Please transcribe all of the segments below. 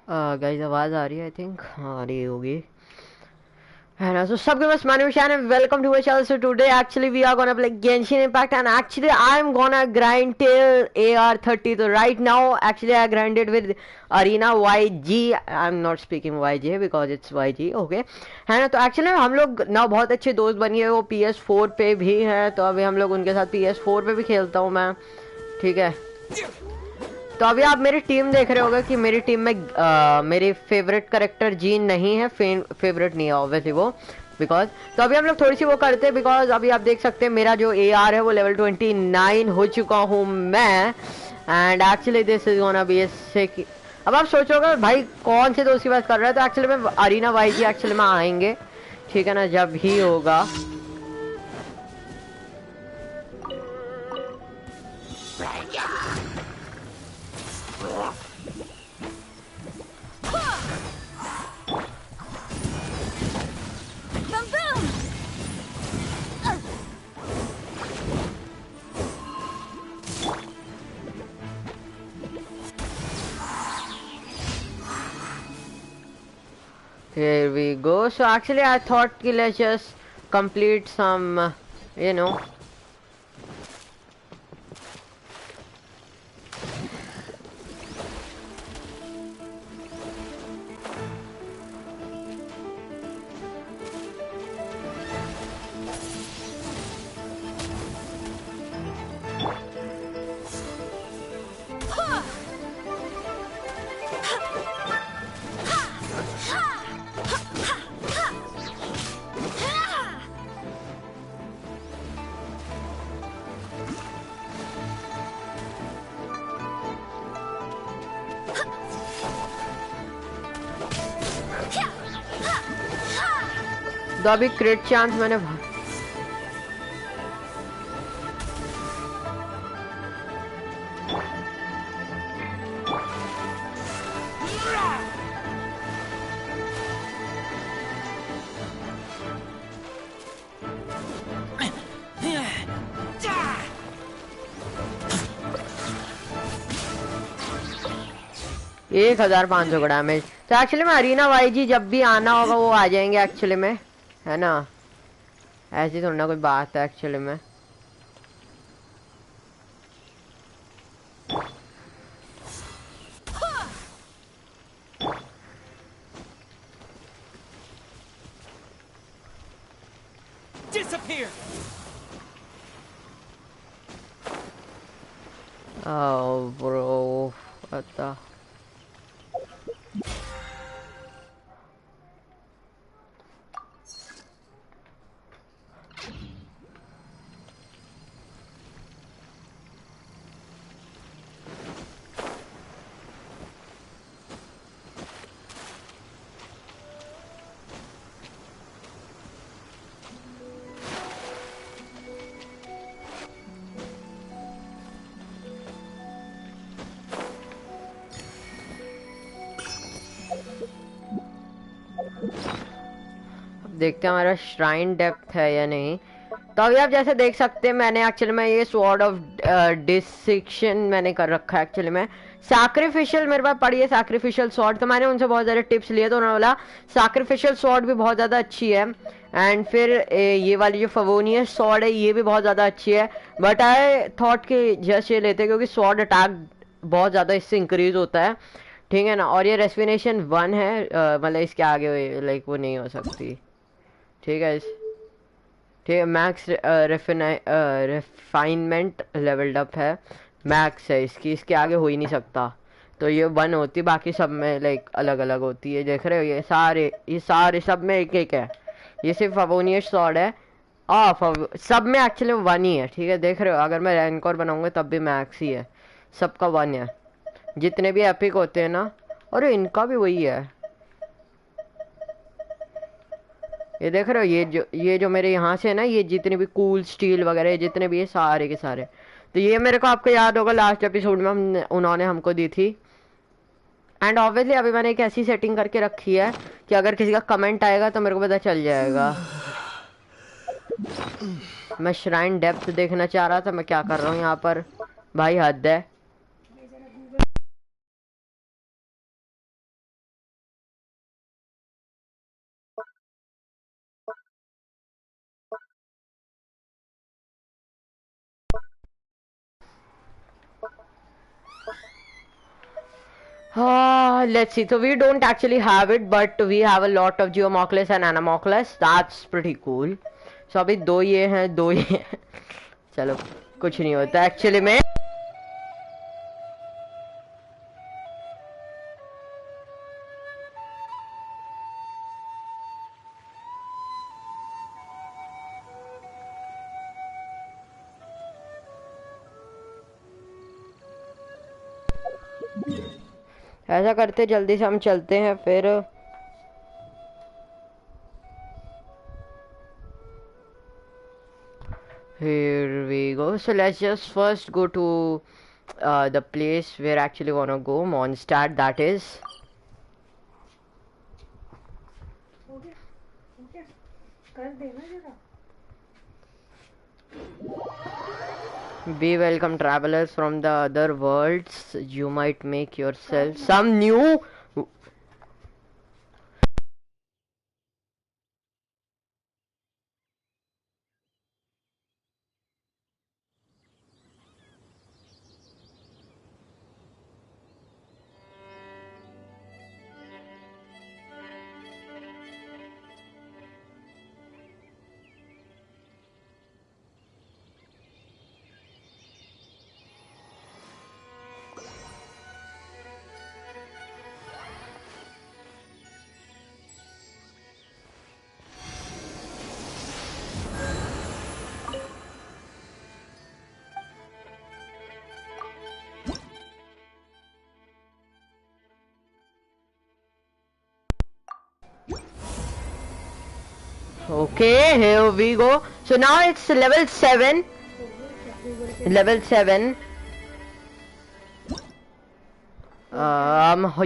Guys आवाज आ रही है? आई थिंक हाँ आ रही होगी, है ना? So subscribers, my name is Shan and welcome to my channel. So today actually we are gonna play Genshin Impact and actually I'm gonna grind till AR30. So right now actually I grinded with Arena YG. I'm not speaking YJ because it's YG, okay? है ना? तो actually हम लोग ना बहुत अच्छे दोस्त बन गए, वो PS4 पे भी हैं, तो अभी हम लोग उनके साथ PS4 पे भी खेलता हूँ मैं, ठीक है? तो अभी आप मेरी टीम देख रहे होगे कि मेरी टीम में मेरी फेवरेट करेक्टर जीन नहीं है, फेवरेट नहीं है ऑब्वियसली वो, बिकॉज तो अभी हम लोग थोड़ी सी वो करते हैं, बिकॉज अभी आप देख सकते हैं मेरा जो AR है वो लेवल 29 हो चुका हूँ मैं, and actually this is gonna be sick. अब आप सोचोगे भाई कौन से दोस्त की बात कर रहा है, तो एक्चुअली में अरीना YG एक्चुअली में आएंगे, ठीक है ना, जब ही होगा। Here we go. So actually I thought let's just complete some, you know. तो अभी क्रिट चांस मैंने एक 1500 का डैमेज। तो एक्चुअली में अरीना YG जब भी आना होगा वो आ जाएंगे एक्चुअली में, है ना? ऐसी थोड़ी ना कोई बात है एक्चुअली में। Disappear. Oh bro, what the? देखते हैं हमारा श्राइन डेप्थ है या नहीं। तो अभी आप जैसे देख सकते हैं मैंने एक्चुअली में ये स्वॉर्ड ऑफ डिस्ट्रक्शन मैंने कर रखा है एक्चुअली में। सैक्रिफिशियल मेरे पास पड़ी है, सैक्रिफिशियल स्वॉर्ड, तो मैंने उनसे बहुत सारे टिप्स लिए, तो उन्होंने बोला सैक्रिफिशियल स्वॉर्ड भी बहुत ज़्यादा अच्छी है, एंड फिर ये वाली जो फवोनियस स्वॉर्ड है ये भी बहुत ज़्यादा अच्छी है, बट आई थॉट कि जस्ट ये लेते क्योंकि स्वॉर्ड अटैक बहुत ज़्यादा इससे इंक्रीज होता है, ठीक है ना? और ये रेस्पिनेशन 1 है, मतलब इसके आगे लाइक वो नहीं हो सकती, ठीक है? ठीक है, मैक्स रिफाइनमेंट लेवल्ड अप है, मैक्स है इसकी, इसके आगे हो ही नहीं सकता। तो ये 1 होती, बाकी सब में लाइक अलग अलग होती है, देख रहे हो? ये सारे सब में एक एक है, ये सिर्फ अवोनियस सॉर्ड है सब में एक्चुअली 1 ही है, ठीक है? देख रहे हो? अगर मैं रैंक और बनाऊंगा तब भी मैक्स ही है, सबका 1 है, जितने भी एपिक होते हैं ना, और इनका भी वही है। ये देख रहे हो? ये जो मेरे यहाँ से है ना, ये जितने भी कूल स्टील वगैरह जितने भी है सारे के सारे, तो ये मेरे को आपको याद होगा लास्ट एपिसोड में उन्होंने हमको दी थी। एंड ऑब्वियसली अभी मैंने एक ऐसी सेटिंग करके रखी है कि अगर किसी का कमेंट आएगा तो मेरे को पता चल जाएगा। मैं श्राइन डेप्थ देखना चाह रहा था, मैं क्या कर रहा हूँ यहाँ पर भाई, हद है। Let's see. So we don't actually have it, but we have a lot of Geomoclus and Anomoclus. That's pretty cool. So अभी दो ये हैं, दो ये हैं. चलो कुछ नहीं होता एक्चुअली में. ऐसा करते जल्दी से हम चलते हैं फिर. Here we go. So let's just first go to the place we're actually gonna go, Mondstadt, that is. Be welcome travelers from the other worlds. You might make yourself some new. Okay, here we go. So now it's level 7. Level 7.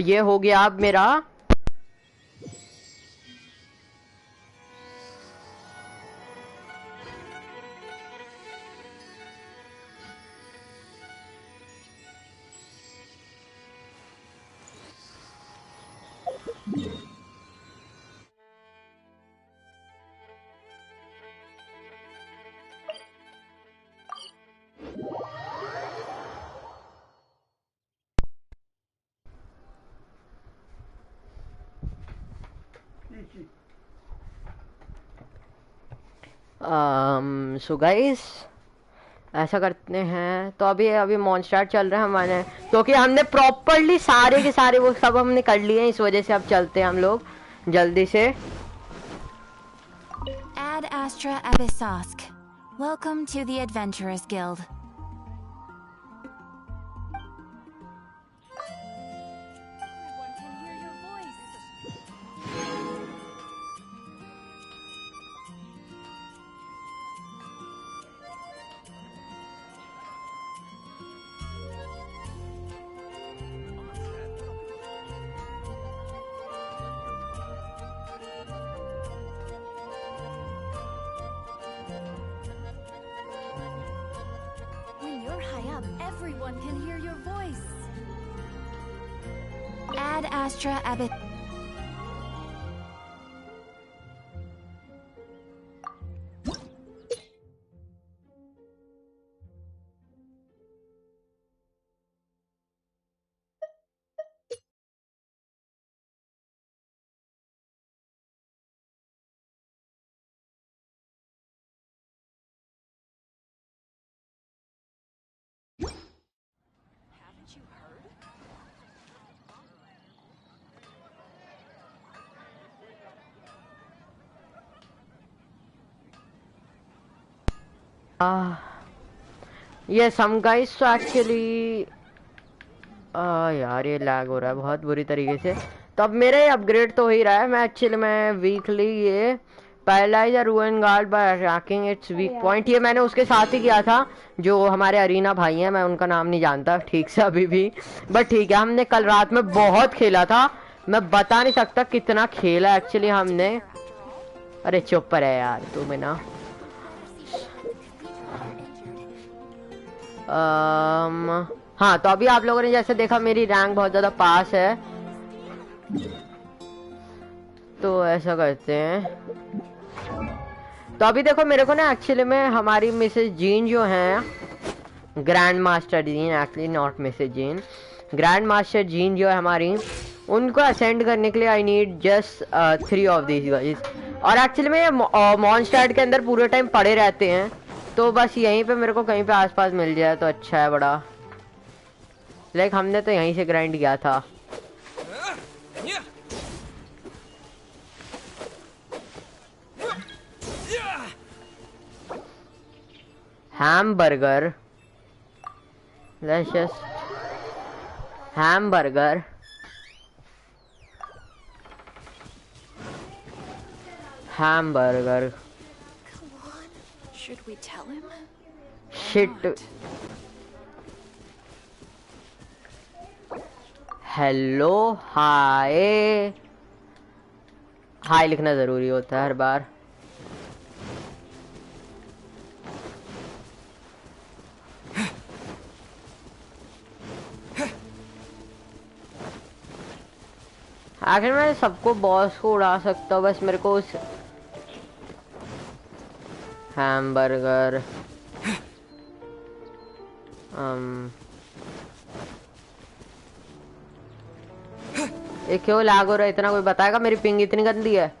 ये हो गया अब मेरा. So guys ऐसा करते हैं. तो अभी मॉन्स्टार चल रहा है हमारे, क्योंकि हमने प्रॉपरली सारे के सारे वो सब हमने कर लिए हैं, इस वजह से अब चलते हैं हम लोग जल्दी से. Ad Astra Abyssosk. Welcome to the Adventurers Guild. Everyone can hear your voice. Ad Astra Abyss. Yes, some guys so actually यार ये लैग हो रहा है बहुत बुरी तरीके से. तो अब मेरे अपग्रेड तो हो ही रहा है. मैं एक्चुअली मैं वीकली ये पैरालाइज या रूइन guard bye attacking it's weak point, ये मैंने उसके साथ ही किया था जो हमारे अरीना भाई हैं. मैं उनका नाम नहीं जानता ठीक से अभी भी, बट ठीक है. हमने कल रात में बहुत खेला था, मैं बता नहीं सकता कितना खेला एक्चुअली हमने. अरे चुप रहे यार तुम्हें ना. हाँ, तो अभी आप लोगों ने जैसे देखा मेरी रैंक बहुत ज्यादा पास है. तो ऐसा करते हैं. तो अभी देखो मेरे को ना एक्चुअली में हमारी मिसेस जीन जो हैं, grand master gene actually, not Mrs gene. Grand master gene जो है हमारी, उनको असेंड करने के लिए I need just 3 of these guys. और एक्चुअली में मॉन्स्टर्ड के अंदर पूरे टाइम पड़े रहते हैं, तो बस यहीं पे मेरे को कहीं पे आसपास मिल जाए तो अच्छा है बड़ा। लाइक हमने तो यहीं से ग्राइंड किया था। Hamburger, let's just hamburger. Hamburger. Come on. Should we tell him? Shit. Hello hi. Hi लिखना जरूरी होता है हर बार। आखिर मैं सबको बॉस को उड़ा सकता हूँ, बस मेरे को उस हैमबर्गर ये क्यों लैग हो रहा है इतना? कोई बताएगा? मेरी पिंग इतनी गंदी है,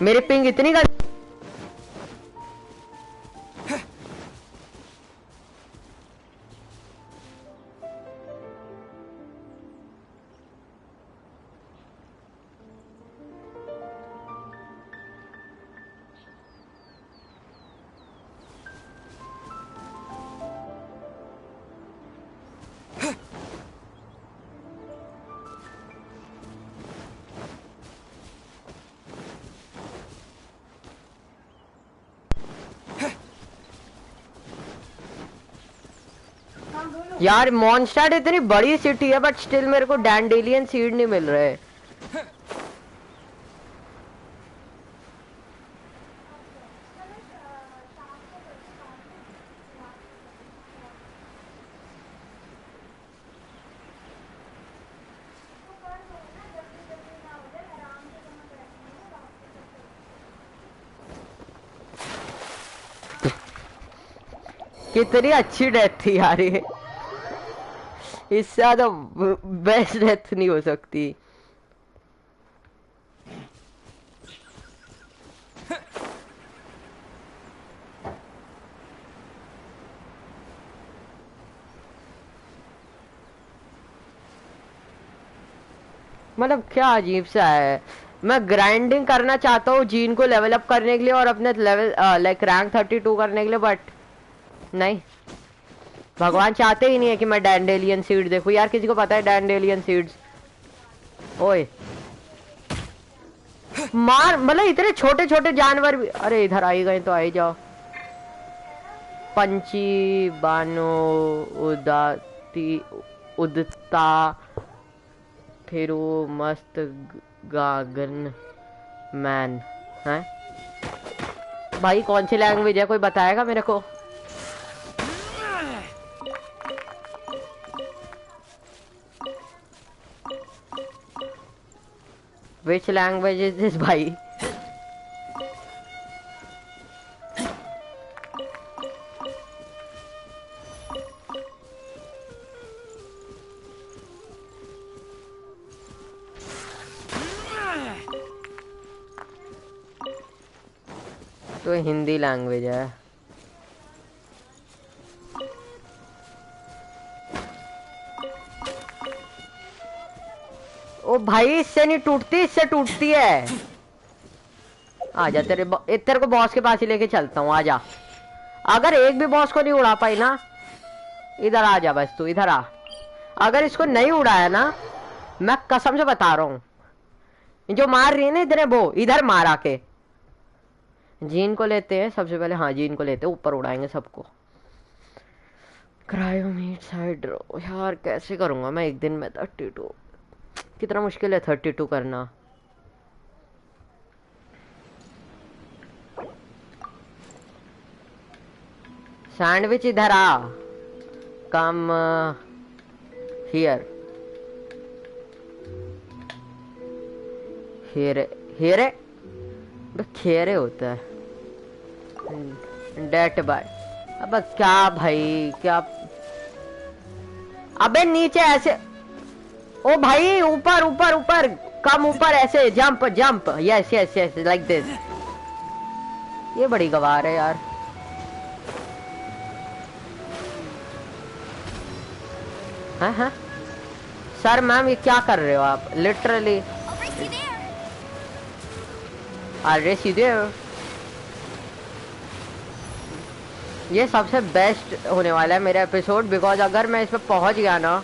मेरी पिंग इतनी गंदी। यार मॉन्स्टर्ड इतनी बड़ी सिटी है बट स्टिल मेरे को डैंडेलियन सीड नहीं मिल रहे। कितनी अच्छी डेथ थी यार ये, इससे ज्यादा बेस्ट डेथ नहीं हो सकती। मतलब क्या अजीब सा है। मैं ग्राइंडिंग करना चाहता हूँ जीन को लेवल अप करने के लिए और अपने लेवल लाइक रैंक 32 करने के लिए, बट नहीं, भगवान चाहते ही नहीं है कि मैं डैंडेलियन सीड देखूं। यार किसी को पता है डैंडेलियन सीड्स? ओए मार, मतलब इतने छोटे छोटे जानवर भी। अरे इधर आई गए तो आई जाओ। पंची बानो उदाती उदता फिर मस्त गागन मैन है भाई। कौन सी लैंग्वेज है, कोई बताएगा मेरे को? Which language is this भाई? तो हिंदी लैंग्वेज है। ओ भाई इससे नहीं टूटती, इससे टूटती है। आजा तेरे को बॉस के पास ही लेके चलता हूँ, आजा। अगर एक भी बॉस को नहीं उड़ा पाई ना, इधर आ जा बस तू, इधर आ। अगर इसको नहीं उड़ाया ना, मैं कसम से बता रहा हूँ, जो मार रही है ना इधर, वो इधर मार आके। जीन को लेते हैं सबसे पहले। हाँ जीन को लेते हैं, ऊपर उड़ाएंगे सबको। क्रायोमीट हाइड्रो यार कैसे करूंगा मैं एक दिन में 32? कितना मुश्किल है 32 करना। सैंडविच इधर आ, कम हियर। हेरे हेरे खेरे होता है। डेट बाय। अब क्या भाई, क्या अबे नीचे ऐसे, ओ भाई ऊपर ऊपर ऊपर, कम ऊपर ऐसे jump jump, yes yes yes like this. ये बड़ी गवार है यार। हाँ हाँ सर मैम, ये क्या कर रहे हो आप? लिटरली अरे सीधे ये सबसे बेस्ट होने वाला है मेरा एपिसोड, बिकॉज अगर मैं इसमें पहुंच गया ना,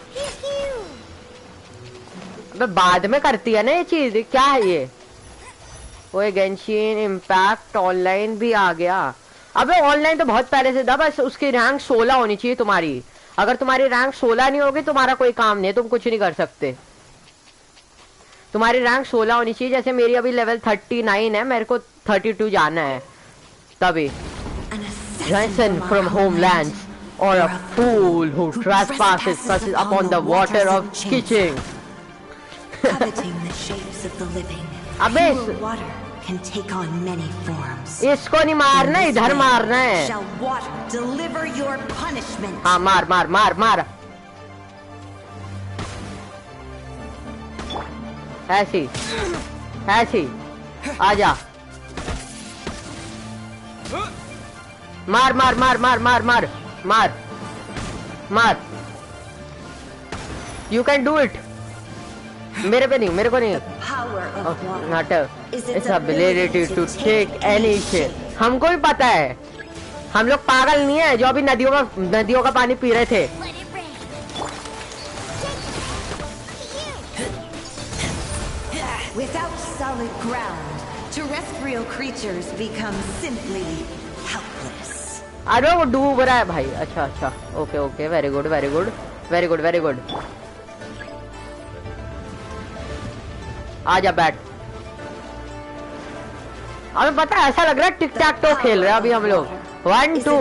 अबे बाद में करती है ना ये चीज, क्या है ये? वो गेंशिन इम्पैक्ट ऑनलाइन भी आ गया। अबे ऑनलाइन तो बहुत पहले से था, बस उसकी रैंक 16 होनी चाहिए तुम्हारी। अगर तुम्हारी रैंक 16 नहीं होगी तुम्हारा कोई काम नहीं है, तुम कुछ नहीं कर सकते। तुम्हारी रैंक 16 होनी चाहिए। जैसे मेरी अभी लेवल 39 है, मेरे को 32 जाना है तभी। Johnson from homelands, or a fool who trespasses upon the water of kitchen. Coveting the shapes of the living, pure water can take on many forms. इसको नहीं मारना, इधर मारना है। Shall water deliver your punishment? हाँ मार मार मार मार, ऐसी ऐसी, आजा, मार मार मार मार मार मार मार मार, यू कैन डू इट। मेरे पे नहीं, मेरे को नहीं। It's ability to take any shape. हमको भी पता है, हम लोग पागल नहीं है जो अभी नदियों का पानी पी रहे थे। Without solid ground, terrestrial creatures become simply helpless. अरे वो डूब रहा है भाई। अच्छा अच्छा, okay okay, very good very good very good very good. आजा बैठ। हमें पता है, ऐसा लग रहा है टिक टैक टो खेल रहे हैं अभी हम लोग। 1 2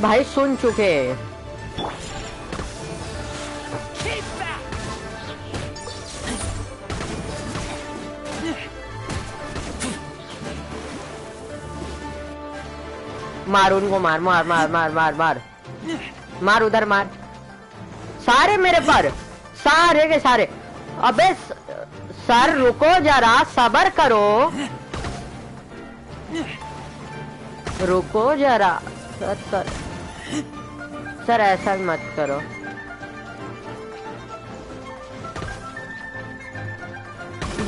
भाई सुन चुके। मार उनको, मार मार मार मार मार मार मार, उधर मार। सारे मेरे पर, सारे के सारे। अबे सर रुको जरा, सबर करो, रुको जरा सर। सर ऐसा मत करो।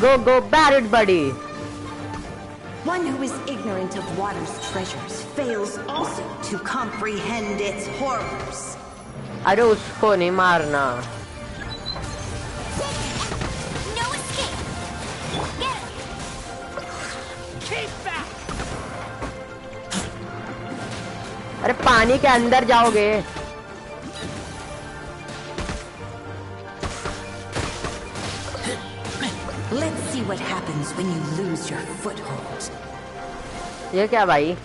Go go buried buddy. One who is ignorant of water's treasures fails also to comprehend its horrors. अरे उसको नहीं मारना। No escape. Get him. Keep back. अरे पानी के अंदर जाओगे। Let's see what happens when you lose your foothold. ये क्या भाई?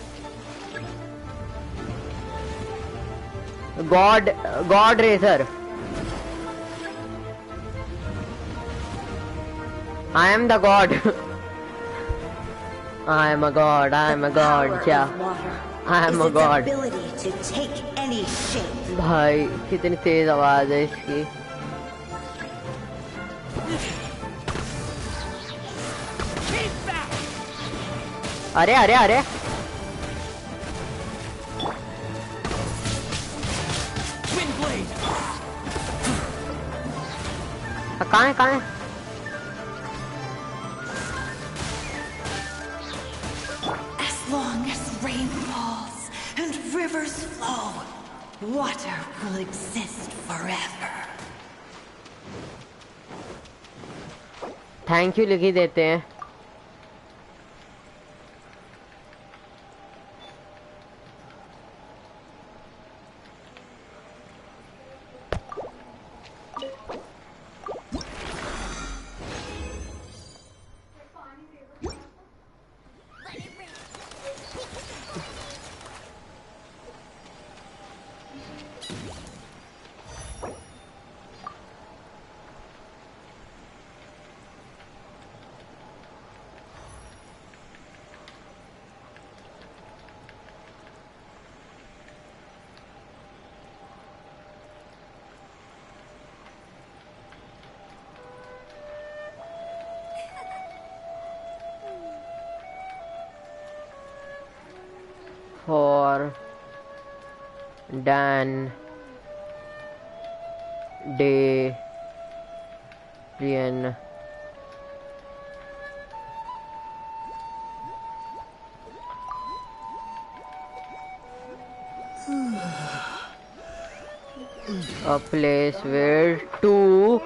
God razor. I am the god. I am a god. I am a god. क्या? I am a god. भाई कितनी तेज आवाज है इसकी। अरे अरे अरे, कहाँ है कहाँ है? As long as rain falls and rivers flow, water will exist forever. Thank you लिख ही देते हैं। for dandelion. A place where to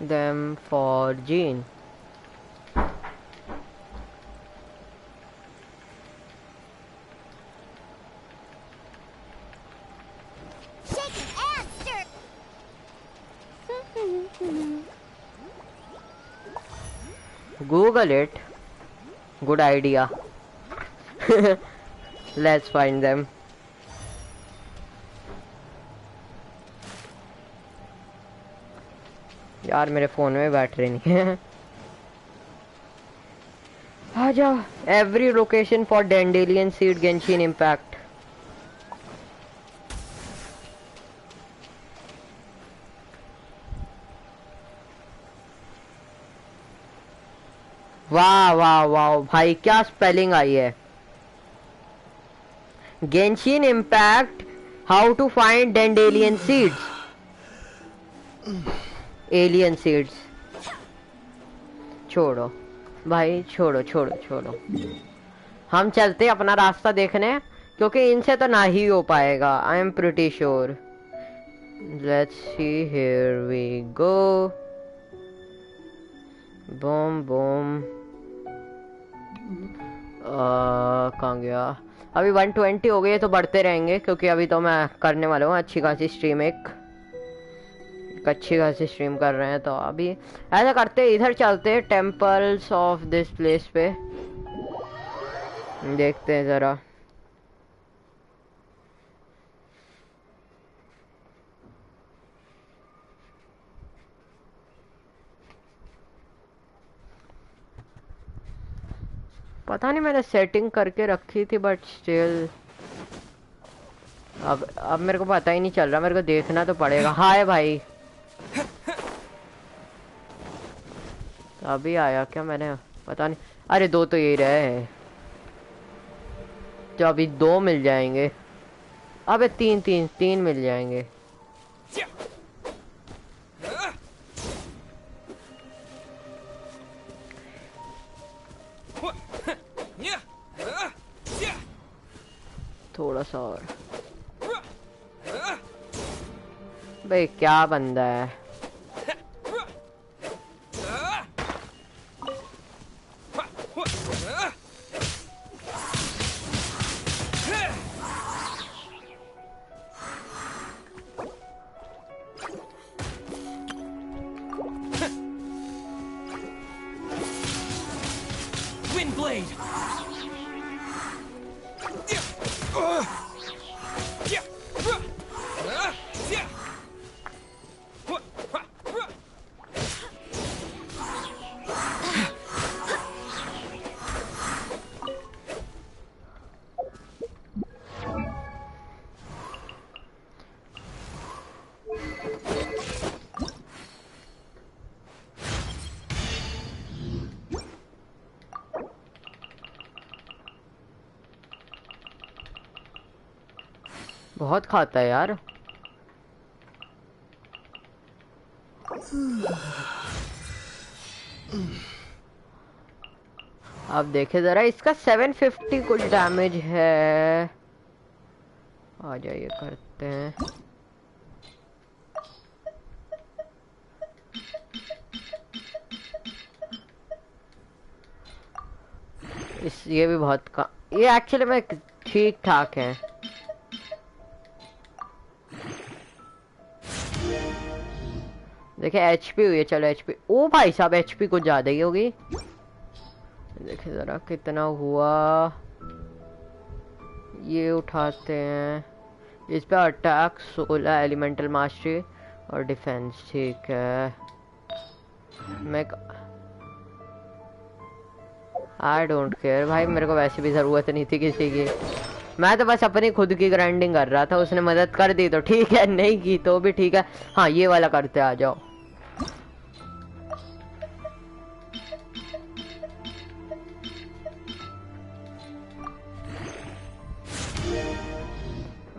them for Jean. Google it. Good idea. Let's find them. यार मेरे फोन में battery नहीं है. आ जाओ. Every location for dandelion seed genshin impact. वाह वाह वाह भाई क्या स्पेलिंग आई है. Genshin impact. How to find dandelion seeds. Alien seeds. छोड़ो भाई, छोड़ो छोड़ो छोड़ो. हम चलते अपना रास्ता देखने, क्योंकि इनसे तो ना ही हो पाएगा. I am pretty sure. Let's see, here we go. Boom boom. कहाँ गया. अभी 120 हो गए तो बढ़ते रहेंगे, क्योंकि अभी तो मैं करने वाला हूँ अच्छी खासी स्ट्रीम. एक अच्छी खासी स्ट्रीम कर रहे हैं, तो अभी ऐसा करते इधर चलते टेम्पल्स ऑफ दिस प्लेस पे देखते हैं जरा. पता नहीं मैंने सेटिंग करके रखी थी, बट स्टिल अब मेरे को पता ही नहीं चल रहा. मेरे को देखना तो पड़ेगा. हाय भाई. अभी आया क्या मैंने, पता नहीं. अरे दो तो यही रहे हैं, तो अभी दो मिल जाएंगे. अबे तीन मिल जाएंगे. थोड़ा सा और. भाई क्या बंदा है. बहुत खाता है यार. अब देखे जरा, इसका 750 कुछ डैमेज है. आ जाइए करते हैं. ये भी बहुत ये एक्चुअली में ठीक ठाक है. देखिए एचपी हुई है. चलो एचपी. ओ भाई साहब एचपी कुछ ज्यादा ही होगी. देखिए जरा कितना हुआ। ये उठाते हैं, इस पे अटैक 16, एलिमेंटल मास्टरी और डिफेंस। ठीक है, मैं आई डोंट केयर भाई, मेरे को वैसे भी जरूरत नहीं थी किसी की। मैं तो बस अपनी खुद की ग्राइंडिंग कर रहा था। उसने मदद कर दी तो ठीक है, नहीं की तो भी ठीक है। हाँ ये वाला करते, आ जाओ।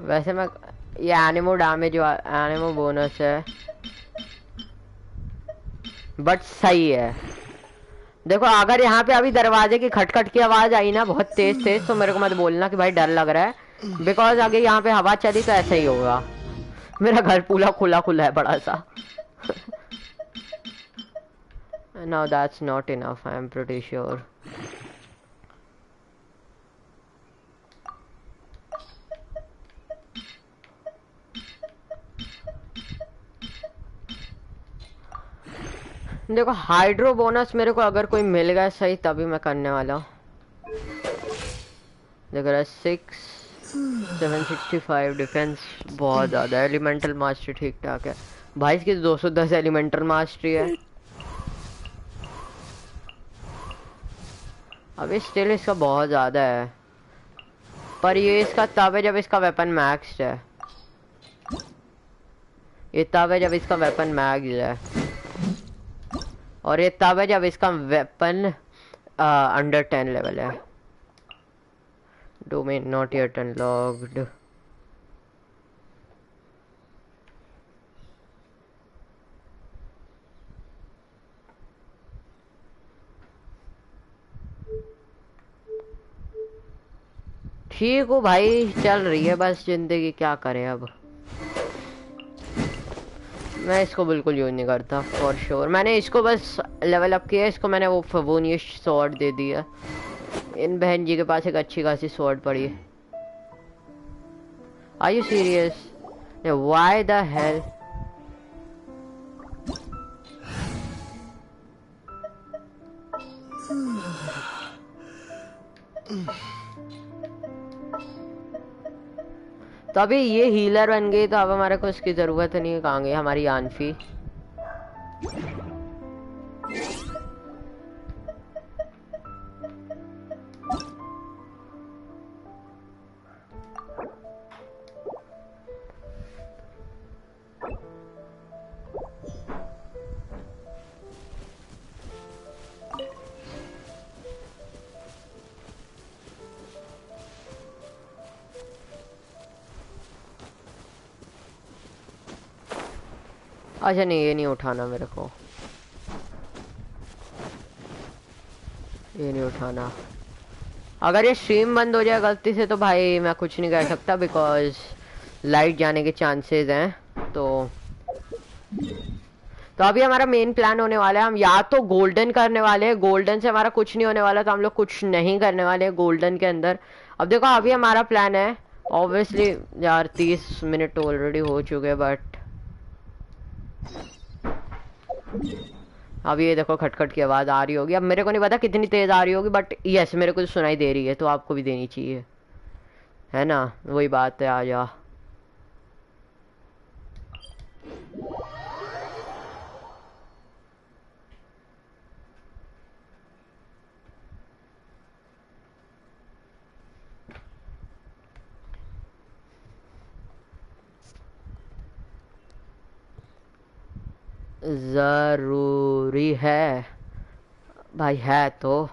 वैसे मैं ये एनिमो डैमेज, एनिमो बोनस है बट सही है। देखो अगर यहाँ पे अभी दरवाजे की खटखट की आवाज आई ना बहुत तेज तेज, तो मेरे को मत बोलना कि भाई डर लग रहा है, बिकॉज अगर यहाँ पे हवा चली तो ऐसा ही होगा। मेरा घर पूरा खुला खुला है बड़ा सा। Now that's not enough, I am pretty sure. देखो हाइड्रो बोनस मेरे को अगर कोई मिल गया सही तभी मैं करने वाला हूँ। देखो 765 डिफेंस बहुत ज्यादा है। एलिमेंटल मास्टरी ठीक ठाक है भाई, इसकी 210 एलिमेंटल मास्टरी है। अभी स्टिल इसका बहुत ज्यादा है, पर ये इसका तब है जब इसका वेपन मैक्स्ड है। ये तब है जब इसका वेपन मैक्स्ड है, और ये तब है जब इसका वेपन अंडर 10 लेवल है। Domain not yet unlocked. ठीक हो भाई, चल रही है बस जिंदगी, क्या करें अब। मैं इसको बिल्कुल यूज नहीं करता फॉर श्योर। मैंने इसको बस लेवल अप किया, इसको मैंने वो फवोनियस स्वॉर्ड दे दिया। इन बहन जी के पास एक अच्छी खासी स्वॉर्ड पड़ी है। Are you serious? Why the hell? तो अभी ये हीलर बन गई तो अब हमारे को इसकी जरूरत नहीं है। कहाँ गई हमारी आनफी? अच्छा नहीं, ये नहीं उठाना मेरे को, ये नहीं उठाना। अगर ये स्ट्रीम बंद हो जाए गलती से तो भाई मैं कुछ नहीं कर सकता, बिकॉज लाइट जाने के चांसेस हैं। तो अभी हमारा मेन प्लान होने वाला है, हम या तो गोल्डन करने वाले हैं। गोल्डन से हमारा कुछ नहीं होने वाला तो हम लोग कुछ नहीं करने वाले हैं गोल्डन के अंदर। अब देखो अभी हमारा प्लान है ऑब्वियसली यार 30 मिनट ऑलरेडी हो चुके हैं, बट अब ये देखो खटखट की आवाज आ रही होगी। अब मेरे को नहीं पता कितनी तेज आ रही होगी, बट यस मेरे को तो सुनाई दे रही है, तो आपको भी देनी चाहिए, है ना? वही बात है, आ जा। जरूरी है भाई, है तो।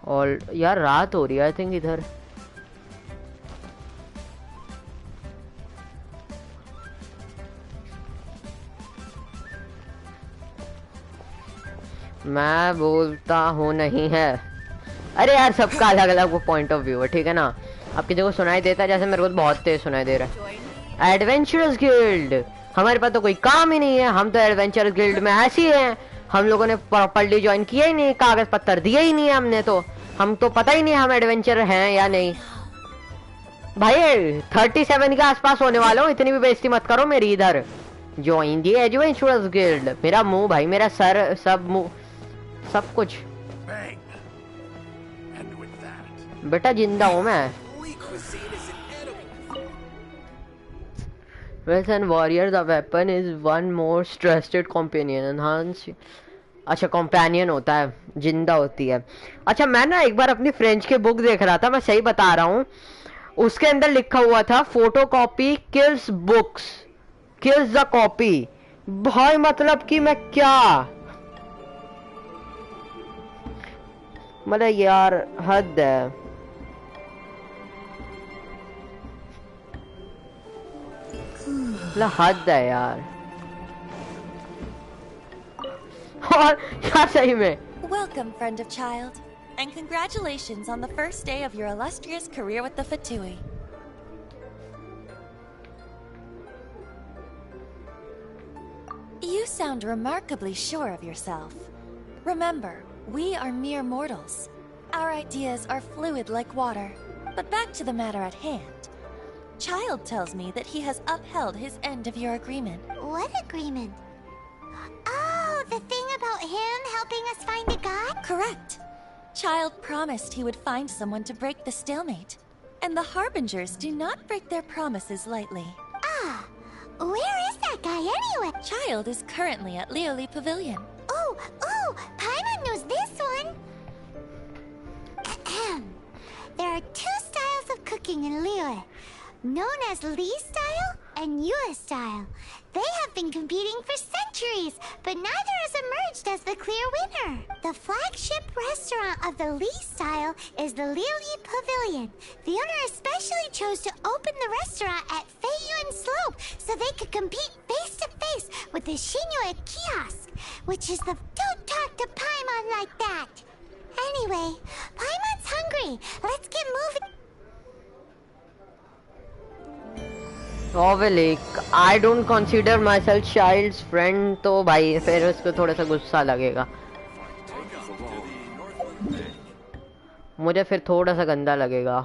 और यार रात हो रही है आई थिंक इधर। मैं बोलता हूँ नहीं है। अरे यार सबका अलग अलग वो पॉइंट ऑफ व्यू है, ठीक है ना? अब किसी को सुनाई देता है, जैसे मेरे को तो बहुत तेज सुनाई दे रहा है। एडवेंचरस गिल्ड, हमारे पास तो कोई काम ही नहीं है, हम तो एडवेंचरस गिल्ड में ऐसे ही हैं। हम लोगों ने प्रॉपर्ली ज्वाइन किया ही नहीं, कागज पत्तर दिए ही नहीं है हमने, तो हम तो पता ही नहीं हम एडवेंचर हैं या नहीं। भाई 37 के आसपास होने वाला हूँ, इतनी भी बेइज्जती मत करो मेरी। इधर ज्वाइन दी एडवेंचरर्स गिल्ड। मेरा मुंह भाई, मेरा सर, सब मुंह, सब कुछ। बेटा जिंदा हूँ मैं। As warrior, the weapon is one most trusted companion. Enhance। अच्छा कंपेनियन होता है, जिंदा होती है। अच्छा मैं ना एक बार अपनी फ्रेंच की बुक देख रहा था, मैं सही बता रहा हूँ, उसके अंदर लिखा हुआ था photo copy kills books, kills the copy. भाई मतलब कि मैं क्या, मतलब यार हद है। हद है यार। और क्या सही में। Welcome, friend of child, and congratulations on the first day of your illustrious career with the Fatui. You sound remarkably sure of yourself. Remember, we are mere mortals. Our ideas are fluid like water. But back to the matter at hand. Child tells me that he has upheld his end of your agreement. What agreement? Oh, the thing about him helping us find a god? Correct. Child promised he would find someone to break the stalemate. And the Harbingers do not break their promises lightly. Ah, where is that guy anyway? Child is currently at Leoli Pavilion. Oh, Paimon knows this one. There are two styles of cooking in Leoli, known as Li style and Yue style. They have been competing for centuries, but neither has emerged as the clear winner. The flagship restaurant of the Li style is the Lili Pavilion. The owner especially chose to open the restaurant at Feiyuan Slope so they could compete face to face with the Shinyue kiosk, which is the don't talk to Paimon like that. Anyway, Paimon's hungry. Let's get moving. Obviously, I don't consider myself child's friend, तो भाई फिर उसको थोड़ा सा गुस्सा लगेगा, मुझे फिर थोड़ा सा गंदा लगेगा।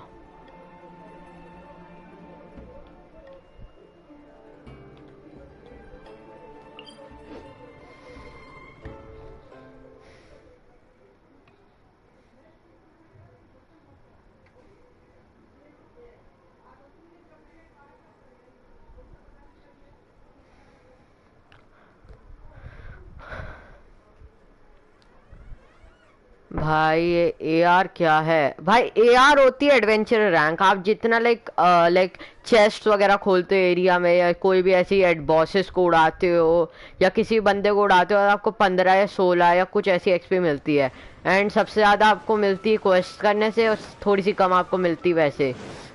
भाई ये AR क्या है भाई? AR होती है एडवेंचर रैंक। आप जितना लाइक चेस्ट वगैरह खोलते हो एरिया में, या कोई भी ऐसी बॉसेस को उड़ाते हो या किसी बंदे को उड़ाते हो, और आपको 15 या 16 या कुछ ऐसी एक्सपी मिलती है। एंड सबसे ज़्यादा आपको मिलती है क्वेस्ट करने से, और थोड़ी सी कम आपको मिलती वैसे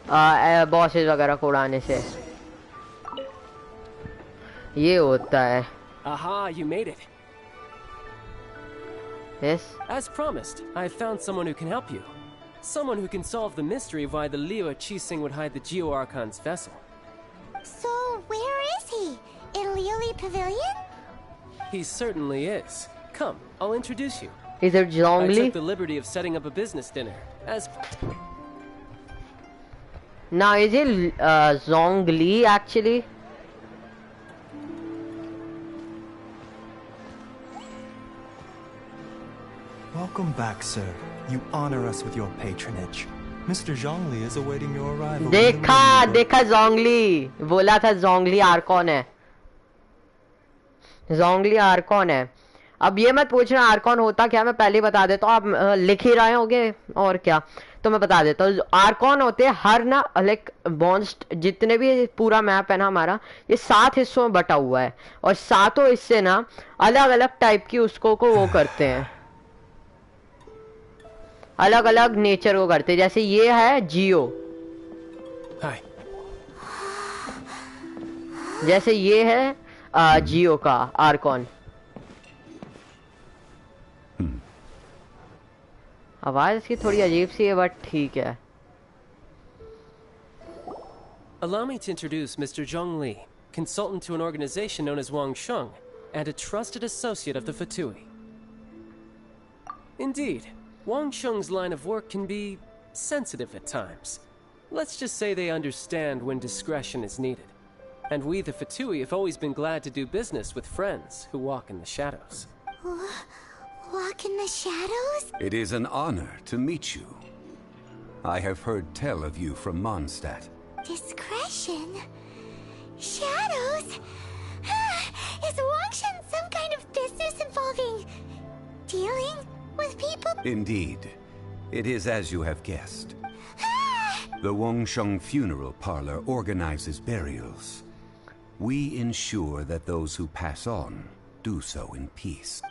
बॉसेस वगैरह को उड़ाने से। ये होता है। Aha, you made it. Yes. As promised, I found someone who can help you. Someone who can solve the mystery of why the Liu Qixing would hide the Geo Archon's vessel. So, where is he? In Lili Pavilion? He certainly is. Come, I'll introduce you. Is it I Zhongli? took the liberty of setting up a business dinner. As Now is it Zhongli actually? Welcome back, sir. You honor us with your patronage. Mr. Zhongli is awaiting your arrival. देखा Zhongli, बोला था Zhongli Arcon है। Zhongli Arcon है। अब ये मत पूछना Arcon होता क्या, मैं पहले बता देता हूँ। आप लिख ही रहे होगे और क्या, तो मैं बता देता हूँ। आर्कॉन होते हैं हर ना लाइक बॉन्स्ट, जितने भी पूरा मैप है ना हमारा, ये 7 हिस्सों में बटा हुआ है, और 7 हिस्से ना अलग अलग टाइप की उसको को वो करते हैं, अलग अलग नेचर को करते हैं। जैसे ये है जियो, जैसे ये है जियो का आर्कॉन। आवाज इसकी थोड़ी अजीब सी है बट ठीक है। Allow me to introduce Mr. Zhong Li, consultant to an organization known as Wang Sheng, and a trusted associate of the Fatui. Indeed, Wang Sheng's line of work can be sensitive at times. Let's just say they understand when discretion is needed. And we, the Fatui, have always been glad to do business with friends who walk in the shadows. Walk in the shadows? It is an honor to meet you. I have heard tell of you from Mondstadt. Discretion? Shadows? Is Wangshan some kind of business involving dealing with people? Indeed. It is as you have guessed. The Wangsheng Funeral Parlor organizes burials. We ensure that those who pass on do so in peace.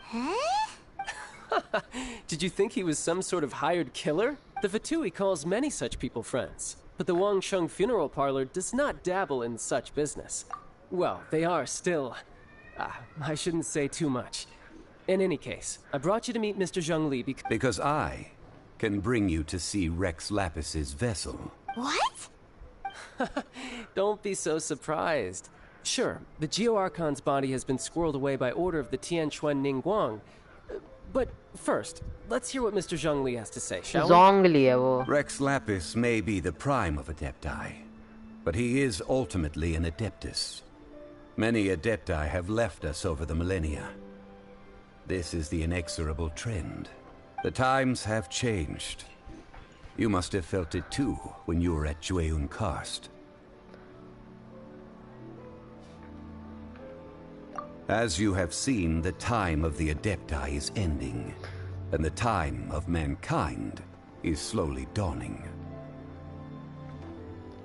Did you think he was some sort of hired killer? The Fatui calls many such people friends, but the Wangsheng Funeral Parlor does not dabble in such business. Well, they are still... I shouldn't say too much. In any case, I brought you to meet Mr. Zhongli because I can bring you to see Rex Lapis's vessel. What? Don't be so surprised. Sure, the Geo-Archon's body has been squirreled away by order of the Tianquan Ningguang. But first, let's hear what Mr. Zhongli has to say, shall we? Zhongli hai wo. Rex Lapis may be the prime of Adepti, but he is ultimately an Adeptus. Many Adepti have left us over the millennia. This is the inexorable trend. The times have changed. You must have felt it too when you were at Jueyun Karst. As you have seen, the time of the Adepti is ending, and the time of mankind is slowly dawning.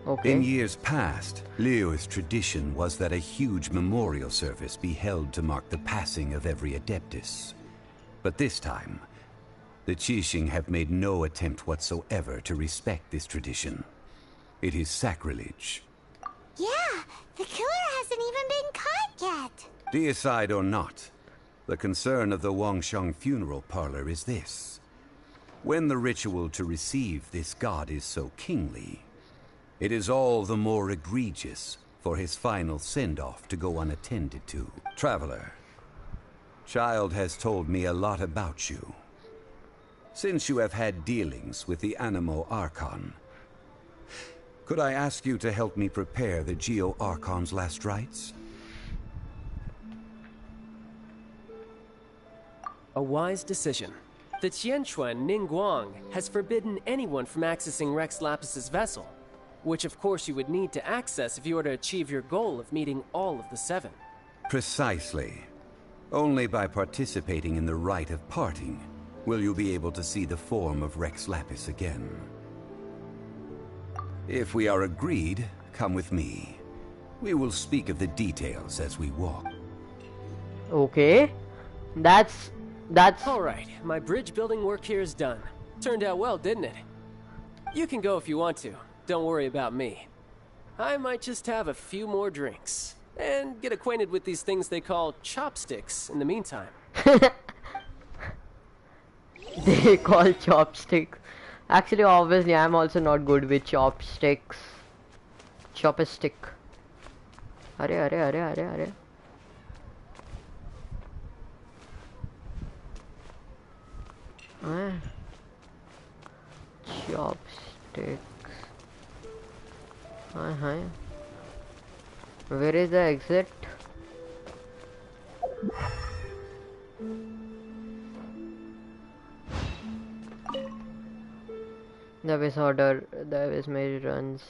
Okay. In years past, Liyue's tradition was that a huge memorial service be held to mark the passing of every Adeptus. But this time, the Qixing have made no attempt whatsoever to respect this tradition. It is sacrilege. Yeah, the killer hasn't even been caught yet. Deicide or not, the concern of the Wangsheng Funeral Parlor is this. When the ritual to receive this god is so kingly, it is all the more egregious for his final send-off to go unattended to. Traveler, Child has told me a lot about you. Since you have had dealings with the Animo Archon, could I ask you to help me prepare the Geo Archon's last rites? A wise decision. The Tianquan Ningguang has forbidden anyone from accessing Rex Lapis's vessel, which of course you would need to access if you were to achieve your goal of meeting all of the seven. Precisely. Only by participating in the rite of parting will you be able to see the form of Rex Lapis again. If we are agreed, come with me. We will speak of the details as we walk. Okay. That's... All right, my bridge building work here is done. Turned out well, didn't it? You can go if you want to. Don't worry about me. I might just have a few more drinks and get acquainted with these things they call chopsticks in the meantime. They call chopsticks. Actually, obviously, I'm also not good with chopsticks. Chopstick. Arre. Chopsticks. Where is the exit? The abyss order, the abyss mage runs.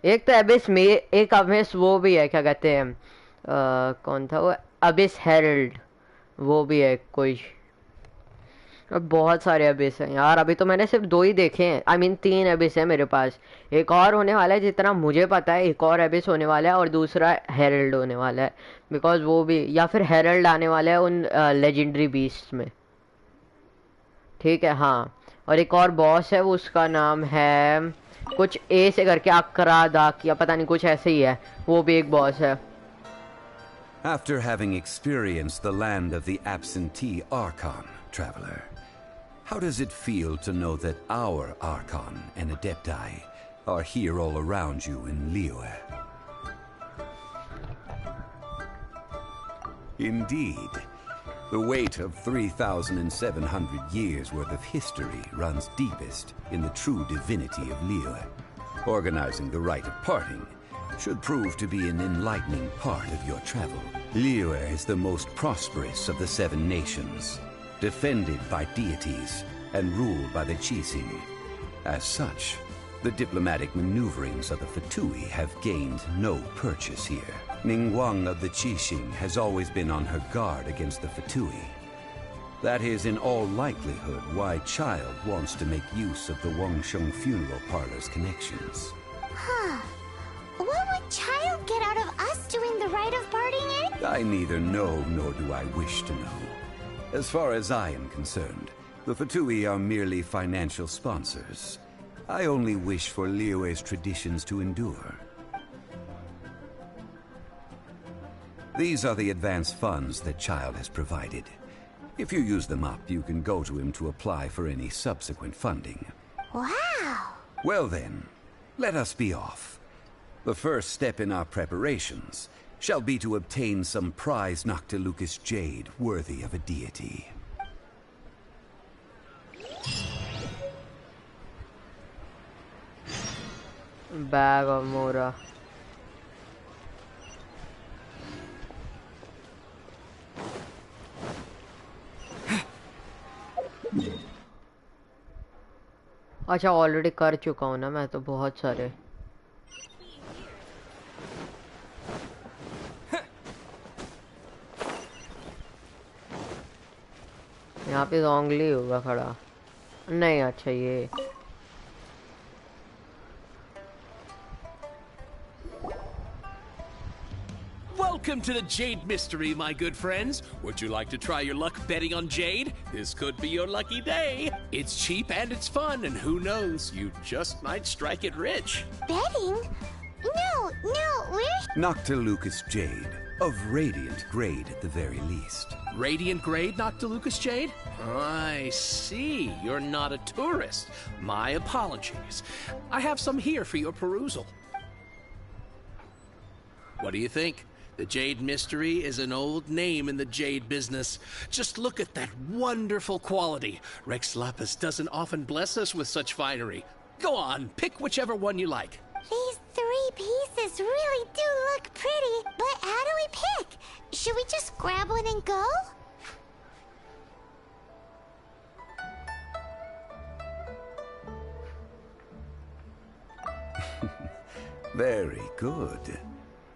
एक तो abyss में एक abyss वो भी है, क्या कहते हैं कौन था वो, abyss herald वो भी है कोई. और बहुत सारे अबिस हैं यार. अभी तो मैंने सिर्फ 2 ही देखे हैं. I mean 3 अबिस है मेरे पास. एक और होने वाला है जितना मुझे पता है. एक और अबिस होने वाला है और दूसरा हेरल्ड होने वाला है. बिकॉज वो भी, या फिर हेरल्ड आने वाला है उन लेजेंडरी बीस्ट में. ठीक है. हाँ. और एक और बॉस है, वो उसका नाम है कुछ ए से करके, अकरा दाक या पता नहीं कुछ ऐसे ही है. वो भी एक बॉस है. After having experienced the land of the absentee Archon, traveler, how does it feel to know that our Archon and Adepti are here all around you in Liyue? Indeed. The weight of 3,700 years worth of history runs deepest in the true divinity of Liyue. Organizing the rite of parting should prove to be an enlightening part of your travel. Liyue is the most prosperous of the 7 nations, defended by deities and ruled by the Qixing. As such, the diplomatic maneuverings of the Fatui have gained no purchase here. Ningguang of the Qixing has always been on her guard against the Fatui. That is in all likelihood why Child wants to make use of the Wangsheng funeral parlor's connections. Huh. What would Child get out of us doing the rite of parting? I neither know nor do I wish to know. As far as I am concerned, the Fatui are merely financial sponsors. I only wish for Liyue's traditions to endure. These are the advance funds that Child has provided. If you use them up, you can go to him to apply for any subsequent funding. Wow! Well then, let us be off. The first step in our preparations shall be to obtain some prized Noctilucous jade worthy of a deity. Bag of Mora. अच्छा already कर चुका हूँ ना मैं तो बहुत सारे यहाँ पे जोंगली होगा खड़ा नहीं अच्छा ये Welcome to the Jade Mystery, my good friends. Would you like to try your luck betting on Jade? This could be your lucky day. It's cheap and it's fun, and who knows, you just might strike it rich. Betting? No, we're... Noctilucous jade, of radiant grade at the very least. Radiant grade, Noctilucous jade? I see. You're not a tourist. My apologies. I have some here for your perusal. What do you think? The Jade Mystery is an old name in the jade business. Just look at that wonderful quality. Rex Lapis doesn't often bless us with such finery. Go on, pick whichever one you like. These 3 pieces really do look pretty, but how do we pick? Should we just grab one and go? Very good.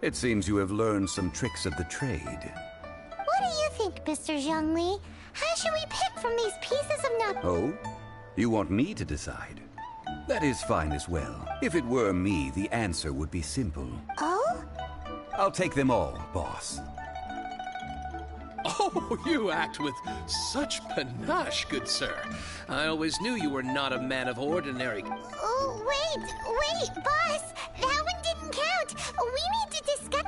It seems you have learned some tricks of the trade. What do you think, Mr. Zhongli? How should we pick from these pieces of nut? Oh? You want me to decide? That is fine as well. If it were me, the answer would be simple. Oh? I'll take them all, boss. Oh, you act with such panache, good sir. I always knew you were not a man of ordinary... Oh, wait, boss! That one didn't count! We need to discuss...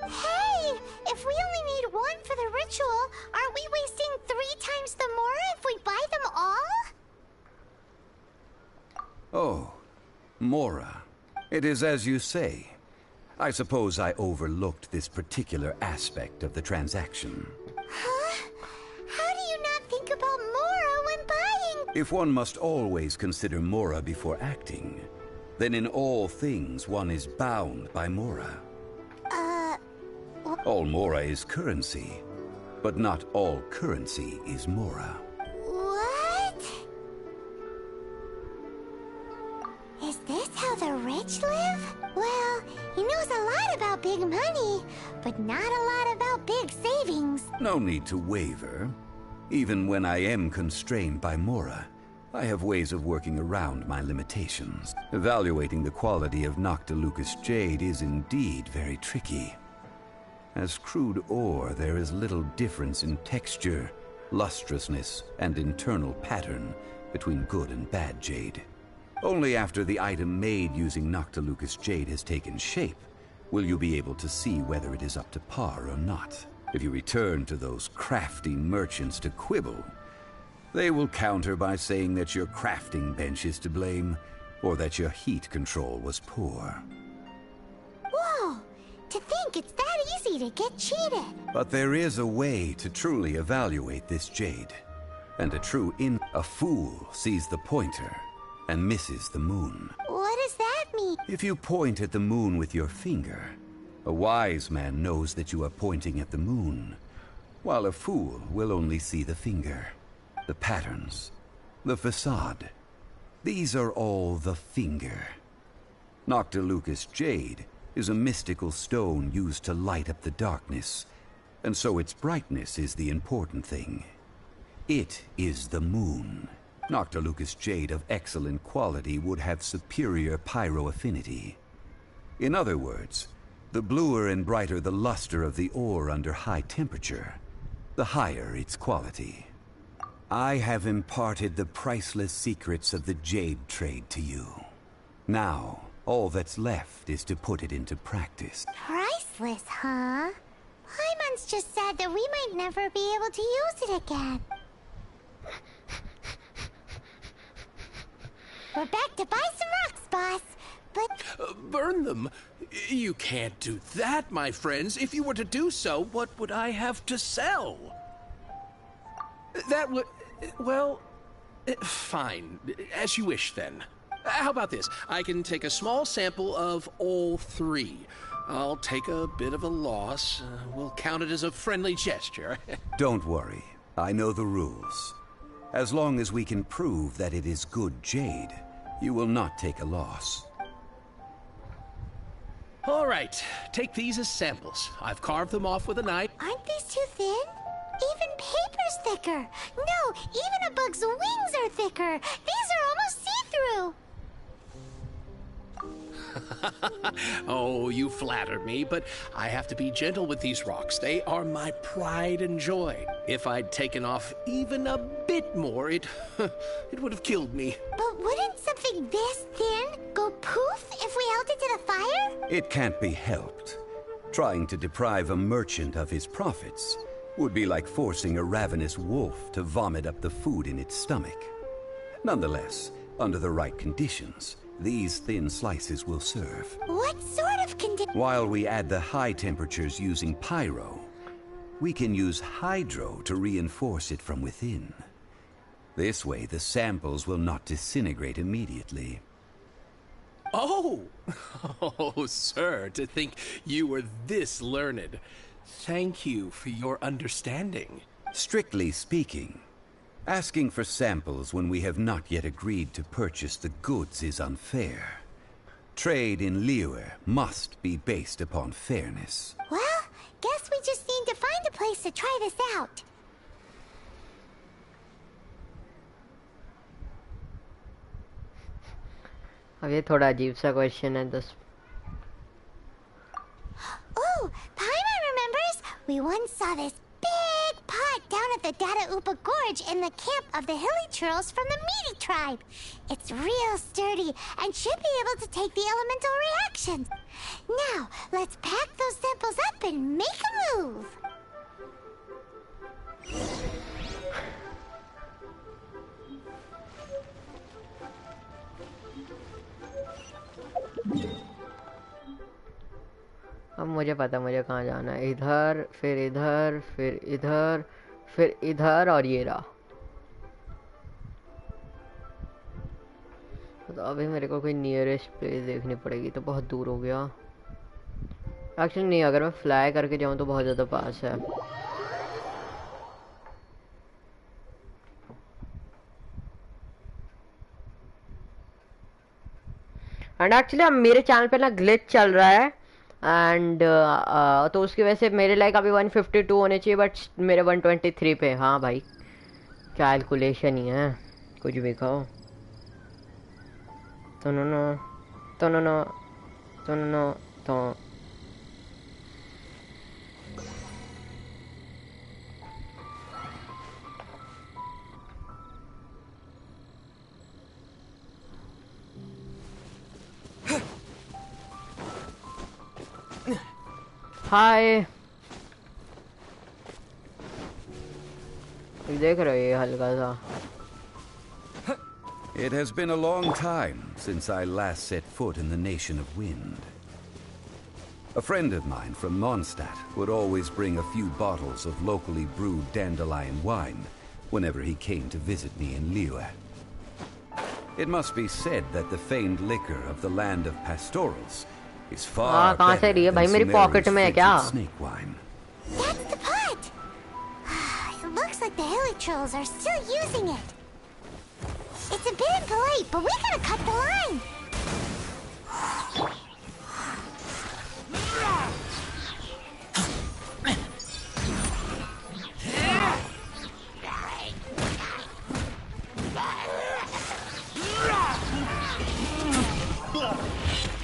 Hey! If we only need 1 for the ritual, aren't we wasting 3 times the Mora if we buy them all? Oh, Mora. It is as you say. I suppose I overlooked this particular aspect of the transaction. Huh? How do you not think about Mora when buying? If one must always consider Mora before acting, then in all things one is bound by Mora. All Mora is currency, but not all currency is Mora. What? Is this how the rich live? Well, he knows a lot about big money, but not a lot about big savings. No need to waver. Even when I am constrained by Mora, I have ways of working around my limitations. Evaluating the quality of Noctilucous jade is indeed very tricky. As crude ore, there is little difference in texture, lustrousness, and internal pattern between good and bad jade. Only after the item made using Noctilucous jade has taken shape will you be able to see whether it is up to par or not. If you return to those crafty merchants to quibble, they will counter by saying that your crafting bench is to blame, or that your heat control was poor. Whoa! To think it's that easy to get cheated. But there is a way to truly evaluate this jade. And a fool sees the pointer and misses the moon. What does that mean? If you point at the moon with your finger, a wise man knows that you are pointing at the moon, while a fool will only see the finger, the patterns, the facade. These are all the finger. Noctilucous jade is a mystical stone used to light up the darkness, and so its brightness is the important thing. It is the moon. Noctilucous jade of excellent quality would have superior pyro affinity. In other words, the bluer and brighter the luster of the ore under high temperature, the higher its quality. I have imparted the priceless secrets of the jade trade to you. Now, all that's left is to put it into practice. Priceless, huh? Paimon's just said that we might never be able to use it again. We're back to buy some rocks, boss. But... burn them? You can't do that, my friends. If you were to do so, what would I have to sell? That would... well... fine. As you wish, then. How about this? I can take a small sample of all three. I'll take a bit of a loss. We'll count it as a friendly gesture. Don't worry. I know the rules. As long as we can prove that it is good jade, you will not take a loss. All right. Take these as samples. I've carved them off with a knife. Aren't these too thin? Even paper's thicker. No, even a bug's wings are thicker. These are almost see-through. Oh, you flatter me, but I have to be gentle with these rocks. They are my pride and joy. If I'd taken off even a bit more, it would have killed me. But wouldn't something this thin go poof if we held it to the fire? It can't be helped. Trying to deprive a merchant of his profits would be like forcing a ravenous wolf to vomit up the food in its stomach. Nonetheless, under the right conditions, these thin slices will serve. What sort of condition? While we add the high temperatures using pyro, we can use hydro to reinforce it from within. This way, the samples will not disintegrate immediately. Oh! Oh, sir, to think you were this learned. Thank you for your understanding. Strictly speaking, asking for samples when we have not yet agreed to purchase the goods is unfair. Trade in Liyue must be based upon fairness. Well, guess we just need to find a place to try this out. अब ये थोड़ा अजीब सा question है Oh, Paimon remembers? We once saw this big pot down at the Data Upa Gorge in the camp of the hilly churls from the Meaty tribe. It's real sturdy and should be able to take the elemental reactions. Now, let's pack those samples up and make a move. अब मुझे पता मुझे कहाँ जाना है इधर फिर इधर फिर इधर फिर इधर और ये रहा तो अभी मेरे को कोई नियरेस्ट प्लेस देखनी पड़ेगी तो बहुत दूर हो गया एक्चुअली नहीं अगर मैं फ्लाई करके जाऊँ तो बहुत ज़्यादा पास है एंड एक्चुअली अब मेरे चैनल पे ना ग्लिच चल रहा है एंड तो उसकी वजह से मेरे लाइक अभी 152 होने चाहिए बट मेरे 123 पे हाँ भाई कैलकुलेशन ही है कुछ भी कहो तो हाय देख रहे हो ये हल्का सा It has been a long time since I last set foot in the Nation of Wind. A friend of mine from Mondstadt would always bring a few bottles of locally brewed dandelion wine whenever he came to visit me in Liyue. It must be said that the famed liquor of the land of pastorals is far better than Sumeri's snake wine. That's the pot! It looks like the hilly trolls are still using it. It's a bit impolite, but we gotta cut the line!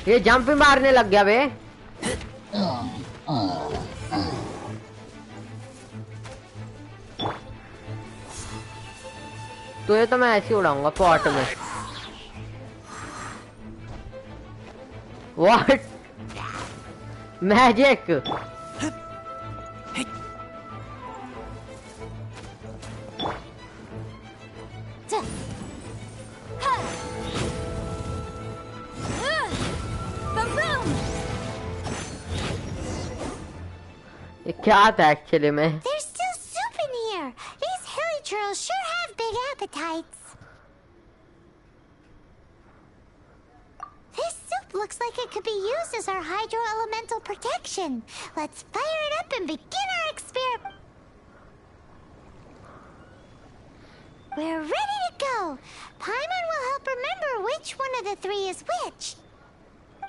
ये jump भी मारने लग गया बे। तो ये तो मैं ऐसे उड़ाऊंगा पॉट में। What? Magic? ये क्या था एक्चुअली में? There's still soup in here. These hilly trolls sure have big appetites. This soup looks like it could be used as our hydro-elemental protection. Let's fire it up and begin our experiment. We're ready to go. Paimon will help remember which one of the three is which.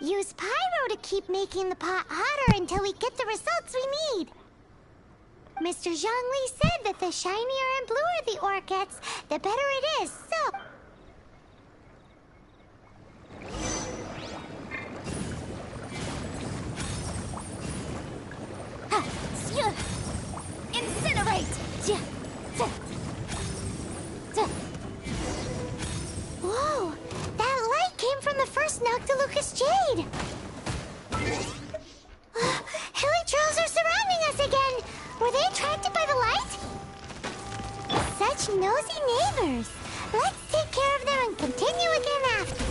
Use pyro to keep making the pot hotter until we get the results we need. Mr. Zhongli said that the shinier and bluer the ore gets, the better it is, so... Incinerate! Whoa! That light came from the first Noctilucous Jade! Hilly trolls are surrounding us again! Were they attracted by the light? Such nosy neighbors! Let's take care of them and continue again after.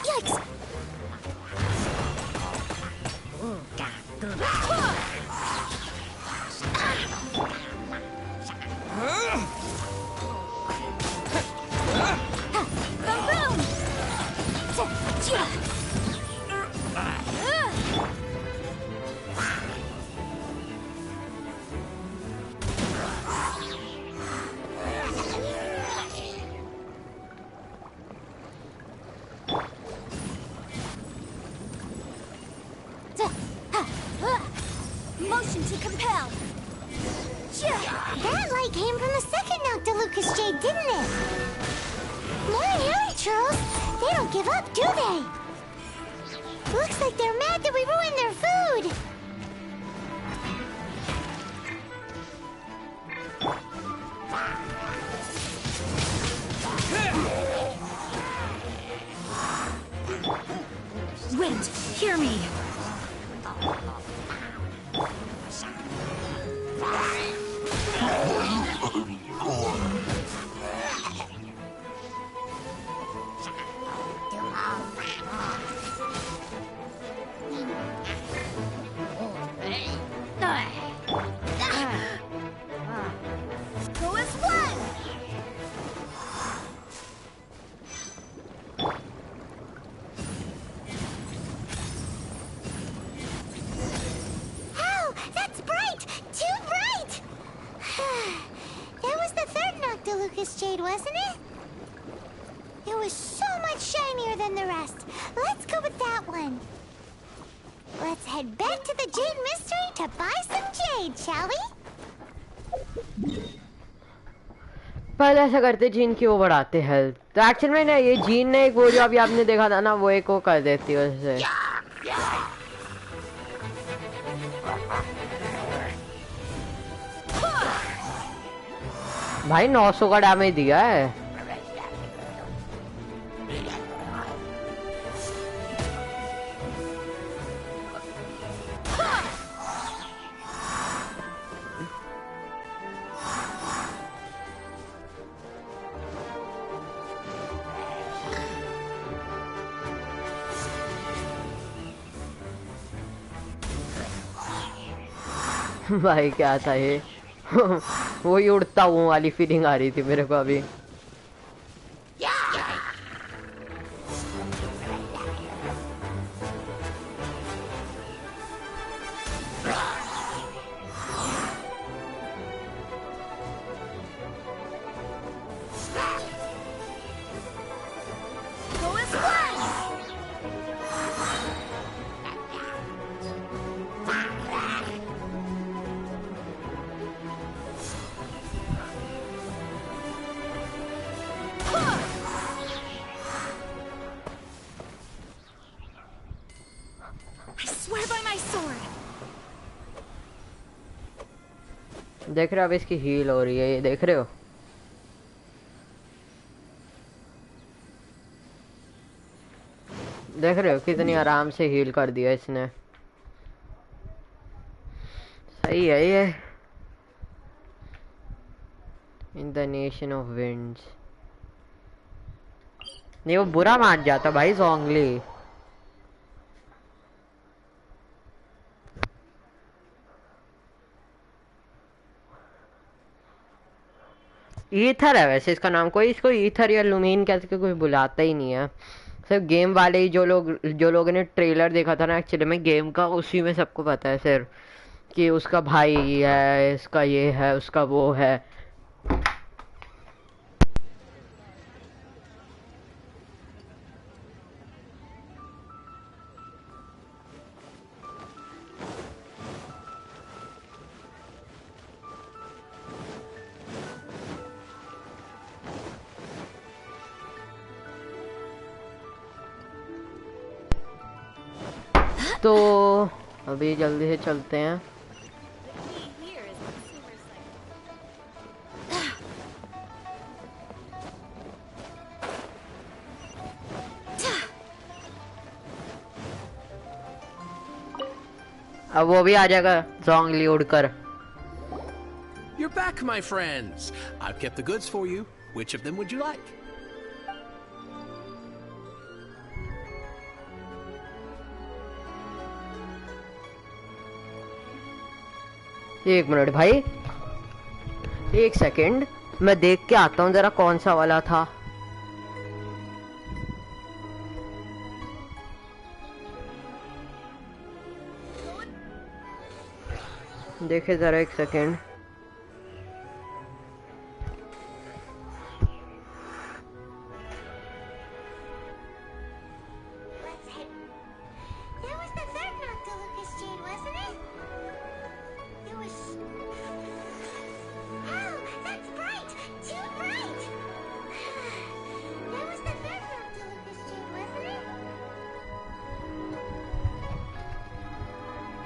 Yikes! Motion to compel. That light came from the second Noctilucous Jade, didn't it? More hilly trolls. They don't give up, do they? Looks like they're mad that we ruined their food. Wind, hear me. Go as one! Ow! That's bright! Too bright! That was the third Noctilucous Jade, wasn't it? It was so much shinier than the rest. Let's go with that one. Let's head back to the Jade Mystery to buy some jade, shall we? पहले ऐसा करते gene की वो बढ़ाते health तो actual में ना ये जीन ने एक वो जो अभी आपने देखा था ना वो एक वो कर देती है उससे भाई 900 का डैमेज दिया है भाई क्या था ये? वही उड़ता हूँ वाली फीलिंग आ रही थी मेरे को अभी। देख रहे हो अब इसकी हील हो रही है, ये देख रहे हो? देख रहे हो कितनी आराम से हील कर दिया इसने। सही है ये। In the nation of winds. नहीं वो बुरा मान जाता भाई जोंगली। ईथर है वैसे इसका नाम, कोई इसको ईथर या लुमीन कहते के कोई बुलाता ही नहीं है। सिर्फ गेम वाले ही जो लोगों ने ट्रेलर देखा था ना एक्चुअली में गेम का, उसी में सबको पता है सिर्फ कि उसका भाई है, इसका ये है, उसका वो है। तो अभी जल्दी से चलते हैं। अब वो भी आ जाएगा जोंगली उड़कर। You're back, my friends. I've kept the goods for you. Which of them would you like? एक मिनट भाई, एक सेकंड, मैं देख के आता हूँ जरा कौन सा वाला था। देखे जरा एक सेकंड।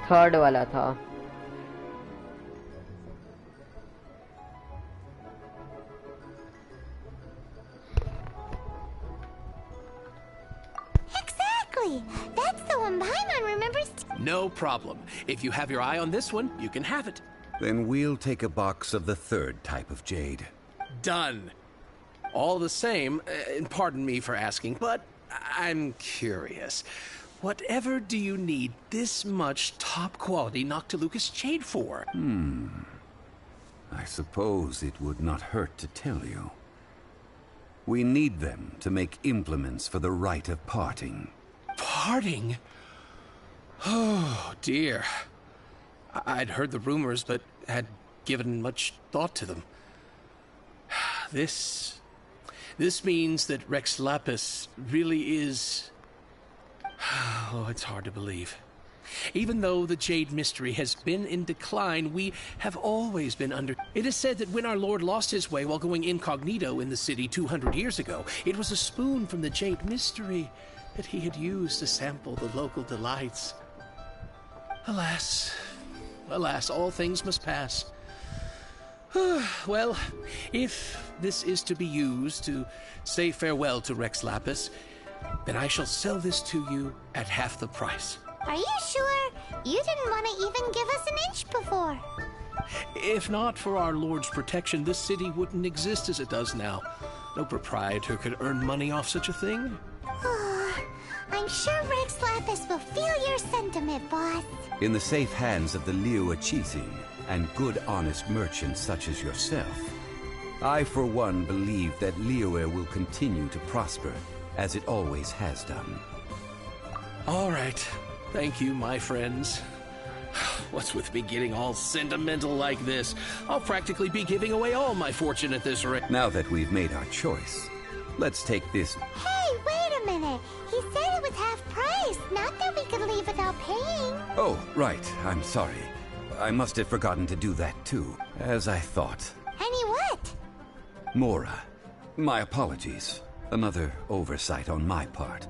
थर्ड वाला था। Exactly. That's the one Paimon remembers. No problem. If you have your eye on this one, you can have it. Then we'll take a box of the third type of jade. Done. All the same, pardon me for asking, but I'm curious. Whatever do you need this much top-quality Noctilucous jade for? I suppose it would not hurt to tell you. We need them to make implements for the rite of parting. Parting? Oh, dear. I'd heard the rumors, but had given much thought to them. This means that Rex Lapis really is... Oh, it's hard to believe. Even though the Jade Mystery has been in decline, we have always been under... It is said that when our Lord lost his way while going incognito in the city 200 years ago, it was a spoon from the Jade Mystery that he had used to sample the local delights. Alas, alas, all things must pass. Well, if this is to be used to say farewell to Rex Lapis, then I shall sell this to you at half the price. Are you sure? You didn't want to even give us an inch before. If not for our Lord's protection, this city wouldn't exist as it does now. No proprietor could earn money off such a thing. I'm sure Rex Lapis will feel your sentiment, boss. In the safe hands of the Liu Achizi, and good honest merchants such as yourself, I for one believe that Liyue will continue to prosper as it always has done. All right. Thank you, my friends. What's with me getting all sentimental like this? I'll practically be giving away all my fortune at this rate. Now that we've made our choice, let's take this. Hey, wait a minute. He said it was half price, not that we could leave without paying. Oh, right. I'm sorry. I must have forgotten to do that too, as I thought. Any what? Mora, my apologies. Another oversight on my part.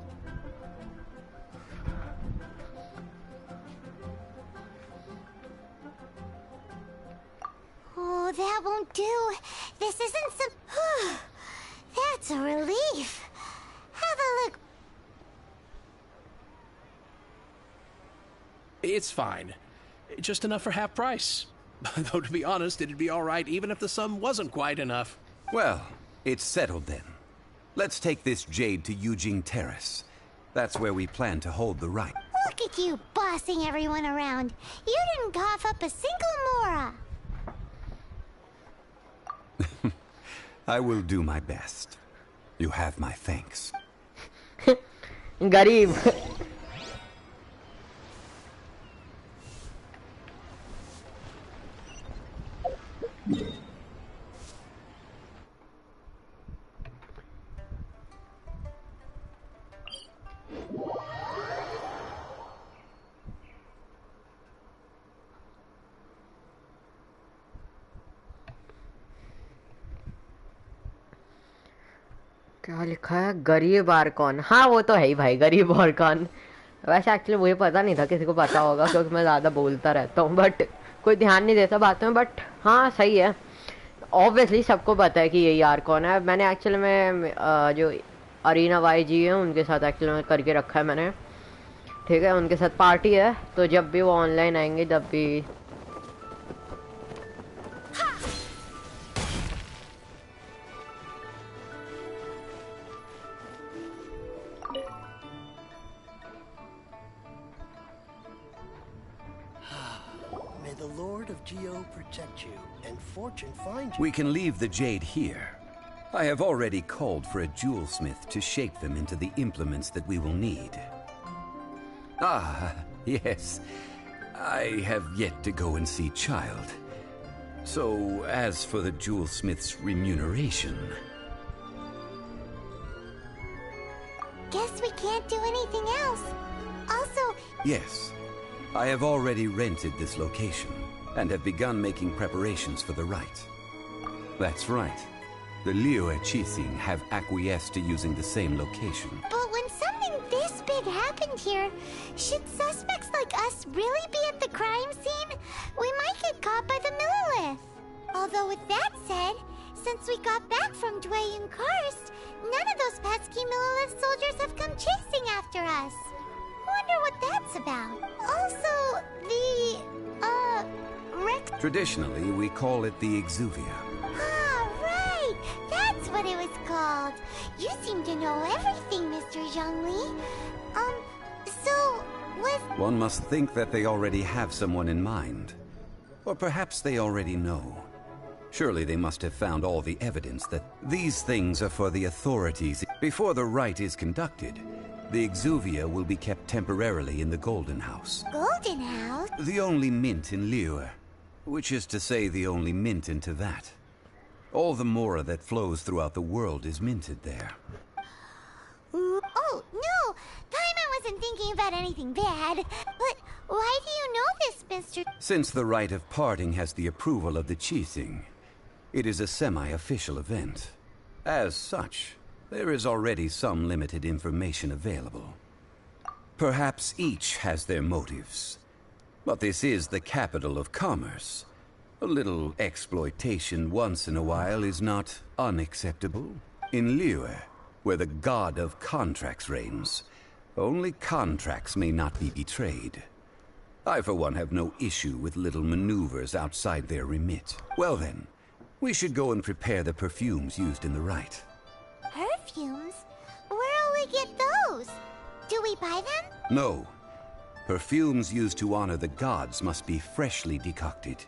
Oh, that won't do. This isn't some... That's a relief. Have a look. It's fine. Just enough for half price. Though, to be honest, it'd be all right even if the sum wasn't quite enough. Well, it's settled then. Let's take this jade to Yujing Terrace. That's where we plan to hold the rite. Look at you bossing everyone around. You didn't cough up a single mora. I will do my best. You have my thanks. Garib. क्या लिखा है गरीब और कौन हाँ वो तो है ही भाई गरीब और कौन वैसे एक्चुअली मुझे पता नहीं था किसी को पता होगा क्योंकि मैं ज़्यादा बोलता रहता हूँ बट कोई ध्यान नहीं देता बातों में बट हाँ सही है ऑब्वियसली सबको पता है कि ये यार कौन है मैंने एक्चुअली में जो अरीना वाई जी है उनके साथ एक्चुअली में करके रखा है मैंने ठीक है उनके साथ पार्टी है तो जब भी वो ऑनलाइन आएंगे तब भी protect you and fortune find you. We can leave the jade here. I have already called for a jewelsmith to shape them into the implements that we will need. Ah, yes. I have yet to go and see Child. So, as for the jewelsmith's remuneration... Guess we can't do anything else. Also... Yes. I have already rented this location. And have begun making preparations for the rite. That's right. The Liyue Qixing have acquiesced to using the same location. But when something this big happened here, should suspects like us really be at the crime scene? We might get caught by the Millilith. Although with that said, since we got back from Dway and Karst, none of those pesky Millilith soldiers have come chasing after us. Wonder what that's about. Also, the, Traditionally, we call it the Exuvia. Ah, right! That's what it was called. You seem to know everything, Mr. Zhongli. So, was... One must think that they already have someone in mind. Or perhaps they already know. Surely they must have found all the evidence that these things are for the authorities. Before the rite is conducted, the Exuvia will be kept temporarily in the Golden House. Golden House? The only mint in Liyue. Which is to say the only mint into that. All the mora that flows throughout the world is minted there. Oh, no! Paimon wasn't thinking about anything bad. But why do you know this, Mr... Since the rite of parting has the approval of the Qixing, it is a semi-official event. As such, there is already some limited information available. Perhaps each has their motives. But this is the capital of commerce. A little exploitation once in a while is not unacceptable. In Liyue, where the god of contracts reigns, only contracts may not be betrayed. I, for one, have no issue with little maneuvers outside their remit. Well then, we should go and prepare the perfumes used in the rite. Perfumes? Where'll we get those? Do we buy them? No. Perfumes used to honor the gods must be freshly decocted.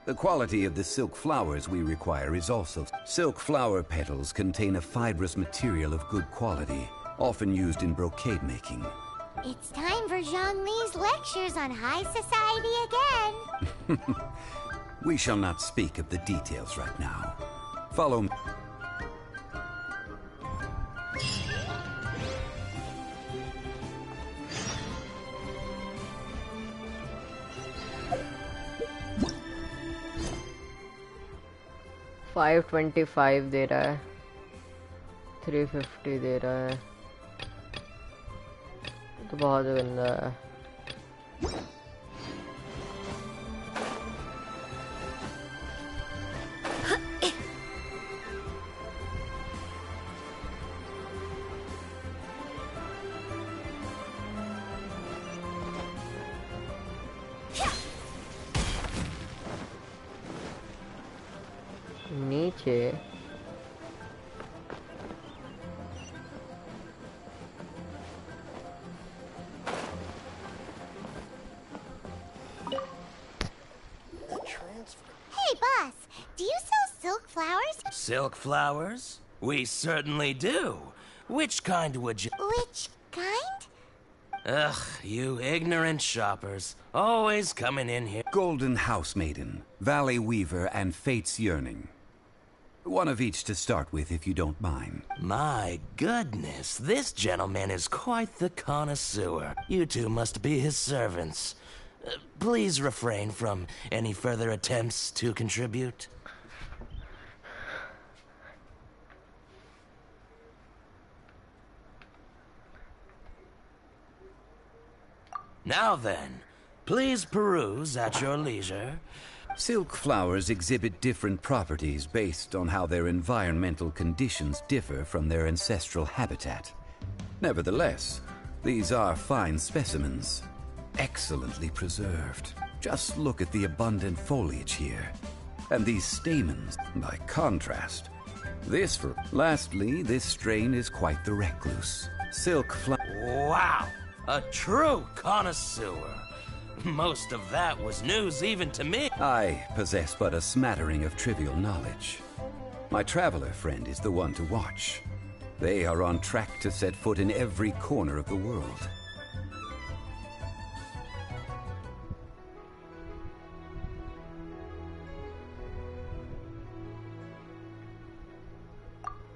The quality of the silk flowers we require is also. Silk flower petals contain a fibrous material of good quality, often used in brocade making. It's time for Zhongli's lectures on high society again. We shall not speak of the details right now. Follow me. $525 दे रहा है, $350 दे रहा है, तो बहुत गंदा है। नीचे Hey, boss, do you sell silk flowers? Silk flowers? We certainly do. Which kind would you... Which kind? Ugh, you ignorant shoppers. Always coming in here. Golden Housemaiden, Valley Weaver, and Fate's Yearning. One of each to start with, if you don't mind. My goodness, this gentleman is quite the connoisseur. You two must be his servants. Please refrain from any further attempts to contribute. Now then, please peruse at your leisure. Silk flowers exhibit different properties based on how their environmental conditions differ from their ancestral habitat. Nevertheless, these are fine specimens, excellently preserved. Just look at the abundant foliage here, and these stamens, by contrast. Lastly, this strain is quite the recluse. Silk Wow! A true connoisseur. Most of that was news even to me. I possess but a smattering of trivial knowledge. My traveler friend is the one to watch. They are on track to set foot in every corner of the world.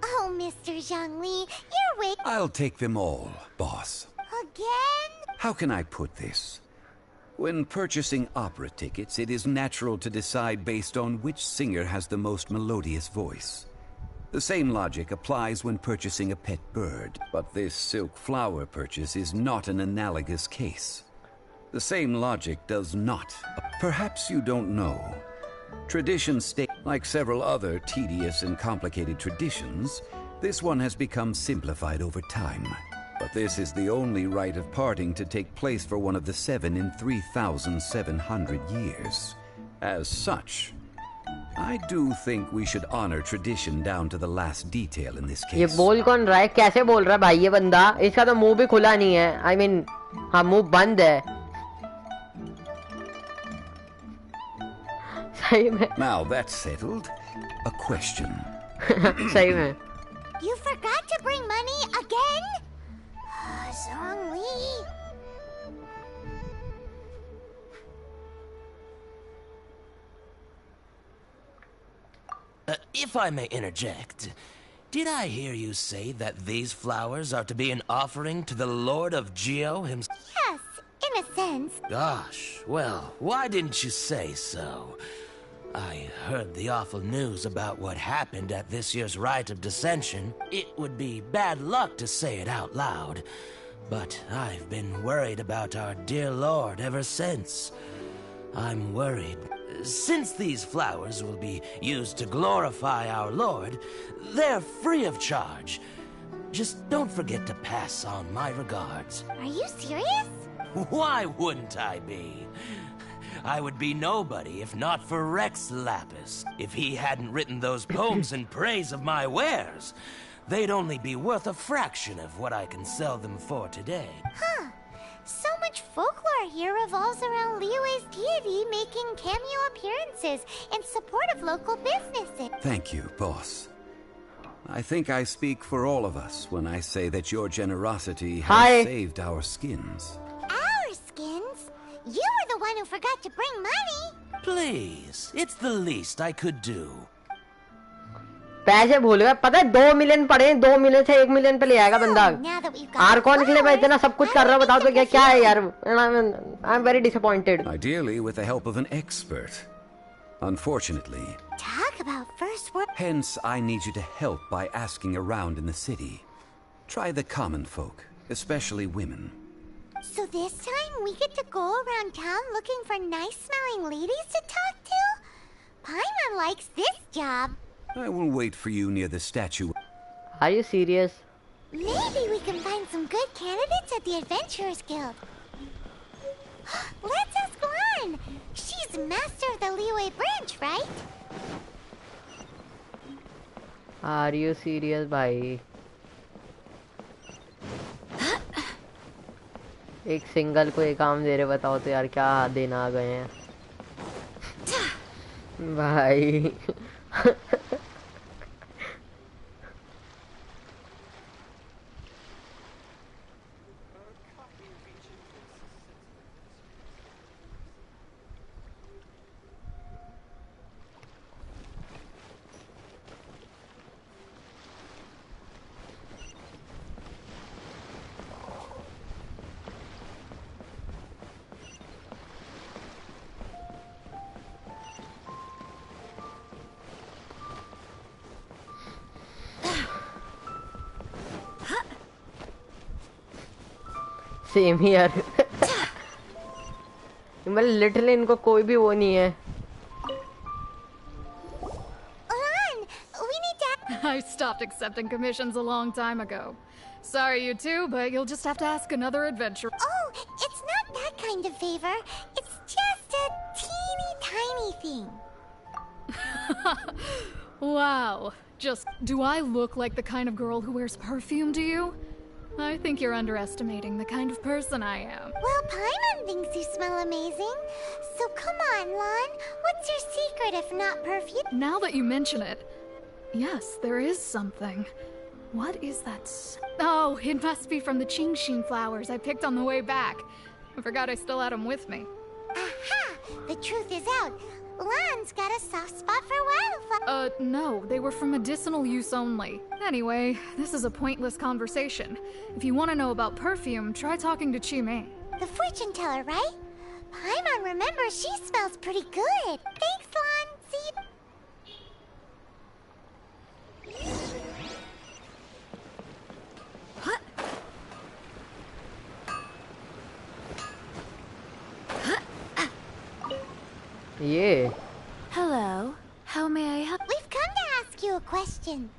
Oh, Mr. Zhongli, you're way... I'll take them all, boss. Again? How can I put this? When purchasing opera tickets, it is natural to decide based on which singer has the most melodious voice. The same logic applies when purchasing a pet bird, but this silk flower purchase is not an analogous case. The same logic does not. Perhaps you don't know. Traditions state, like several other tedious and complicated traditions, this one has become simplified over time. But this is the only rite of parting to take place for one of the 7 in 3,700 years. As such, I do think we should honor tradition down to the last detail in this case. ये बोल कौन रहा है? कैसे बोल रहा है भाई ये बंदा? इसका तो मुंह भी खुला नहीं है. I mean, हाँ मुंह बंद है. सही में. Now that's settled. A question. सही में. You forgot to bring money again? Zhongli. If I may interject, did I hear you say that these flowers are to be an offering to the Lord of Geo himself? Yes, in a sense. Gosh, well, why didn't you say so? I heard the awful news about what happened at this year's Rite of Dissension. It would be bad luck to say it out loud, but I've been worried about our dear Lord ever since. I'm worried. Since these flowers will be used to glorify our Lord, they're free of charge. Just don't forget to pass on my regards. Are you serious? Why wouldn't I be? I would be nobody if not for Rex Lapis. If he hadn't written those poems in praise of my wares, they'd only be worth a fraction of what I can sell them for today. Huh. So much folklore here revolves around Liyue's deity making cameo appearances in support of local businesses. Thank you, boss. I think I speak for all of us when I say that your generosity has saved our skins. Our skins? You were the one who forgot to bring money. Please, it's the least I could do. पैसे भूल गए, पता है 2 million पड़े, 2 million से 1 million पे ले आएगा बंदा। आर्कॉन के लिए मैं इतना सब कुछ कर रहा हूँ, बताओ तो क्या है यार? I'm very disappointed. Ideally with the help of an expert. Unfortunately. Talk about first word. Hence, I need you to help by asking around in the city. Try the common folk, especially women. So this time we get to go around town looking for nice-smelling ladies to talk to? Paimon likes this job. I will wait for you near the statue. Are you serious? Maybe we can find some good candidates at the Adventurers Guild. Let's ask Lan. She's master of the Liyue branch, right? Are you serious, भाई? एक single को एक काम दे रहे, बताओ तो यार क्या देना आ गए हैं भाई। सेम ही यार मतलब लिटरली इनको कोई भी वो नहीं है। I stopped accepting commissions a long time ago. Sorry, you two, but you'll just have to ask another adventurer. Oh, it's not that kind of favor. It's just a teeny tiny thing. Wow. Just, do I look like the kind of girl who wears perfume to you? I think you're underestimating the kind of person I am. Well, Paimon thinks you smell amazing. So come on, Lan. What's your secret if not perfume? Now that you mention it, yes, there is something. What is that? Oh, it must be from the genshine flowers I picked on the way back. I forgot I still had them with me. Aha! The truth is out. Lan's got a soft spot for wildflowers. No, they were for medicinal use only. Anyway, this is a pointless conversation. If you want to know about perfume, try talking to Chimay. The fortune teller, right? Paimon remembers she smells pretty good. Thanks, Lan. See you. Yeah. Hello. How may I help? We've come to ask you a question.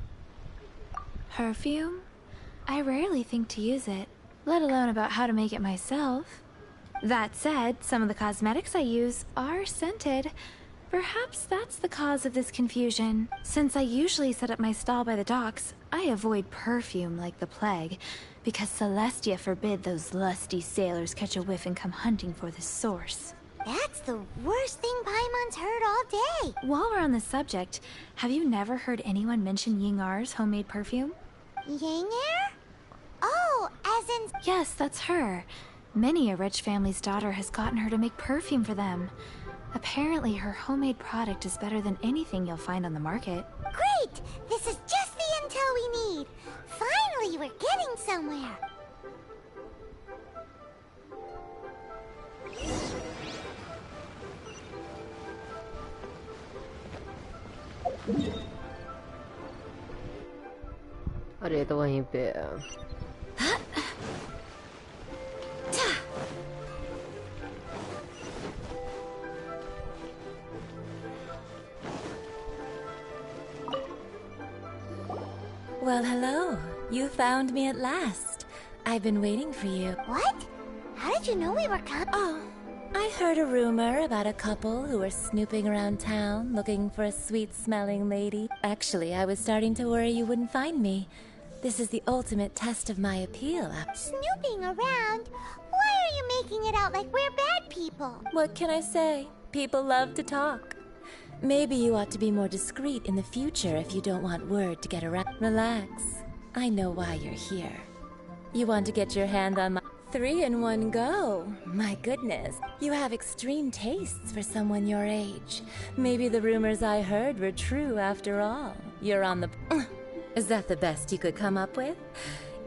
Perfume? I rarely think to use it, let alone about how to make it myself. That said, some of the cosmetics I use are scented. Perhaps that's the cause of this confusion. Since I usually set up my stall by the docks, I avoid perfume like the plague, because Celestia forbid those lusty sailors catch a whiff and come hunting for the source. That's the worst thing Paimon's heard all day. While we're on the subject, have you never heard anyone mention Yingar's homemade perfume? Yingar? Oh, as in... Yes, that's her. Many a rich family's daughter has gotten her to make perfume for them. Apparently, her homemade product is better than anything you'll find on the market. Great! This is just the intel we need. Finally, we're getting somewhere. अरे तो वहीं पे Well, hello. You found me at last. I've been waiting for you. What? How did you know we were coming? Oh, I heard a rumor about a couple who were snooping around town looking for a sweet-smelling lady. Actually, I was starting to worry you wouldn't find me. This is the ultimate test of my appeal. Snooping around? Why are you making it out like we're bad people? What can I say? People love to talk. Maybe you ought to be more discreet in the future if you don't want word to get around. Relax. I know why you're here. You want to get your hand on my 3-in-1 go. My goodness. You have extreme tastes for someone your age. Maybe the rumors I heard were true after all. You're on the... Is that the best you could come up with?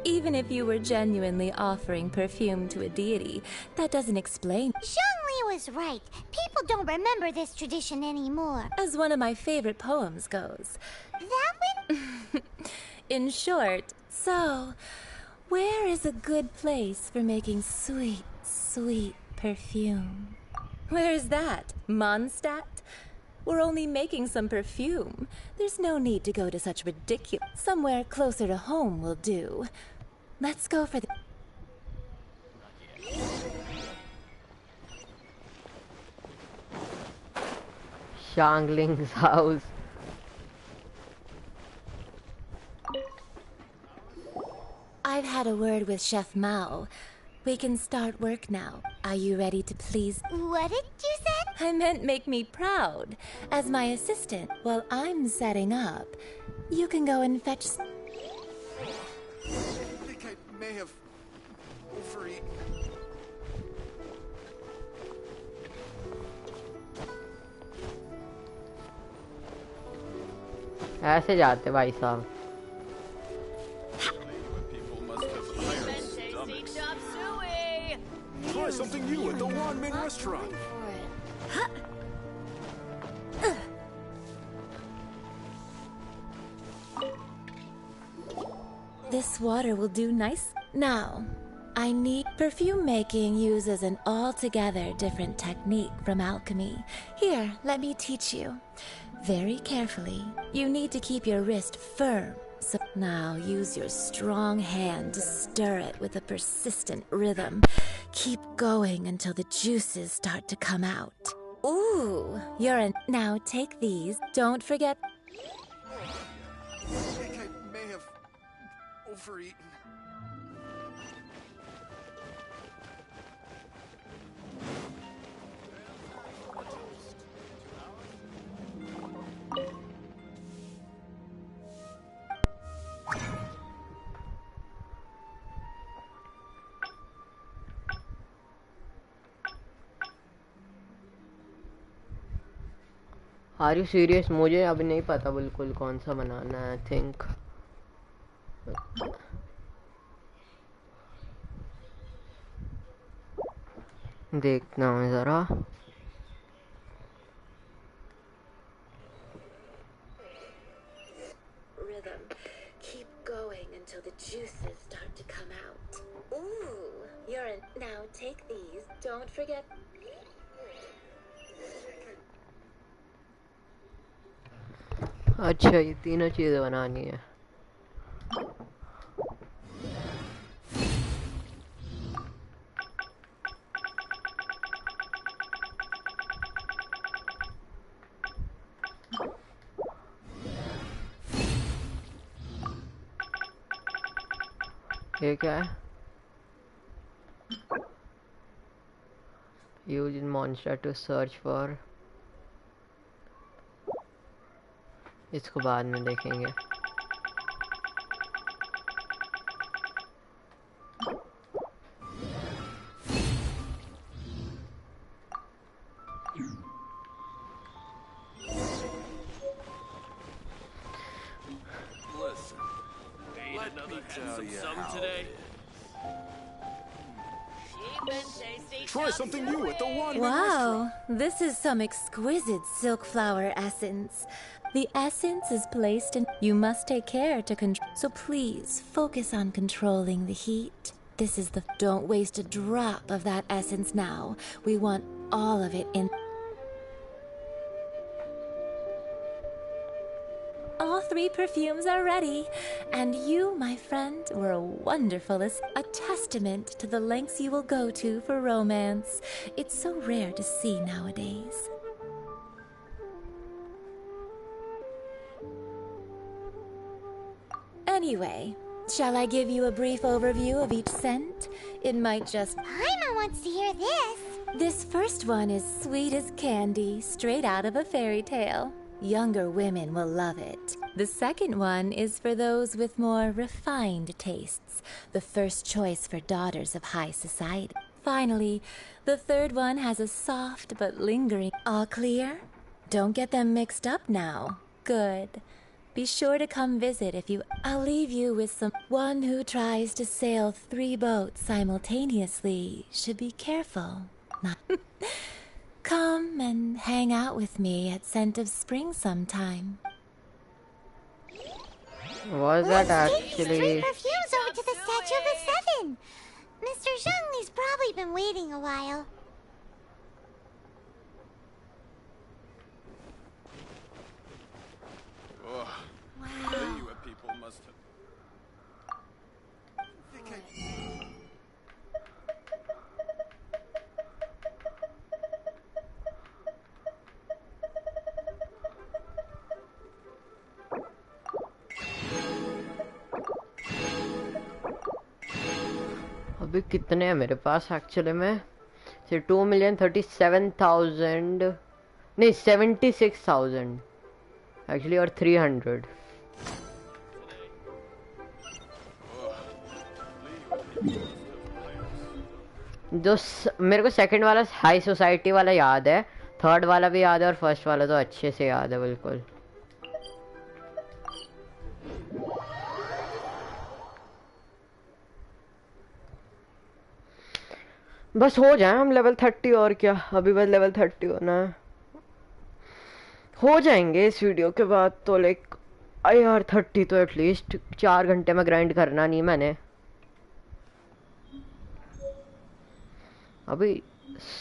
Even if you were genuinely offering perfume to a deity, that doesn't explain... Zhongli was right. People don't remember this tradition anymore. As one of my favorite poems goes. That one? In short, so... where is a good place for making sweet, sweet perfume? Where is that? Mondstadt? We're only making some perfume. There's no need to go to such ridiculous... Somewhere closer to home will do. Let's go for the... Shangling's house. I've had a word with Chef Mao. We can start work now. Are you ready to please... What did you say? I meant make me proud. As my assistant, while I'm setting up, you can go and fetch... I think I may have overeaten. ऐसे जाते भाई साहब. Try something new at the Wanmin restaurant. This water will do nice. Now, I need... Perfume making uses an altogether different technique from alchemy. Here, let me teach you. Very carefully. You need to keep your wrist firm. So now use your strong hand to stir it with a persistent rhythm. Keep going until the juices start to come out. Ooh, you're in. Now take these. Don't forget. I think I may have overeaten. Are you serious? मुझे अभी नहीं पता बिल्कुल कौन सा बनाना है. I think देखना है जरा. Rhythm. Keep going until the juices start to come out. Ooh, you're in. Now take these. Don't forget. अच्छा ये तीनों चीजें बनानी है. ये क्या है? Use monster to search for. इसको बाद में देखेंगे. Listen, let me tell you how today. Try something new at the Wanmin Wow, restaurant. this is some exquisite silk flower essence. The essence is placed in... You must take care to control... So please, focus on controlling the heat. This is the... Don't waste a drop of that essence now. We want all of it in... All 3 perfumes are ready. And you, my friend, were a wonderful... A testament to the lengths you will go to for romance. It's so rare to see nowadays. Anyway, Shall I give you a brief overview of each scent? It might just... Paimon wants to hear this. This first one is sweet as candy, straight out of a fairy tale. Younger women will love it. The second one is for those with more refined tastes, the first choice for daughters of high society. Finally, the third one has a soft but lingering... All clear? Don't get them mixed up now. Good. Be sure to come visit if you... I'll leave you with some... One who tries to sail 3 boats simultaneously should be careful. Not... Come and hang out with me at Scent of Spring sometime. Was that actually... Stray perfumes over to the Statue of the Seven. Mr. Zhongli's probably been waiting a while. Ugh. Wow. Liyue people must have... अभी कितने हैं मेरे पास actually में? 2,37,000 नहीं 76,000 actually और 300 जो मेरे को सेकंड वाला हाई सोसाइटी वाला याद है, थर्ड वाला भी याद है और फर्स्ट वाला तो अच्छे से याद है बिल्कुल। बस हो जाए हम लेवल 30 और क्या, अभी बस लेवल 30 होना है, हो जाएंगे इस वीडियो के बाद तो। लाइक यार 30 तो एटलीस्ट 4 घंटे में ग्राइंड करना नहीं मैंने। अभी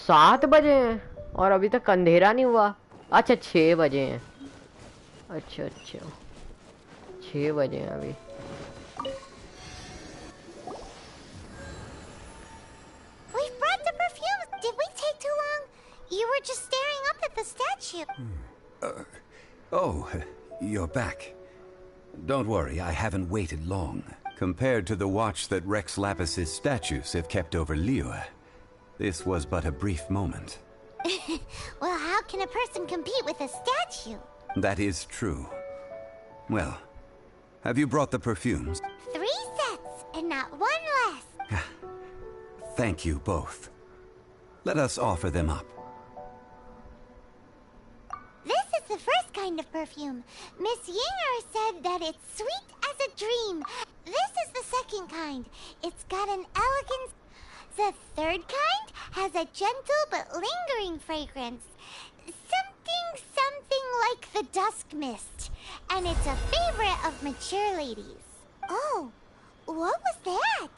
7 बजे हैं और अभी तक अंधेरा नहीं हुआ। अच्छा 6 बजे हैं, अच्छा 6 बजे हैं अभी। You were just staring up at the statue. Oh, you're back. Don't worry, I haven't waited long. Compared to the watch that Rex Lapis's statues have kept over Liyue, this was but a brief moment. Well, how can a person compete with a statue? That is true. Well, have you brought the perfumes? 3 sets, and not one less. Thank you both. Let us offer them up. This is the first kind of perfume. Miss Yinger said that it's sweet as a dream. This is the second kind. It's got an elegant... The third kind has a gentle but lingering fragrance. Something like the dusk mist. And it's a favorite of mature ladies. Oh, what was that?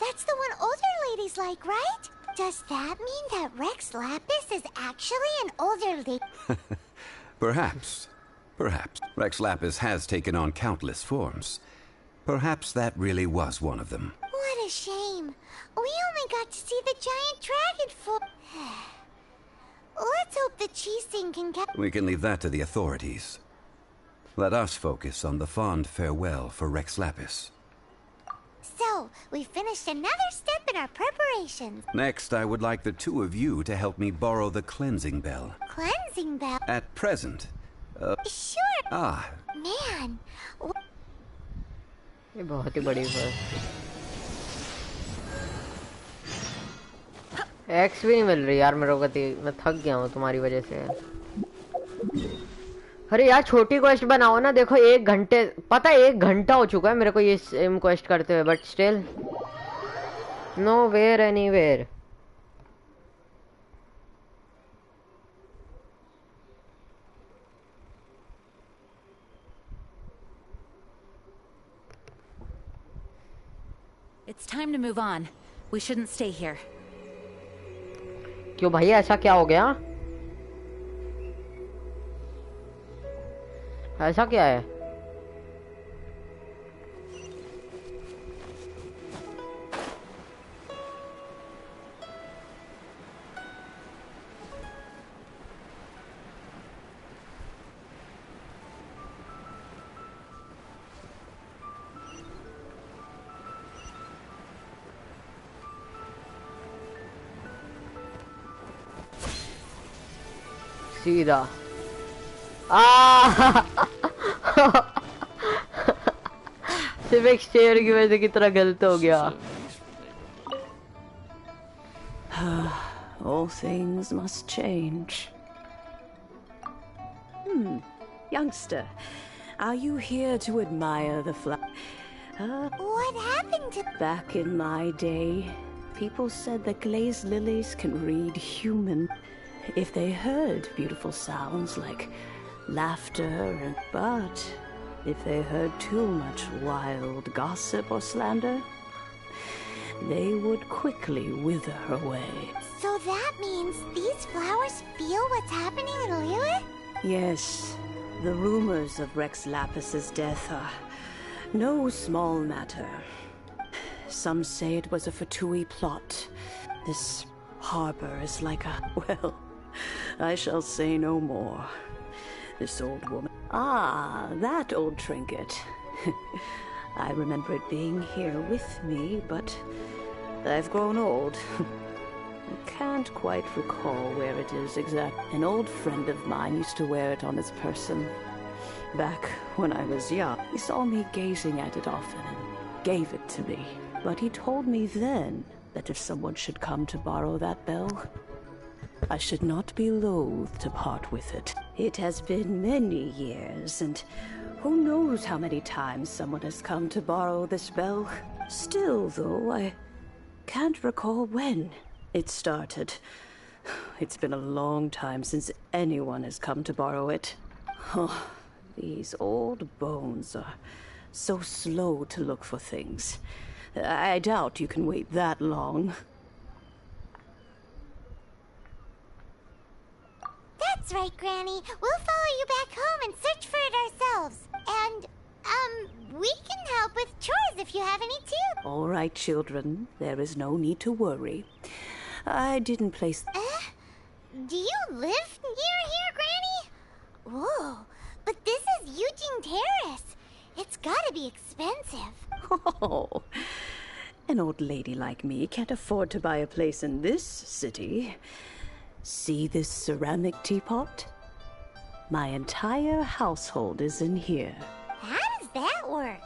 That's the one older ladies like, right? Does that mean that Rex Lapis is actually an older lady? Perhaps. Perhaps. Rex Lapis has taken on countless forms. Perhaps that really was one of them. What a shame. We only got to see the giant dragon form. Let's hope the cheese thing can get... We can leave that to the authorities. Let us focus on the fond farewell for Rex Lapis. So, we finished another step in our preparations. Next, I would like the two of you to help me borrow the cleansing bell. Cleansing bell? At present. Sure. Ah. Man. ये बहुत ही बड़ी बात। X भी नहीं मिल रही यार मेरे को, मैं थक गया हूँ तुम्हारी वजह से। अरे यार छोटी क्वेस्ट बनाओ ना। देखो 1 घंटे, पता है 1 घंटा हो चुका है मेरे को ये सेम क्वेस्ट करते हुए, but still nowhere anywhere. It's time to move on. We shouldn't stay here. क्यों भाई ऐसा क्या हो गया? ऐसा क्या है? सीधा सिर्फ एक शेर की वजह से कितना गलत हो गया. All things must change. Youngster, are you here to admire the What happened to... Back in my day, people said that glazed lilies can read human if they heard beautiful sounds like laughter, but if they heard too much wild gossip or slander, they would quickly wither away. So that means these flowers feel what's happening in Liyue? Yes, the rumors of Rex Lapis's death are no small matter. Some say it was a Fatui plot. This harbor is like a... well, I shall say no more. This old woman... Ah, that old trinket. I remember it being here with me, but I've grown old. I can't quite recall where it is exactly. An old friend of mine used to wear it on his person. Back when I was young, he saw me gazing at it often and gave it to me. But he told me then that if someone should come to borrow that bell, I should not be loath to part with it. It has been many years, and who knows how many times someone has come to borrow this bell. Still, though, I can't recall when it started. It's been a long time since anyone has come to borrow it. Oh, these old bones are so slow to look for things. I doubt you can wait that long. That's right, Granny. We'll follow you back home and search for it ourselves. And, we can help with chores if you have any too. All right, children. There is no need to worry. I didn't place... Do you live near here, Granny? Whoa, but this is Eugene Terrace. It's gotta be expensive. Oh, an old lady like me can't afford to buy a place in this city. See this ceramic teapot? My entire household is in here. How does that work?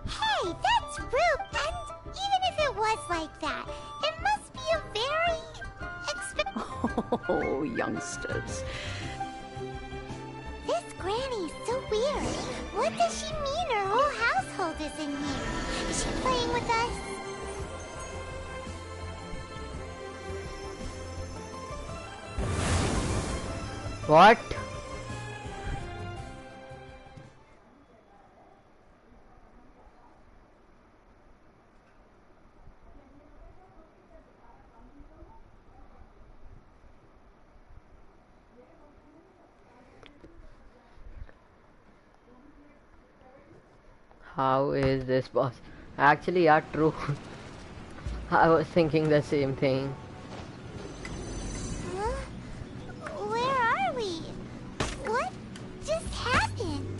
Hey, that's rude. And even if it was like that, it must be a very Oh, youngsters. This Granny's so weird. What does she mean her whole household is in here? Is she playing with us? What? How is this boss? Actually, yeah, true. I was thinking the same thing. Where are we? What just happened?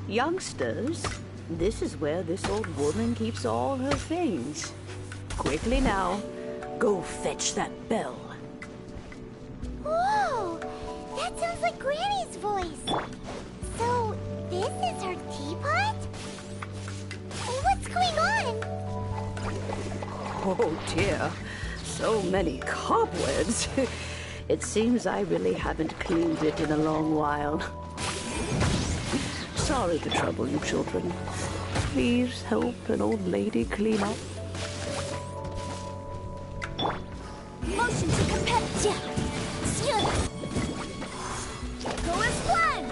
Youngsters, this is where this old woman keeps all her things. Quickly now, go fetch that bell. Whoa! That sounds like Granny's voice. So, this is her teapot? What's going on? Oh dear, so many cobwebs. It seems I really haven't cleaned it in a long while. Sorry to trouble you, children. Please help an old lady clean up. Motion to competition. Go as planned.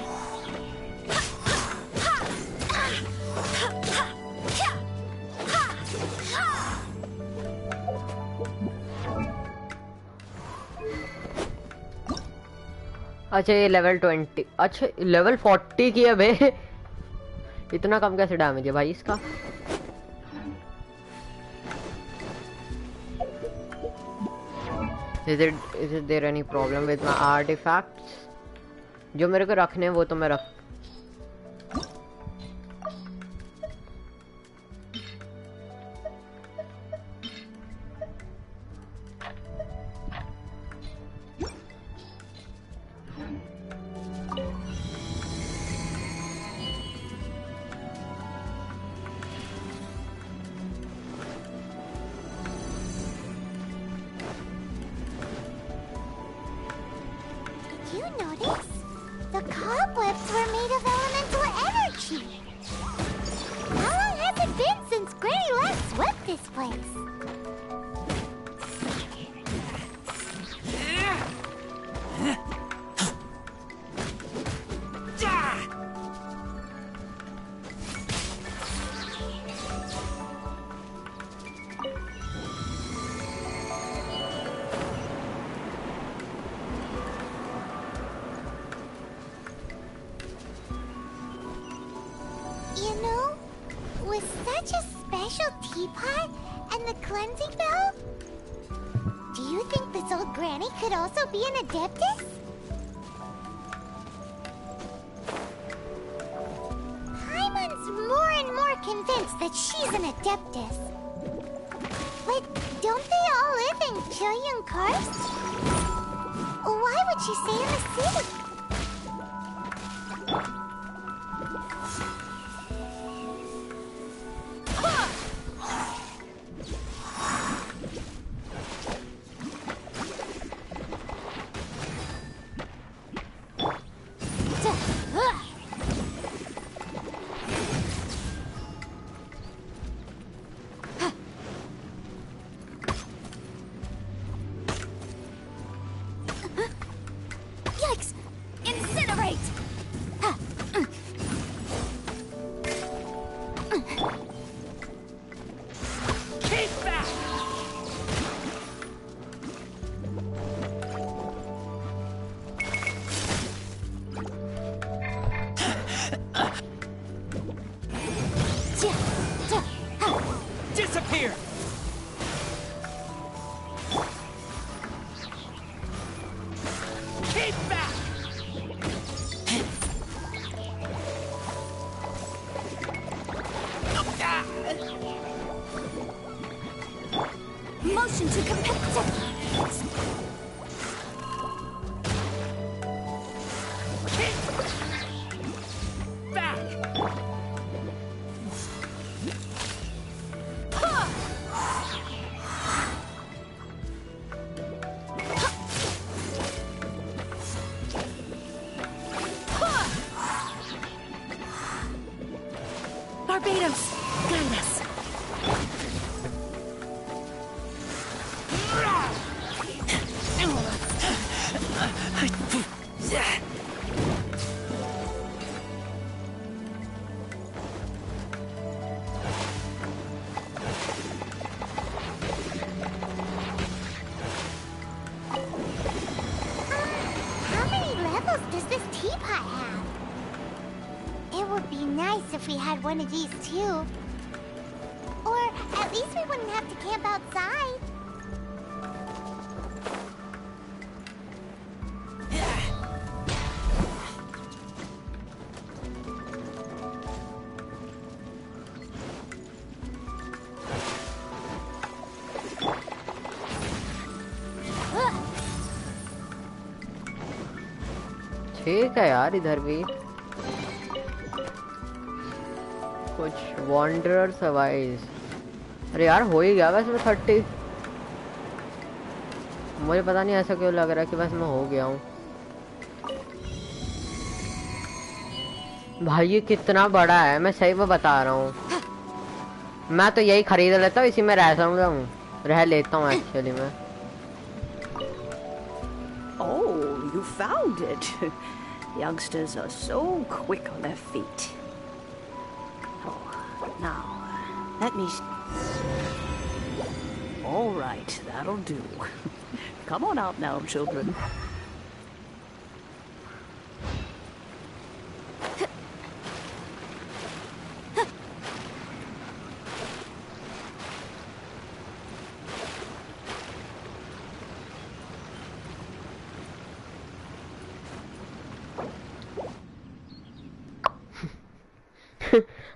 अच्छा ये level 20 अच्छा level 40 की है बे इतना कम कैसे damage है भाई इसका Is it there any problem with my artifacts? जो मेरे को रखने हैं वो तो मैं रख. One of these too. Or at least we wouldn't have to camp outside. ठीक है यार इधर भी कुछ वॉन्डरर सर्वाइव्स. अरे यार हो ही गया वैसे मैं 30. मुझे पता नहीं ऐसा क्यों लग रहा है कि वैसे मैं हो गया हूँ. भाई ये कितना बड़ा है, मैं सही में बता रहा हूँ. मैं तो यही खरीद लेता हूँ, इसी में रह लेता हूँ एक्चुअली मैं. Oh, you found it. Youngsters are so quick on their feet. Now, let me... All right, that'll do. Come on out now, children.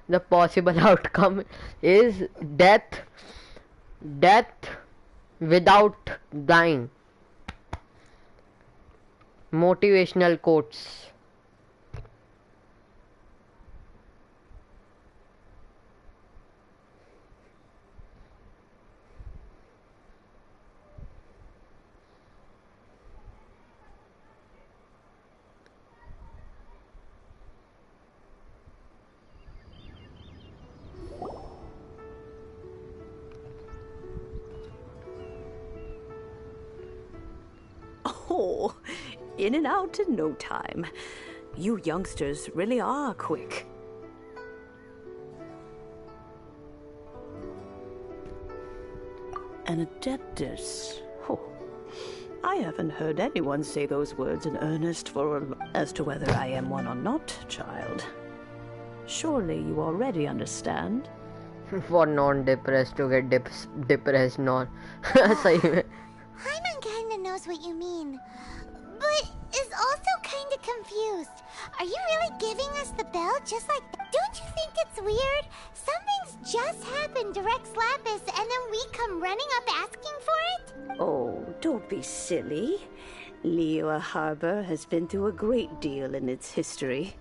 The possible outcome is death without dying. Motivational quotes. Oh, in and out in no time. You youngsters really are quick. An adeptus. Oh, I haven't heard anyone say those words in earnest as to whether I am one or not, child. Surely you already understand. For non-depressed to get depressed, non. सही में. Hyman kinda knows what you mean, but is also kinda confused. Are you really giving us the bell just like that? Don't you think it's weird? Something's just happened to Rex Lapis and then we come running up asking for it? Oh, don't be silly. Liyue Harbor has been through a great deal in its history.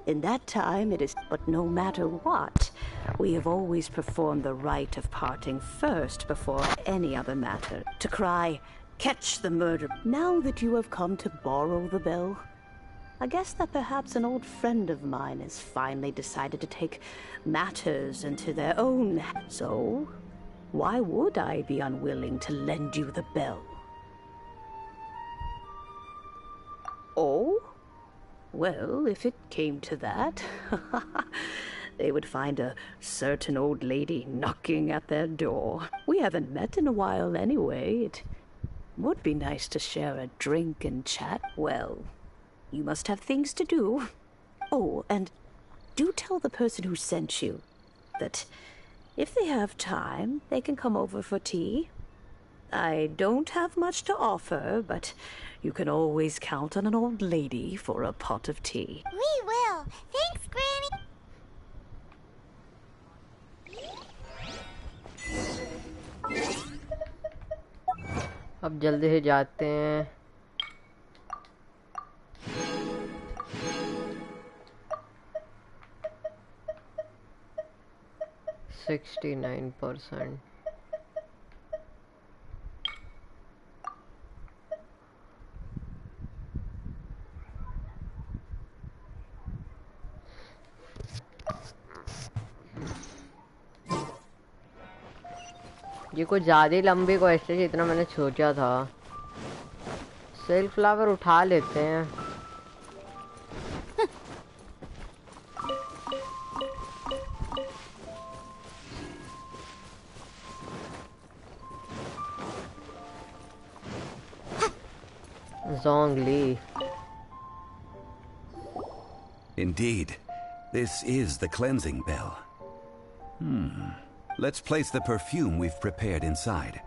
In that time, it is... But no matter what, we have always performed the rite of parting first before any other matter. To cry, catch the murderer. Now that you have come to borrow the bell, I guess that perhaps an old friend of mine has finally decided to take matters into their own. So, why would I be unwilling to lend you the bell? Oh? Well, if it came to that, they would find a certain old lady knocking at their door. We haven't met in a while anyway. It would be nice to share a drink and chat. Well, you must have things to do. Oh, and do tell the person who sent you that if they have time, they can come over for tea. I don't have much to offer, but you can always count on an old lady for a pot of tea. We will. Thanks, Granny. अब जल्दी से जाते हैं. %69%. ये कुछ ज़्यादा ही लंबी question है जितना मैंने सोचा था. सिल्क फ्लावर उठा लेते हैं. Zhongli. Indeed, this is the cleansing bell. Let's place the perfume we've prepared inside.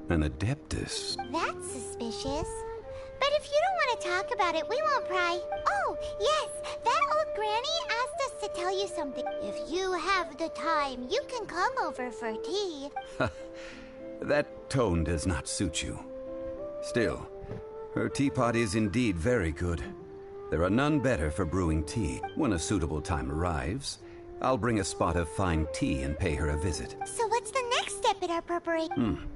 An adeptus. That's suspicious. But if you don't want to talk about it, we won't pry. Oh, yes, that old granny asked us to tell you something. If you have the time, you can come over for tea. That tone does not suit you. Still, her teapot is indeed very good. There are none better for brewing tea. When a suitable time arrives, I'll bring a spot of fine tea and pay her a visit. So what's the next step in our preparation?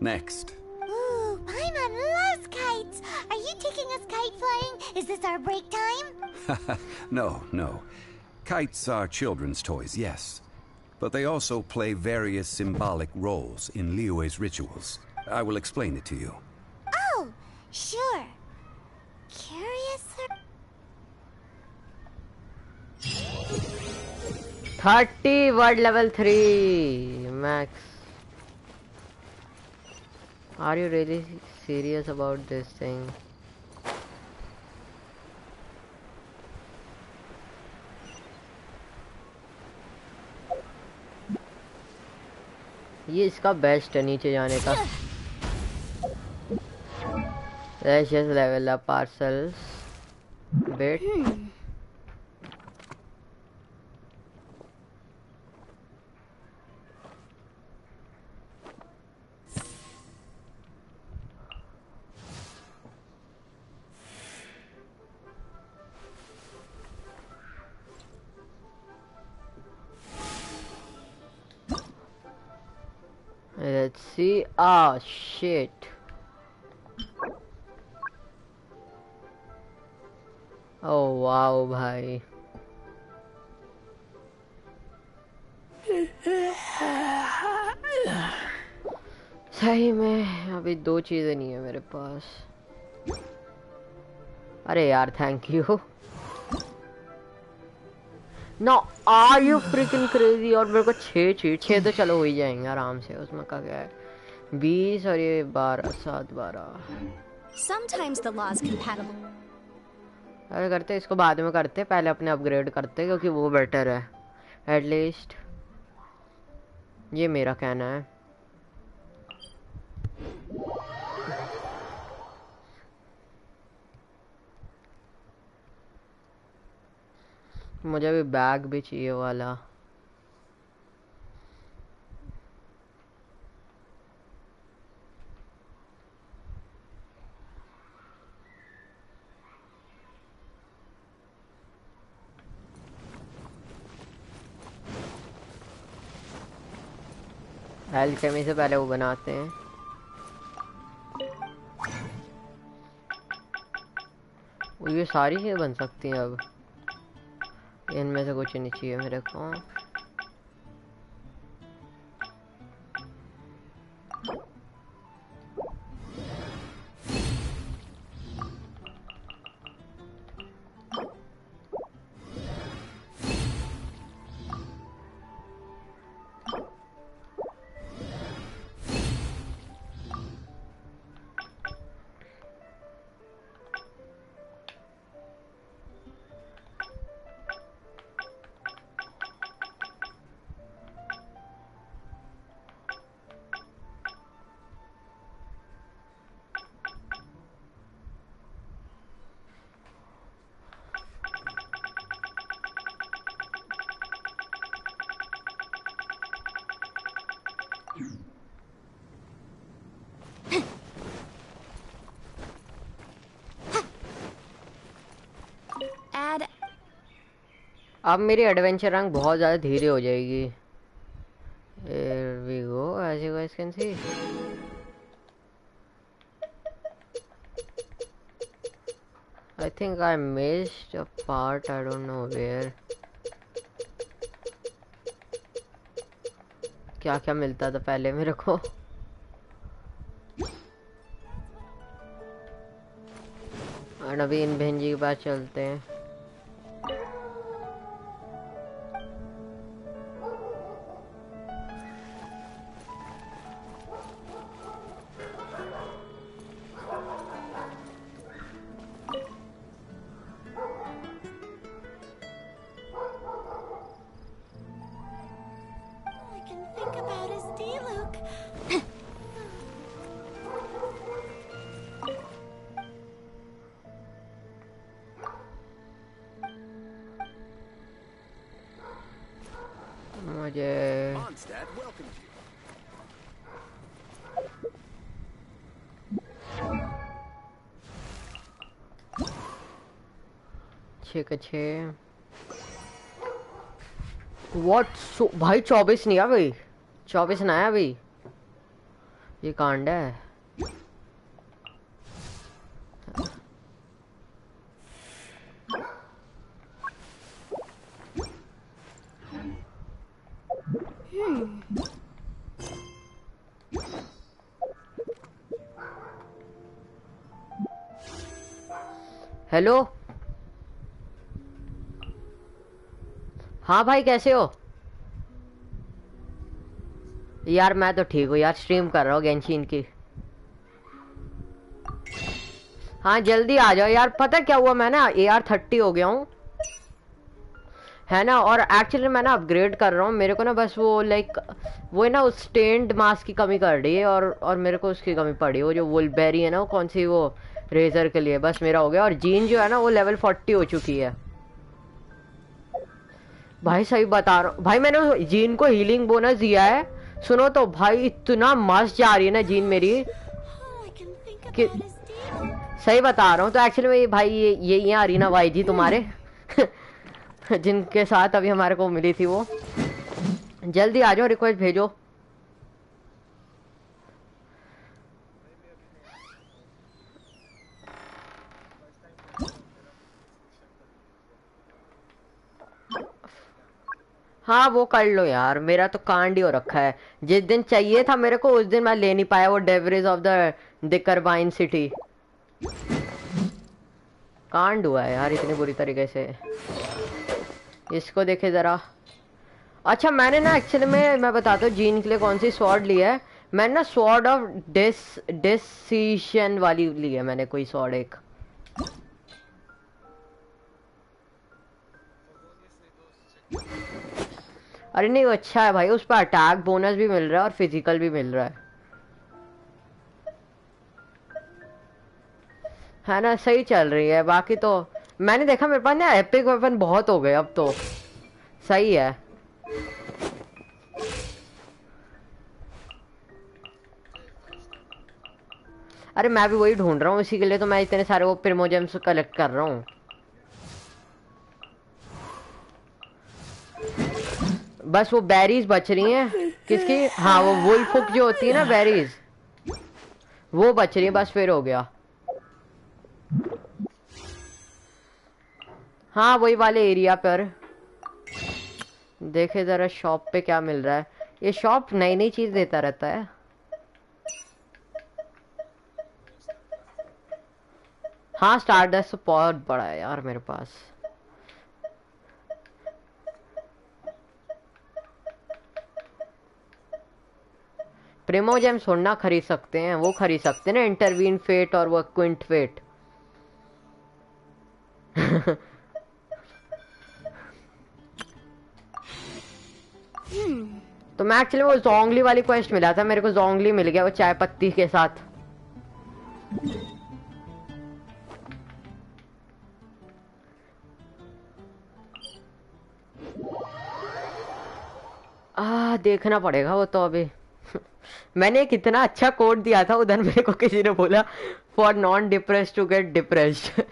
Next. Ooh, Paimon loves kites. Are you taking us kite flying? Is this our break time? No. Kites are children's toys, yes. But they also play various symbolic roles in Liyue's rituals. I will explain it to you. Oh, sure. Curious? 30 word level 3 max. Are you really serious about this thing? ये इसका best है नीचे जाने का. Let's just level up ourselves a bit. Let's see. Oh shit. Oh wow भाई. सही में अभी दो चीजें नहीं है मेरे पास. अरे यार thank you. No are you freaking crazy. और मेरे को 6 तो चलो हो ही जाएंगे आराम से. उसमें का क्या है 20 और ये 12 7 12. Sometimes the law is compatible. अरे करते इसको बाद में करते. पहले अपने अपग्रेड करते क्योंकि वो बेटर है एटलीस्ट. ये मेरा कहना है. मुझे भी बैग भी चाहिए वाला. एल्केमी से पहले वो बनाते हैं. ये सारी चीजें बन सकती हैं अब. इनमें से कुछ नहीं चाहिए मेरे को. अब मेरी एडवेंचर रैंक बहुत ज़्यादा धीरे हो जाएगी. Here we go, as you guys can see. I think I missed a part. I don't know where. क्या क्या मिलता था पहले मेरे को. और अभी इन बहन जी के पास चलते हैं. What? So, भाई 24 नहीं है भाई. 24 ना है अभी. ये कांड है. हेलो. हाँ भाई कैसे हो यार. मैं तो ठीक हूँ यार. स्ट्रीम कर रहा हूँ गेंशिन की. हाँ जल्दी आ जाओ यार. पता क्या हुआ मैं ना AR30 हो गया हूँ है ना. और एक्चुअली मैं ना अपग्रेड कर रहा हूँ. मेरे को ना बस वो लाइक वो है ना उस स्टेन्ड मास्क की कमी कर रही है. और मेरे को उसकी कमी पड़ी. वो जो वुलबेरी है ना वो कौन सी वो रेजर के लिए। बस मेरा हो गया। और जीन जो है ना वो लेवल 40 हो चुकी है भाई। सही बता रहा हूँ भाई, मैंने जीन को हीलिंग बोनस दिया है। सुनो तो भाई, इतना मस्त जा रही है ना जीन मेरी कि सही बता रहा हूँ। तो एक्चुअली में भाई ये आ रही ना भाई जी तुम्हारे जिनके साथ अभी हमारे को मिली थी वो। जल्दी आ जाओ, रिक्वेस्ट भेजो। हाँ वो कर लो यार, मेरा तो कांड ही हो रखा है। जिस दिन चाहिए था मेरे को उस दिन मैं ले नहीं पाया वो डेवरेज ऑफ द दिकरबाइन सिटी। कांड हुआ है यार इतनी बुरी तरीके से। इसको देखे जरा। अच्छा मैंने ना एक्चुअली में मैं बताता हूँ जीन के लिए कौन सी स्वॉर्ड ली है। मैंने ना स्वॉर्ड ऑफ डिसीशन वाली ली है मैंने, कोई स्वॉर्ड एक। अरे नहीं वो अच्छा है भाई, उस पर अटैक बोनस भी मिल रहा है और फिजिकल भी मिल रहा है ना। सही चल रही है। बाकी तो मैंने देखा मेरे पास ना एपिक वेपन बहुत हो गए अब तो। सही है। अरे मैं भी वही ढूंढ रहा हूँ, इसी के लिए तो मैं इतने सारे वो प्रिमोजेम्स कलेक्ट कर रहा हूँ। बस वो बेरीज बच रही हैं। किसकी? हाँ वो वुल्फ जो होती है ना बेरीज, वो बच रही है। बस फिर हो गया। हाँ वही वाले एरिया पर देखे जरा शॉप पे क्या मिल रहा है। ये शॉप नई नई चीज देता रहता है। हाँ स्टारडस्ट बहुत बड़ा है यार मेरे पास। प्रिमोजेम सोना खरीद सकते हैं, वो खरीद सकते हैं ना इंटरवीन फेट और वो क्विंट फेट। तो मैं एक्चुअली वो जोंगली वाली क्वेस्ट मिला था मेरे को, जोंगली मिल गया वो चाय पत्ती के साथ। देखना पड़ेगा वो तो अभी। मैंने एक इतना अच्छा कोड दिया था उधर, मेरे को किसी ने बोला for non depressed to get depressed.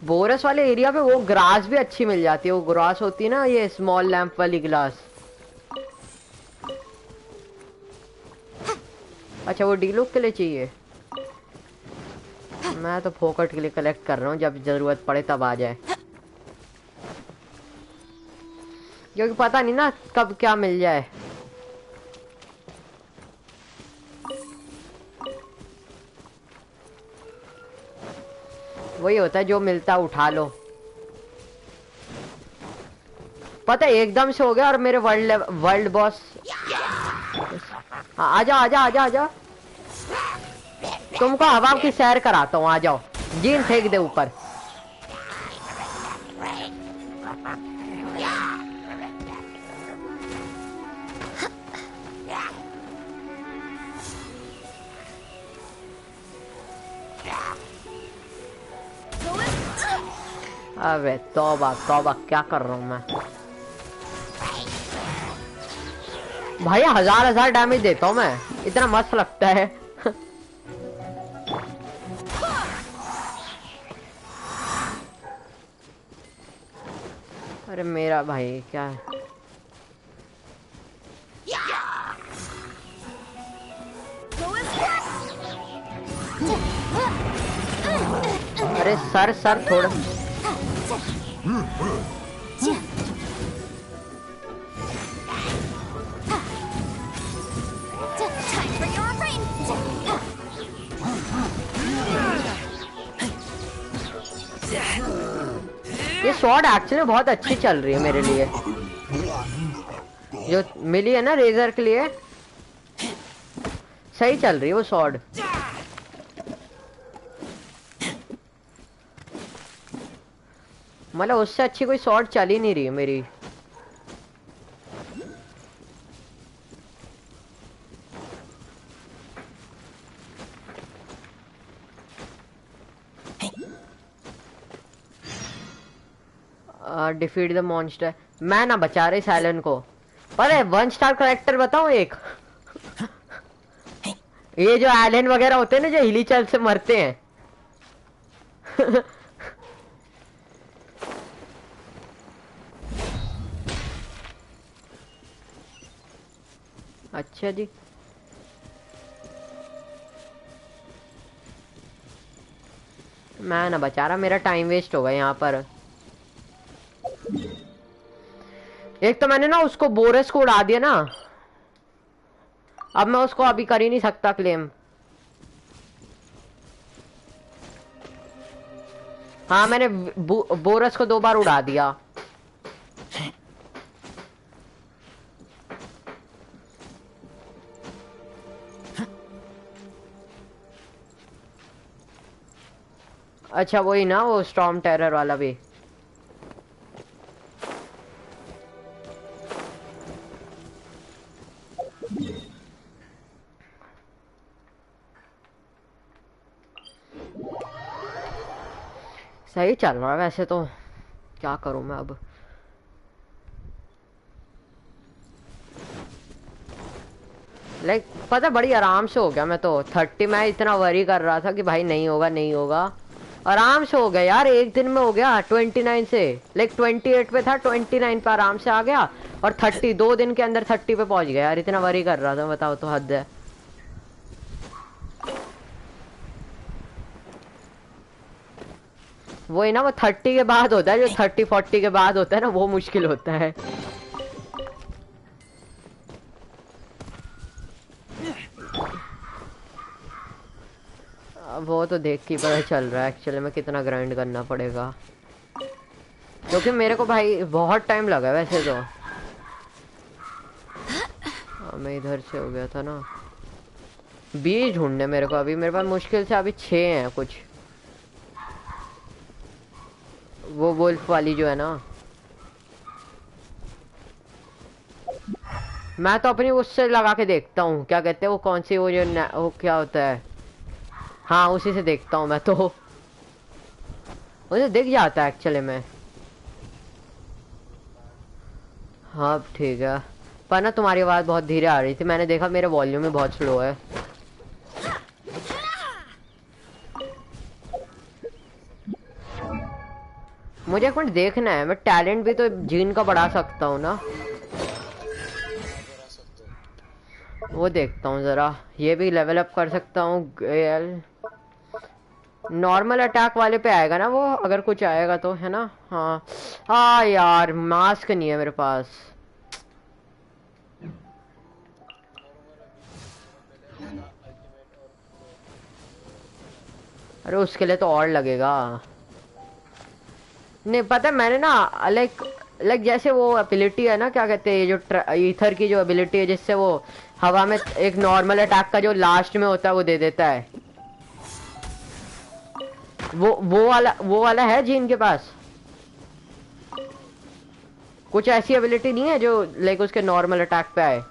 बोरस वाले एरिया पे वो ग्रास भी अच्छी मिल जाती है। वो ग्रास होती है ना ये स्मॉल लैंप वाली ग्लास। अच्छा वो डीलुक के लिए चाहिए। मैं तो फोकट के लिए कलेक्ट कर रहा हूँ, जब जरूरत पड़े तब आ जाए, क्योंकि पता नहीं ना कब क्या मिल जाए। वही होता है जो मिलता है उठा लो। पता है एकदम से हो गया और मेरे वर्ल्ड बॉस। हाँ आजा आजा आजा आजा, तुमको हवा की सैर कराता हूँ। आ जाओ, जीन फेंक दे ऊपर। अबे तौबा तौबा, क्या कर रहा हूँ मैं भाई। 1000 डैमेज देता हूँ मैं, इतना मस्त लगता है। अरे मेरा भाई क्या है। अरे सर सर थोड़ा। ये स्वॉर्ड एक्चुअली बहुत अच्छी चल रही है मेरे लिए, जो मिली है ना रेजर के लिए। सही चल रही है वो स्वॉर्ड। मतलब उससे अच्छी कोई शॉट चल ही नहीं रही मेरी। Defeat the monster. मैं ना बचा रही साइलेंट को। अरे 1 स्टार करेक्टर बताऊं एक। ये जो एलियन वगैरह होते हैं ना जो हिली चल से मरते हैं। अच्छा जी। मैं ना बचा रहा, मेरा टाइम वेस्ट होगा यहाँ पर। एक तो मैंने ना उसको बोरस को उड़ा दिया ना, अब मैं उसको अभी कर ही नहीं सकता क्लेम। हाँ मैंने बोरस को 2 बार उड़ा दिया। अच्छा वही ना, वो स्टॉर्म टेरर वाला भी। सही चल रहा है वैसे तो, क्या करूं मैं अब। लाइक पता बड़ी आराम से हो गया मैं तो। 30 मैं इतना वरी कर रहा था कि भाई नहीं होगा नहीं होगा, आराम से हो गया यार। एक दिन में हो गया 29 से। लाइक 28 पे था, 29 पे आराम से आ गया, और 30 2 दिन के अंदर 30 पे पहुंच गया यार। इतना वरी कर रहा था, बताओ तो हद है। वही ना, वो 30 के बाद होता है, जो 30-40 के बाद होता है ना, वो मुश्किल होता है। वो तो देख के पता चल रहा है एक्चुअली में कितना ग्राइंड करना पड़ेगा, क्योंकि मेरे को भाई बहुत टाइम लगा वैसे तो। मैं इधर से हो गया था ना। बीज ढूंढने मेरे को अभी, मेरे पास मुश्किल से अभी 6 हैं कुछ। वो वुल्फ वाली जो है ना, मैं तो अपनी उससे लगा के देखता हूँ, क्या कहते हैं वो, कौन सी वो जो वो क्या होता है, हाँ उसी से देखता हूँ मैं तो। मुझे दिख जाता है एक्चुअली में। हाँ ठीक है, पर ना तुम्हारी आवाज़ बहुत धीरे आ रही थी, मैंने देखा मेरे वॉल्यूम में बहुत स्लो है। मुझे एक मिनट देखना है, मैं टैलेंट भी तो जीन का बढ़ा सकता हूँ ना, वो देखता हूँ जरा। ये भी लेवल अप कर सकता हूँ। नॉर्मल अटैक वाले पे आएगा ना वो, अगर कुछ आएगा तो, है ना। हाँ हाँ यार, मास्क नहीं है मेरे पास। अरे उसके लिए तो और लगेगा। नहीं पता, मैंने ना लाइक जैसे वो एबिलिटी है ना, क्या कहते हैं, ये जो ईथर की जो एबिलिटी है, जिससे वो हवा में एक नॉर्मल अटैक का जो लास्ट में होता है वो दे देता है। वो वाला है जीन के पास। कुछ ऐसी एबिलिटी नहीं है जो लाइक उसके नॉर्मल अटैक पे आए।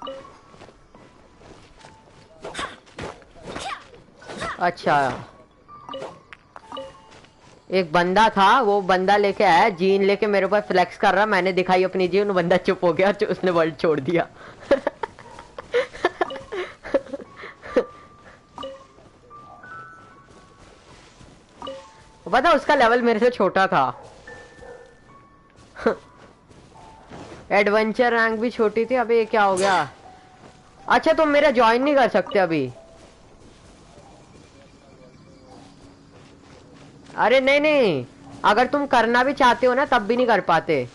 अच्छा, एक बंदा था, वो बंदा लेके आया जीन लेके, मेरे ऊपर फ्लेक्स कर रहा, मैंने दिखाई अपनी जीन, बंदा चुप हो गया, उसने वर्ल्ड छोड़ दिया। पता उसका लेवल मेरे से छोटा था। एडवेंचर रैंक भी छोटी थी। अबे ये क्या हो गया। अच्छा तुम मेरा ज्वाइन नहीं कर सकते अभी। अरे नहीं नहीं, अगर तुम करना भी चाहते हो ना तब भी नहीं कर पाते।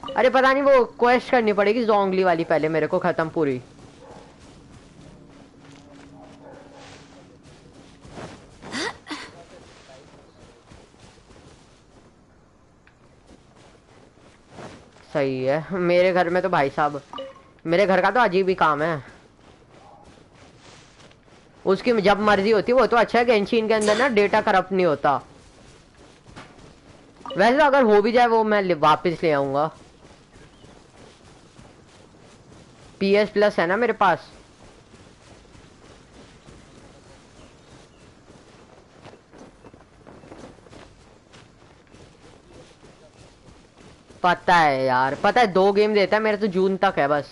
अरे पता नहीं, वो क्वेस्ट करनी पड़ेगी जोंगली वाली पहले मेरे को खत्म पूरी। सही है। मेरे घर में तो भाई साहब, मेरे घर का तो अजीब ही काम है। उसकी जब मर्जी होती है वो तो अच्छा है, गेंशिन के अंदर ना डेटा करप्ट नहीं होता। वैसे अगर हो भी जाए वो मैं वापस ले आऊंगा। PS Plus है ना मेरे पास। पता है यार, पता है 2 गेम देता है मेरे तो जून तक है बस,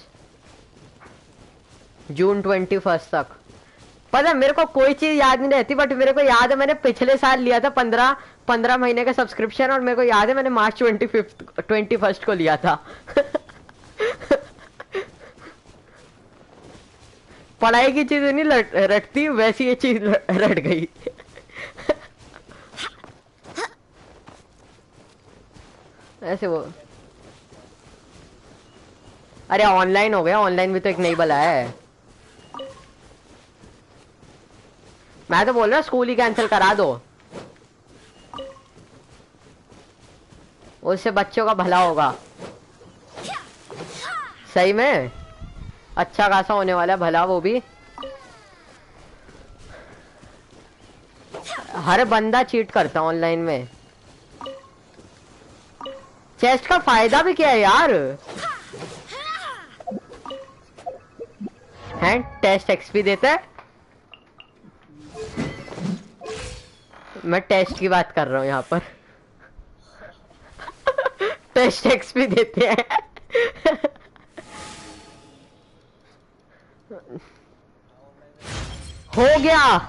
जून 21 तक। पता है मेरे को कोई चीज याद नहीं रहती, बट मेरे को याद है मैंने पिछले साल लिया था 15 महीने का सब्सक्रिप्शन, और मेरे को याद है मैंने मार्च 21 को लिया था। पढ़ाई की चीज नहीं रटती, वैसी ये चीज रट गई। ऐसे वो, अरे ऑनलाइन हो गया, ऑनलाइन भी तो एक नई बला है। मैं तो बोल रहा स्कूल ही कैंसिल करा दो, उससे बच्चों का भला होगा। सही में अच्छा खासा होने वाला है भला, वो भी। हर बंदा चीट करता है ऑनलाइन में। चेस्ट का फायदा भी क्या है यार, हैं टेस्ट एक्सपी देता है। मैं टेस्ट की बात कर रहा हूं यहाँ पर। टेस्ट एक्सपी देते हैं। हो गया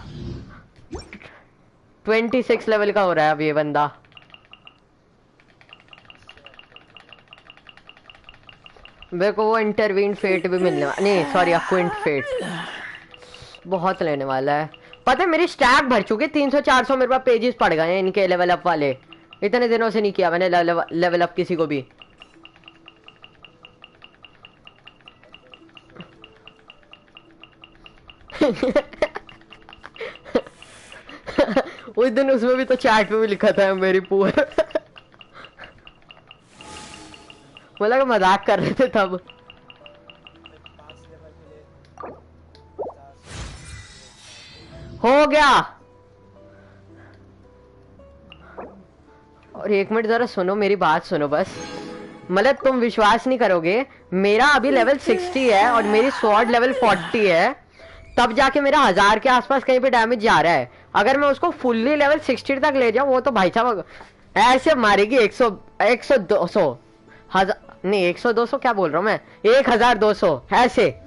26 लेवल का हो रहा है अब ये बंदा। मेरे को वो इंटरवीन फेट भी मिलने वाला, नहीं सॉरी अक्विंट फेट बहुत लेने वाला है। पता है मेरी स्टैक भर चुकी, 300-400 मेरे पास पेजेस पड़ गए हैं इनके लेवल अप वाले। इतने दिनों से नहीं किया मैंने लेवल अप किसी को भी। उस दिन उसमें भी तो चैट पे भी लिखा था मेरी पुअर। बोला कि मजाक कर रहे थे तब। हो गया। और 1 मिनट जरा सुनो, मेरी बात सुनो बस। मतलब तुम विश्वास नहीं करोगे, मेरा अभी लेवल 60 है और मेरी स्वॉर्ड लेवल 40 है, तब जाके मेरा 1000 के आसपास कहीं पे डैमेज जा रहा है। अगर मैं उसको फुल्ली लेवल 60 तक ले जाऊं, वो तो भाई साहब ऐसे मारेगी 100 200 हजार, नहीं 100 200 क्या बोल रहा हूं मैं, 1200 ऐसे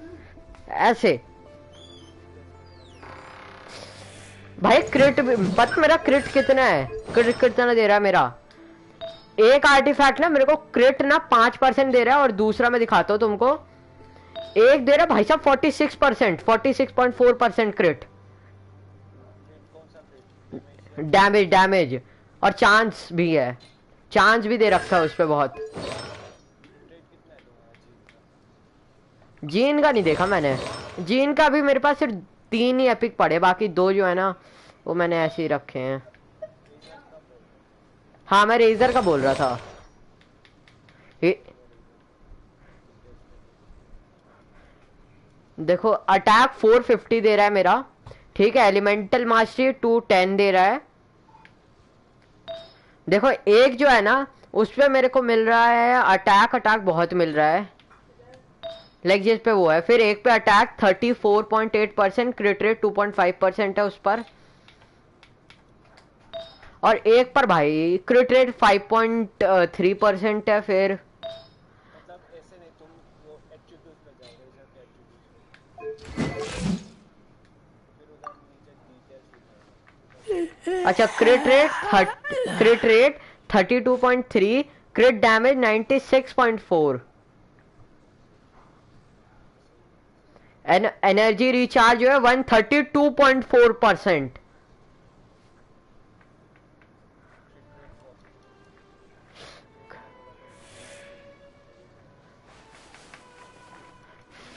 ऐसे। भाई क्रिट पता मेरा क्रिट कितना है, क्रिट कितना दे रहा है मेरा। एक आर्टिफैक्ट ना मेरे को क्रिट ना 5% दे रहा है, और दूसरा मैं दिखाता हूँ तुमको, एक दे रहा है भाई साहब 46%, 46.4% क्रिट डैमेज, और चांस भी है, चांस भी दे रखा है उस पे बहुत। जीन का नहीं देखा मैंने, जीन का भी मेरे पास सिर्फ 3 ही एपिक पड़े, बाकी 2 जो है ना वो मैंने ऐसे ही रखे हैं। हाँ मैं रेजर का बोल रहा था। देखो अटैक 450 दे रहा है मेरा, ठीक है। एलिमेंटल मास्टरी 210 दे रहा है। देखो एक जो है ना उस पे मेरे को मिल रहा है अटैक बहुत मिल रहा है, लाइक जिस पे वो है। फिर एक पे अटैक 34.8%, क्रिट रेट 2.5% है उस पर, और एक पर भाई क्रिट रेट 5.3% है। फिर अच्छा क्रिट रेट 32.3, क्रिट डैमेज 96.4, एनर्जी रिचार्ज जो है 132.4%।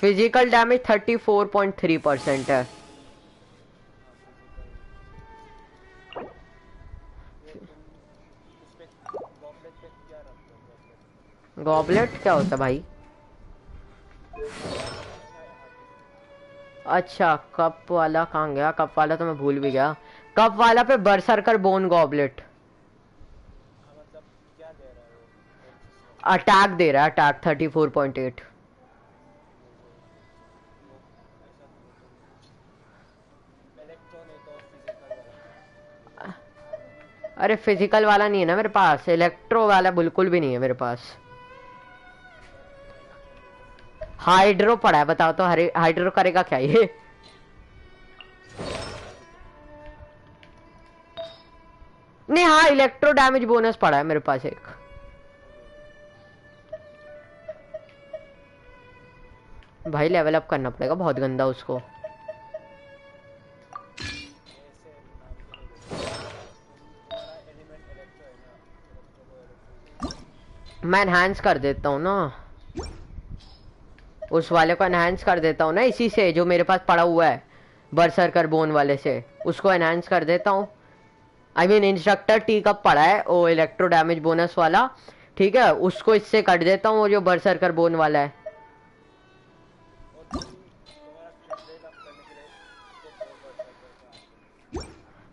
फिजिकल डैमेज 34.3% है। गॉबलेट क्या होता है भाई? अच्छा कप वाला कहाँ गया? कप वाला तो मैं भूल भी गया। कप वाला पे बरसरकर बोन गॉबलेट। अटैक दे रहा है, अटैक 34.8। अरे फिजिकल वाला नहीं है ना मेरे पास, इलेक्ट्रो वाला बिल्कुल भी नहीं है मेरे पास। हाइड्रो पड़ा है, बताओ तो हाइड्रो करेगा क्या ये? नहीं, हाँ इलेक्ट्रो डैमेज बोनस पड़ा है मेरे पास एक। भाई लेवल अप करना पड़ेगा बहुत गंदा उसको। मैं एनहांस कर देता हूँ ना, उस वाले को एनहांस कर देता हूँ ना, इसी से जो मेरे पास पड़ा हुआ है बरसरकर बोन वाले से, उसको एनहांस कर देता हूँ। I mean instructor tea cup पड़ा है वो इलेक्ट्रो डैमेज बोनस वाला, ठीक है, उसको इससे कट देता हूँ वो जो बरसरकर बोन वाला है।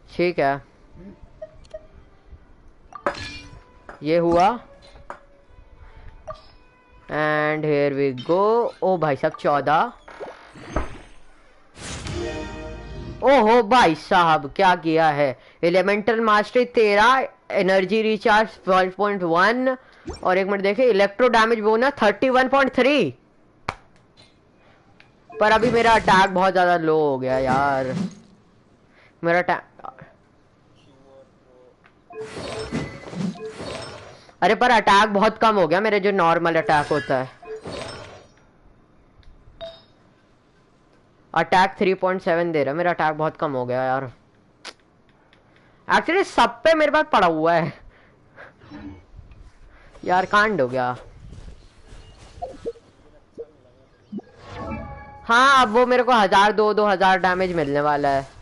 ठीक है, ये हुआ एंड हियर वी गो। ओ भाई साहब 14। ओहो भाई साहब क्या किया है। एलिमेंटल मास्टरी 13, एनर्जी रिचार्ज 12.1 और एक मिनट देखे इलेक्ट्रो डैमेज बोनस 31.3। पर अभी मेरा अटैक बहुत ज्यादा लो हो गया यार, मेरा अटैक। अरे पर अटैक बहुत कम हो गया मेरे, जो नॉर्मल अटैक होता है। अटैक 3.7 दे रहा है, मेरा अटैक बहुत कम हो गया यार। एक्चुअली सब पे मेरे पास पड़ा हुआ है यार, कांड हो गया। हाँ अब वो मेरे को 1000 डैमेज मिलने वाला है।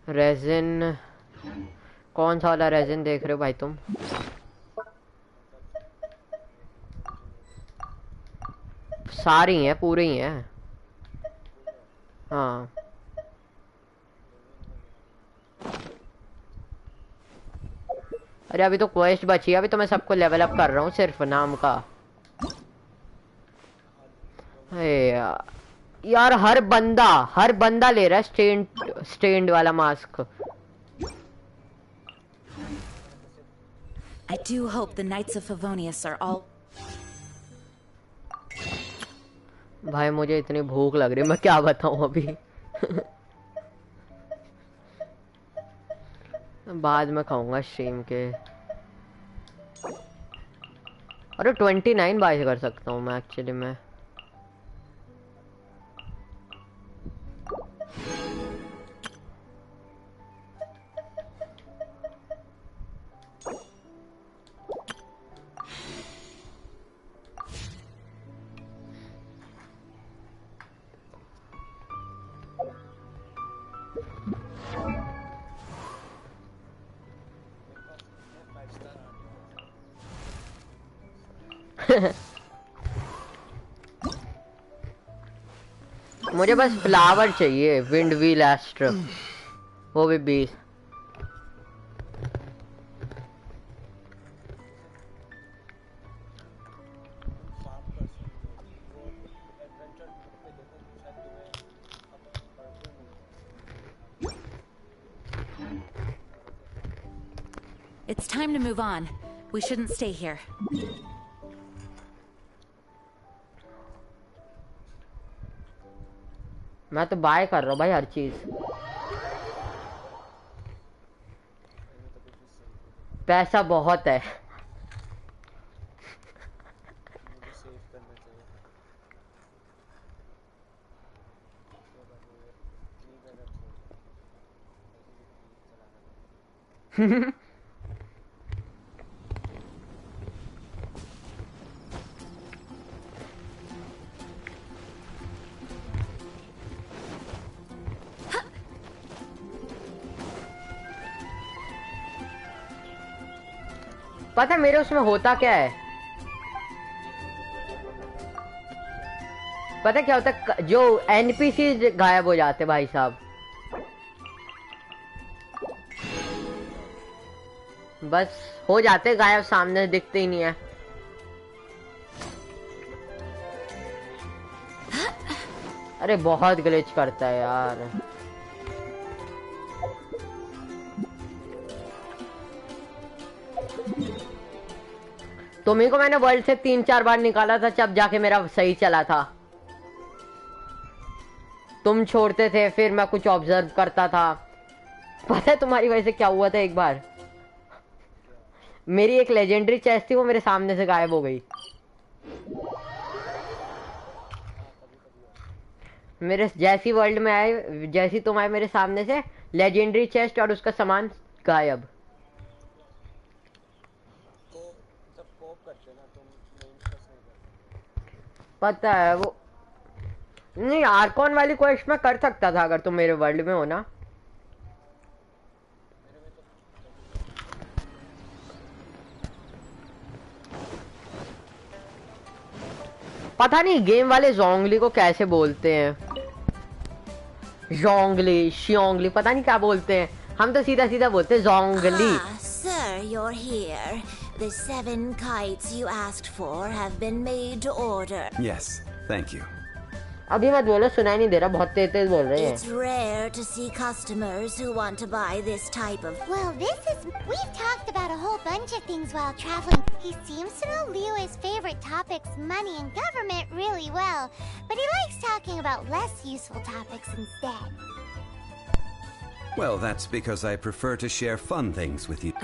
रेजिन कौन सा वाला रेजिन देख रहे हो भाई तुम? सारी हैं, पूरी ही हैं। हाँ अरे अभी तो क्वेस्ट बची है, अभी तो मैं सबको लेवल अप कर रहा हूँ सिर्फ नाम का। यार हर बंदा ले रहा है स्टेन्ड वाला mask. I do hope the Knights of Favonius are all. भाई मुझे इतनी भूख लग रही है, मैं क्या बताऊं अभी बाद में खाऊंगा स्ट्रीम के। अरे 29 बाय कर सकता हूँ मैं एक्चुअली में। मुझे बस फ्लावर चाहिए, विंड व्हील एस्ट्रो, वो भी 20। It's time to move on. We shouldn't stay here. मैं तो बाय कर रहा हूँ भाई हर चीज। पैसा बहुत है पता है मेरे उसमें होता क्या है? पता है क्या होता है? जो एनपीसी गायब हो जाते भाई साहब। बस हो जाते गायब, सामने दिखते ही नहीं है। अरे बहुत ग्लिच करता है यार। तुम्ही को मैंने वर्ल्ड से 3-4 बार निकाला था, जब जाके मेरा सही चला था। तुम छोड़ते थे, फिर मैं कुछ ऑब्जर्व करता था। पता है तुम्हारी वजह से क्या हुआ था? एक बार मेरी एक लेजेंडरी चेस्ट थी, वो मेरे सामने से गायब हो गई। मेरे जैसी वर्ल्ड में आए, जैसी तुम आए मेरे सामने से, लेजेंडरी चेस्ट और उसका सामान गायब। पता है वो नहीं, आर्कॉन वाली क्वेस्ट मैं कर सकता था अगर तुम मेरे वर्ल्ड में हो ना। पता नहीं गेम वाले जोंगली को कैसे बोलते हैं, जोंगली शियोंगली पता नहीं क्या बोलते हैं। हम तो सीधा सीधा बोलते हैं जोंगली। Sir, you're here. The 7 kites you asked for have been made to order. Yes, thank you. अभी मत बोलो, सुनाई नहीं दे रहा, बहुत तेज तेज बोल रहे हैं। It's rare to see customers who want to buy this type of. Well, we've talked about a whole bunch of things while traveling. He seems to know Liyue's favorite topics, money and government, really well, but he likes talking about less useful topics instead. Well, that's because I prefer to share fun things with you.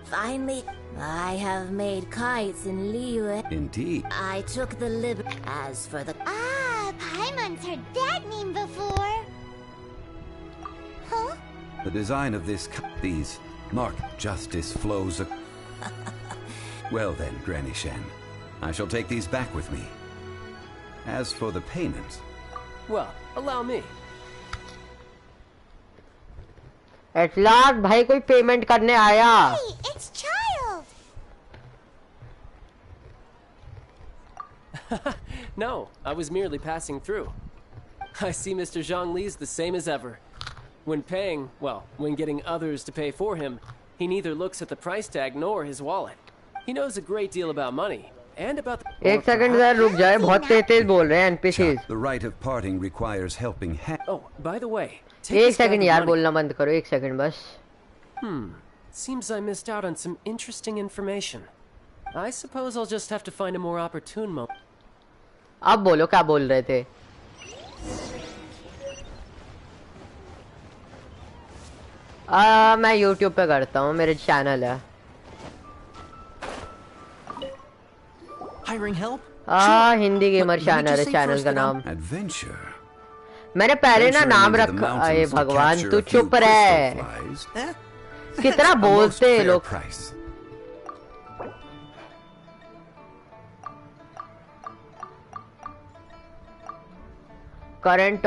Finally, I have made kites in Liyue. Indeed. I took the liberty. As for the. Paimon's heard that name before. Huh? The design of these mark justice flows. Well then, Granny Shen, I shall take these back with me. As for the payment. Well, allow me. At last, भाई कोई payment करने आया। Hey, it's Child. No, I was merely passing through. I see Mr. Zhongli's the same as ever. When paying, well, when getting others to pay for him, he neither looks at the price tag nor his wallet. He knows a great deal about money and about the. एक second जरा रुक जाए, बहुत तेज तेज बोल रहे हैं NPCs. The rite of parting requires helping hand. Oh, by the way. एक second यार बोलना बंद करो, एक सेकंड बस। Seems I missed out on some interesting information. I suppose I'll just have to find a more opportune moment. अब बोलो क्या बोल रहे थे? मैं YouTube पे करता हूँ, मेरे चैनल है। Hiring help? Hindi gamer channel है, चैनल का नाम। Adventure. मैंने पहले ना नाम रखा। अरे भगवान तू चुप रहे। कितना बोलते हैं लोग। Current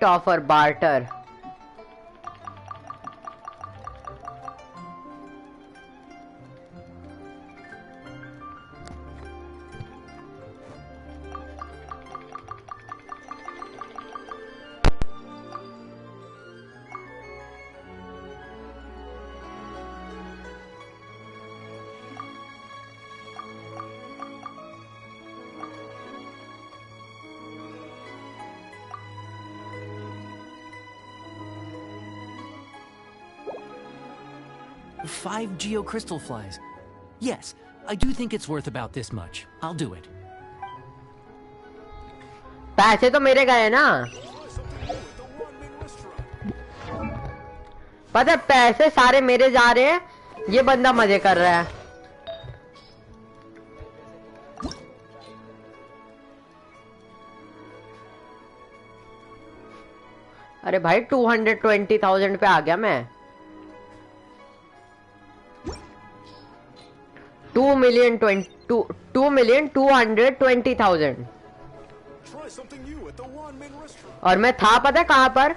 offer barter. Five geocrystal flies. Yes, I do think it's worth about this much. I'll do it. पैसे तो मेरे गए ना। पता है पैसे सारे मेरे जा रहे हैं, ये बंदा मजे कर रहा है। अरे भाई 220,000 पे आ गया मैं। 2,220,000 और मैं था पता है कहां पर?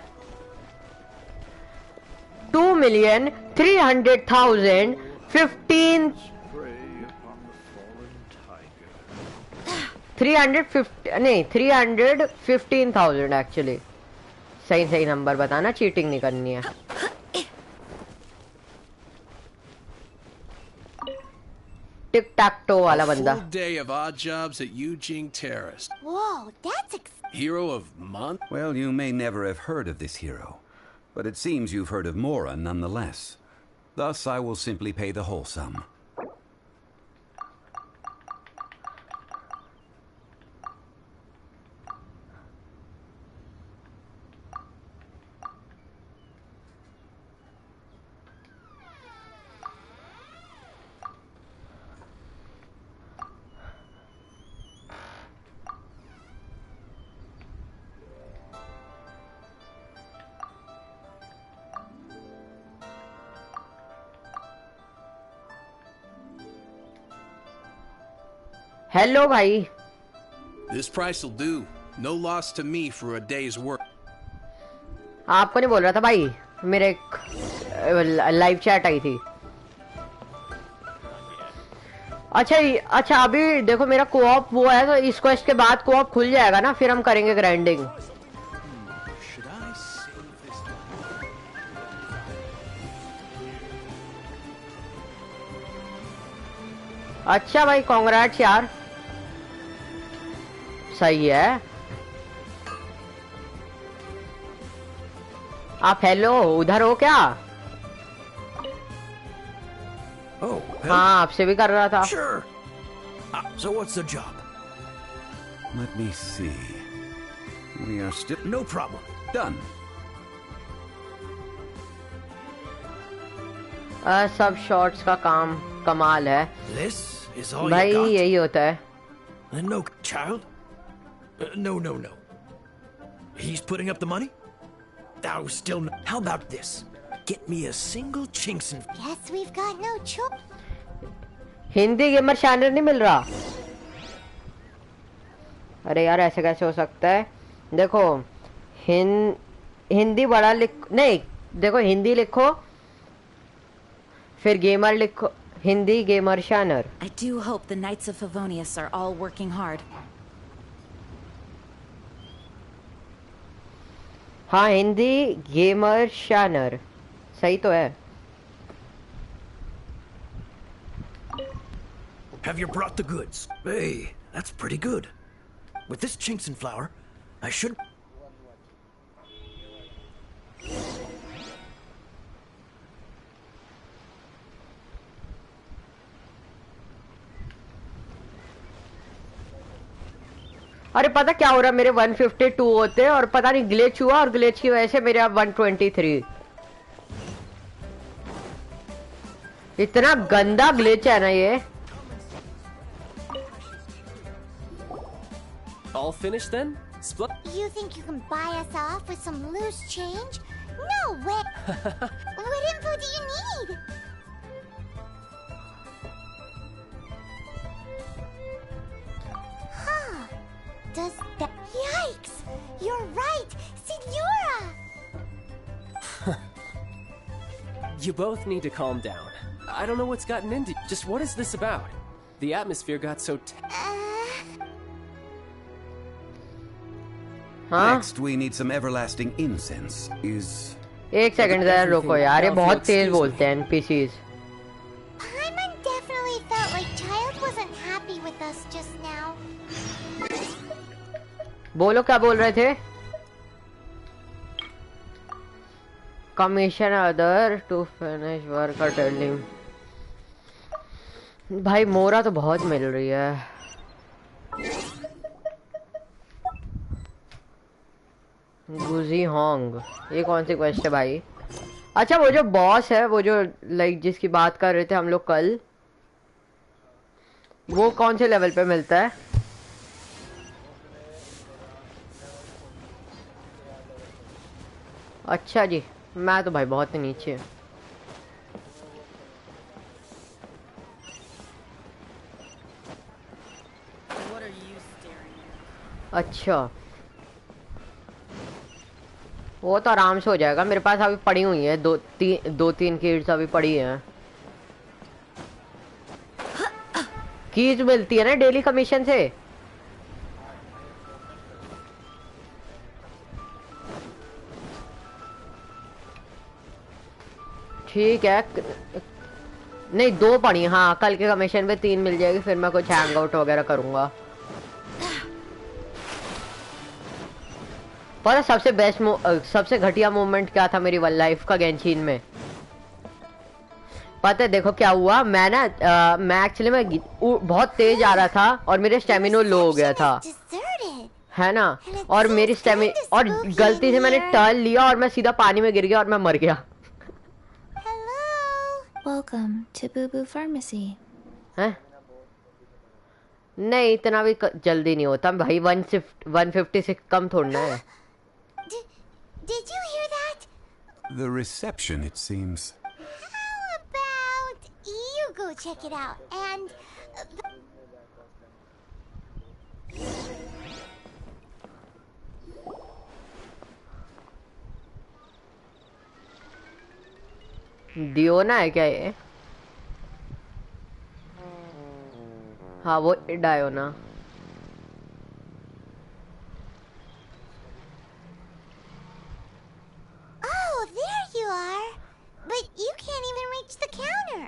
2,300,000 15 315,000 एक्चुअली सही सही नंबर बताना, चीटिंग नहीं करनी है। टिक टैक टो वाला बंदा। Full day of odd jobs at Eugene Terrace. Whoa, that's Hero of month? Well, you may never have heard of this hero, but it seems you've heard of Mora nonetheless. Thus, I will simply pay the whole sum. Hello भाई। This price will do. No loss to me for a day's work. आपको नहीं बोल रहा था भाई, मेरे एक live chat आई थी। अच्छा अभी देखो मेरा कोऑप वो है, तो इस क्वेस्ट के बाद कोऑप खुल जाएगा ना, फिर हम करेंगे ग्राइंडिंग। अच्छा भाई कांग्रेट्स यार, सही है। आप हेलो उधर हो क्या? हाँ आपसे भी कर रहा था। Sure. So what's the job? Let me see. We are still... No problem. Done. सब शॉट्स का काम कमाल है। This is all भाई you got? यही होता है। No, child. No. He's putting up the money? Now still no. How about this? Get me a single chinks in... Guess we've got no choice. Hindi gamer channel नहीं मिल रहा। अरे यार ऐसे कैसे हो सकता है? देखो हिंदी बड़ा नहीं, देखो हिंदी लिखो फिर गेमर लिखो, Hindi gamer channel. I do hope the Knights of Favonius are all working hard. हाँ हिंदी गेमर चैनल सही तो है। Have you brought the goods? Hey, that's pretty good. With this chinks and flour, I should... अरे पता क्या हो रहा है, मेरे 152 होते हैं और पता नहीं ग्लिच हुआ, और ग्लिच की वजह से मेरे अब 123। इतना गंदा ग्लिच है ना ये। All finished then? You think you can buy us off with some loose change? No way! What info do you need? Huh. Does that... Yikes! You're right! Signora! You both need to calm down. I don't know what's gotten into you. Just what is this about? The atmosphere got so Next, we need some everlasting incense. एक second जरा रुको यार, ये बहुत तेज बोलते हैं NPCs। Paimon definitely felt like Child wasn't happy with us just now. बोलो क्या बोल रहे थे? Commission other to finish work or tell him. भाई मोरा तो बहुत मिल रही है। गुजी होंग, ये कौन सी क्वेस्ट है भाई? अच्छा वो जो बॉस है, वो जो लाइक जिसकी बात कर रहे थे हम लोग कल, वो कौन से लेवल पे मिलता है? अच्छा जी, मैं तो भाई बहुत ही नीचे। अच्छा वो तो आराम से हो जाएगा, मेरे पास अभी पड़ी हुई है दो तीन कीज अभी पड़ी हैं। कीज मिलती है ना डेली कमीशन से। ठीक है, नहीं 2 पड़ी, हाँ कल के कमीशन पे 3 मिल जाएगी, फिर मैं कुछ हैंग आउट वगैरह करूंगा। पता सबसे बेस्ट सबसे घटिया मोमेंट क्या था मेरी वन लाइफ का गेंशिन में? पता है देखो क्या हुआ, मैं ना मैं एक्चुअली में बहुत तेज आ रहा था और मेरे स्टेमिनो लो हो गया था, है ना, और मेरी स्टेमिना और गलती से मैंने टर्न लिया और मैं सीधा पानी में गिर गया और मैं मर गया। Welcome to Boo Boo Pharmacy. हैं? नहीं इतना भी जल्दी नहीं होता भाई, 156 कम थोड़ा है। Did you hear that? The reception, it seems. How about you go check it out and... डियोना है क्या ये? हाँ वो डायोना। Oh, there you are. But you can't even reach the counter.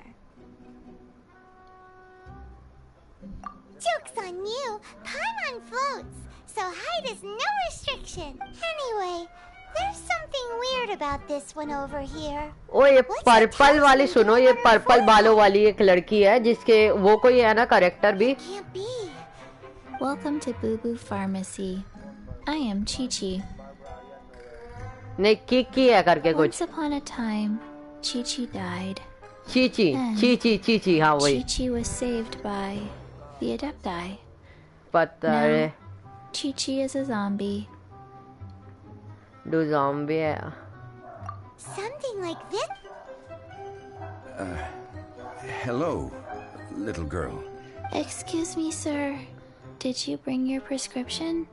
Joke's on you. Paimon floats, so height is no restriction. Anyway, there's something weird about this one over here. ओ ये purple वाली सुनो, ये purple बालों वाली एक लड़की है जिसके वो कोई है ना कैरेक्टर भी। Welcome to Boo Boo Pharmacy. I am Chi-Chi. नहीं की है करके कुछ। Once upon a time, Chi-Chi died. Chi-Chi हाँ वही। Chi-Chi was saved by the Adepti. पता है। Chi-Chi is a zombie. Do zombie है। Something like this? Hello, little girl. Excuse me, sir. Did you bring your prescription?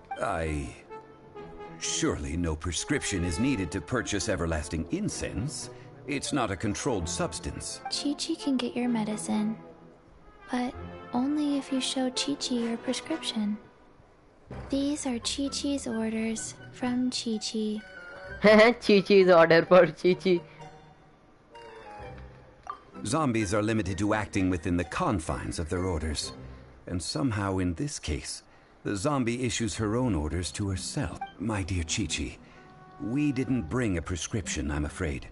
Surely no prescription is needed to purchase everlasting incense. It's not a controlled substance. Chi-Chi can get your medicine, but only if you show Chi-Chi your prescription. These are Chi-Chi's orders from Chi-Chi. Chi-Chi's order for Chi-Chi. Zombies are limited to acting within the confines of their orders. And somehow in this case, the zombie issues her own orders to herself. My dear Chi-Chi, we didn't bring a prescription, I'm afraid.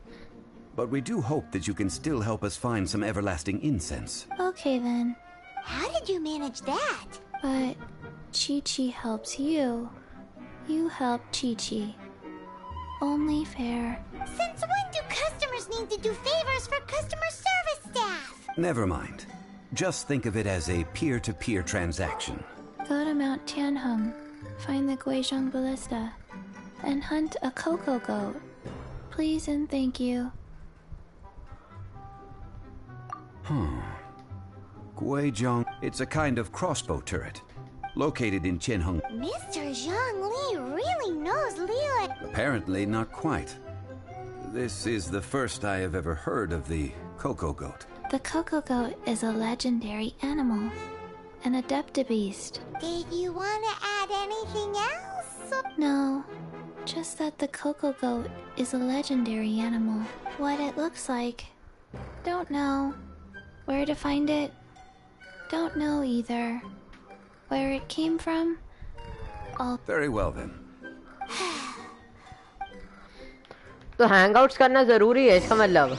But we do hope that you can still help us find some everlasting incense. Okay then. How did you manage that? But Chi-Chi helps you. You help Chi-Chi. Only fair. Since when do customers need to do favors for customer service staff? Never mind. Just think of it as a peer-to-peer transaction. Go to Mount Tianheng, find the Guizhong Ballista, and hunt a cocoa goat. Please and thank you. Guizhong. It's a kind of crossbow turret, located in Tianheng. Mr. Zhang Li really knows Liyue. Apparently not quite. This is the first I have ever heard of the cocoa goat. The cocoa goat is a legendary animal, an adeptabeast. Did you want to add anything else? No, just that the cocoa goat is a legendary animal. What it looks like, don't know. Where to find it, don't know either. Where it came from, Very well then. तो Hangouts करना जरूरी है इसका मतलब।